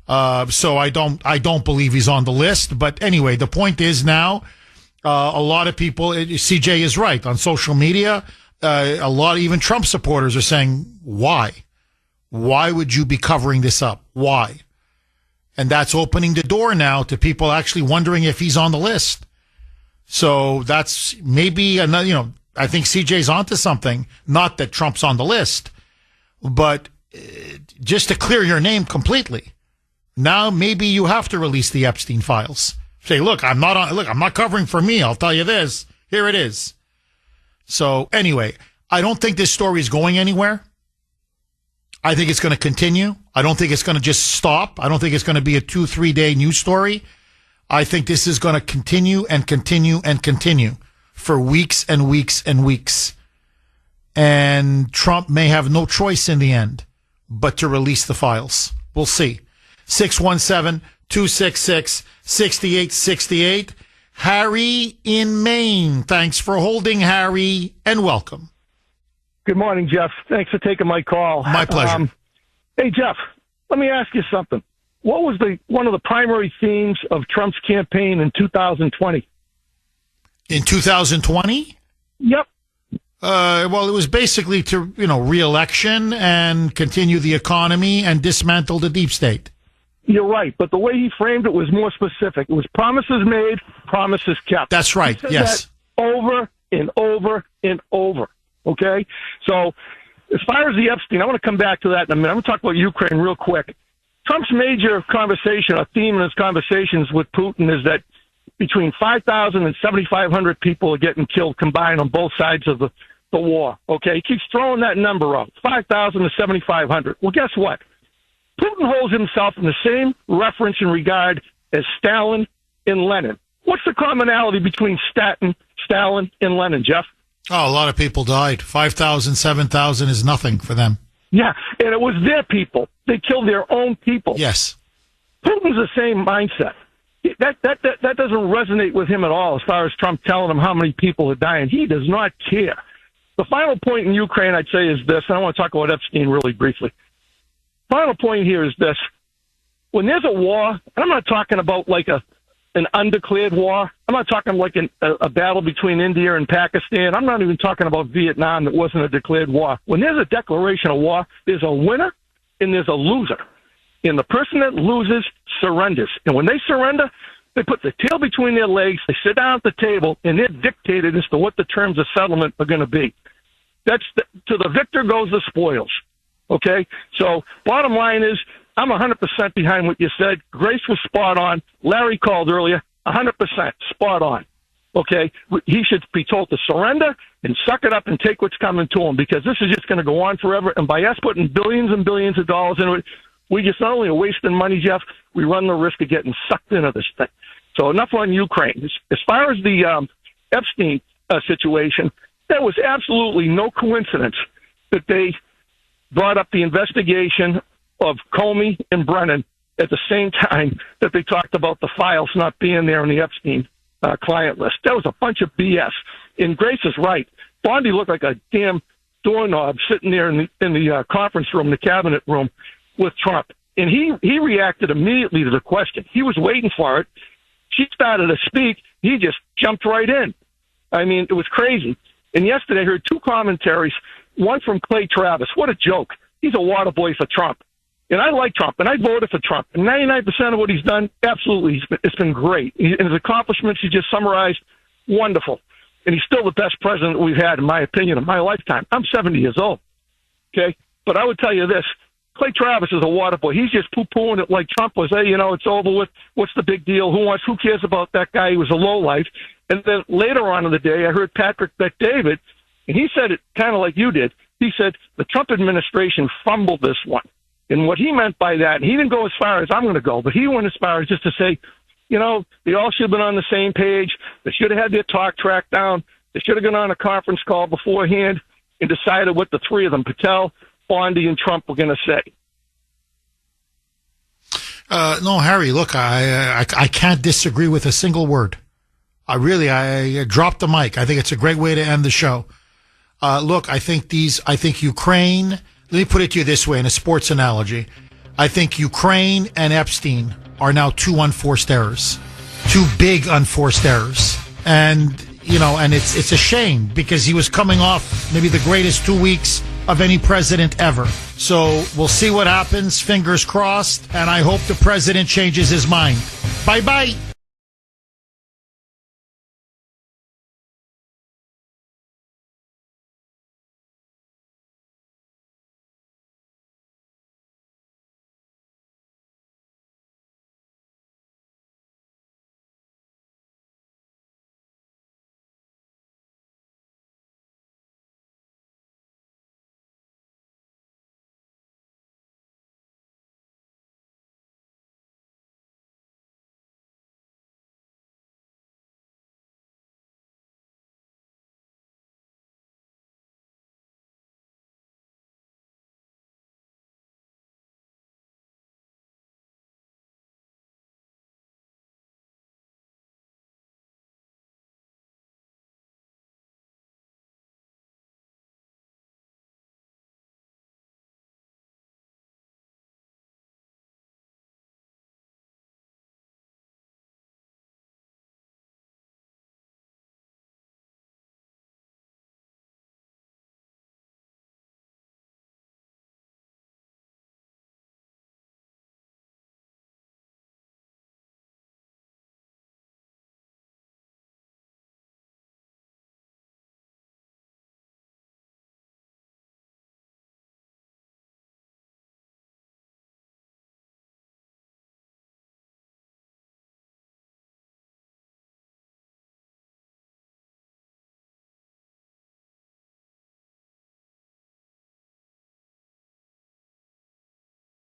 So I don't believe he's on the list. But anyway, the point is now, a lot of people, CJ is right, on social media, a lot of even Trump supporters are saying, why? Why would you be covering this up? Why? And that's opening the door now to people actually wondering if he's on the list. So that's maybe another, I think CJ's onto something. Not that Trump's on the list, but just to clear your name completely. Now maybe you have to release the Epstein files. Say, I'm not covering for me. I'll tell you this. Here it is. So anyway, I don't think this story is going anywhere. I think it's going to continue. I don't think it's going to just stop. I don't think it's going to be a 2-3 day news story. I think this is going to continue and continue and continue for weeks and weeks and weeks. And Trump may have no choice in the end but to release the files. We'll see. 617-266-6868. Harry in Maine. Thanks for holding, Harry, and welcome. Good morning, Jeff. Thanks for taking my call. My pleasure. Hey, Jeff, let me ask you something. What was one of the primary themes of Trump's campaign in 2020? In 2020? Yep. Well, it was basically to, re-election and continue the economy and dismantle the deep state. You're right, but the way he framed it was more specific. It was promises made, promises kept. That's right, He said yes. that over and over and over, okay? So as far as the Epstein, I want to come back to that in a minute. I'm going to talk about Ukraine real quick. Trump's major conversation, a theme in his conversations with Putin is that between 5,000 and 7,500 people are getting killed combined on both sides of the war, okay? He keeps throwing that number out, 5,000 to 7,500. Well, guess what? Putin holds himself in the same reference and regard as Stalin and Lenin. What's the commonality between Stalin and Lenin, Jeff? Oh, a lot of people died. 5,000, 7,000 is nothing for them. Yeah, and it was their people. They killed their own people. Yes. Putin's the same mindset. That doesn't resonate with him at all as far as Trump telling him how many people are dying. He does not care. The final point in Ukraine, I'd say, is this, and I want to talk about Epstein really briefly. Final point here is this. When there's a war, and I'm not talking about like an undeclared war. I'm not talking like a battle between India and Pakistan. I'm not even talking about Vietnam that wasn't a declared war. When there's a declaration of war, there's a winner and there's a loser. And the person that loses surrenders. And when they surrender, they put the tail between their legs, they sit down at the table, and they're dictated as to what the terms of settlement are going to be. To the victor goes the spoils. Okay? So bottom line is, I'm 100% behind what you said. Grace was spot on. Larry called earlier, 100% spot on. Okay? He should be told to surrender and suck it up and take what's coming to him, because this is just going to go on forever. And by us putting billions and billions of dollars into it, we just not only are wasting money, Jeff, we run the risk of getting sucked into this thing. So enough on Ukraine. As far as the Epstein situation, there was absolutely no coincidence that they brought up the investigation of Comey and Brennan at the same time that they talked about the files not being there in the Epstein client list. That was a bunch of BS. And Grace is right. Bondi looked like a damn doorknob sitting there in the conference room, the cabinet room, with Trump. And he reacted immediately to the question. He was waiting for it. She started to speak. He just jumped right in. I mean, it was crazy. And yesterday I heard two commentaries, one from Clay Travis. What a joke. He's a water boy for Trump. And I like Trump, and I voted for Trump. And 99% of what he's done, absolutely, it's been great. And his accomplishments, he just summarized, wonderful. And he's still the best president we've had, in my opinion, in my lifetime. I'm 70 years old, okay? But I would tell you this. Clay Travis is a water boy. He's just poo-pooing it like Trump was. Hey, it's over with. What's the big deal? Who cares about that guy? He was a lowlife. And then later on in the day, I heard Patrick Bet-David, and he said it kind of like you did. He said the Trump administration fumbled this one. And what he meant by that, and he didn't go as far as I'm going to go, but he went as far as just to say, they all should have been on the same page. They should have had their talk track down. They should have gone on a conference call beforehand and decided what the three of them, Patel, Bondi, and Trump, were going to say. No, Harry, look, I can't disagree with a single word. I dropped the mic. I think it's a great way to end the show. Look, I think Ukraine, let me put it to you this way in a sports analogy. I think Ukraine and Epstein are now two unforced errors, two big unforced errors. And, and it's a shame because he was coming off maybe the greatest 2 weeks of any president ever. So we'll see what happens. Fingers crossed. And I hope the president changes his mind. Bye-bye.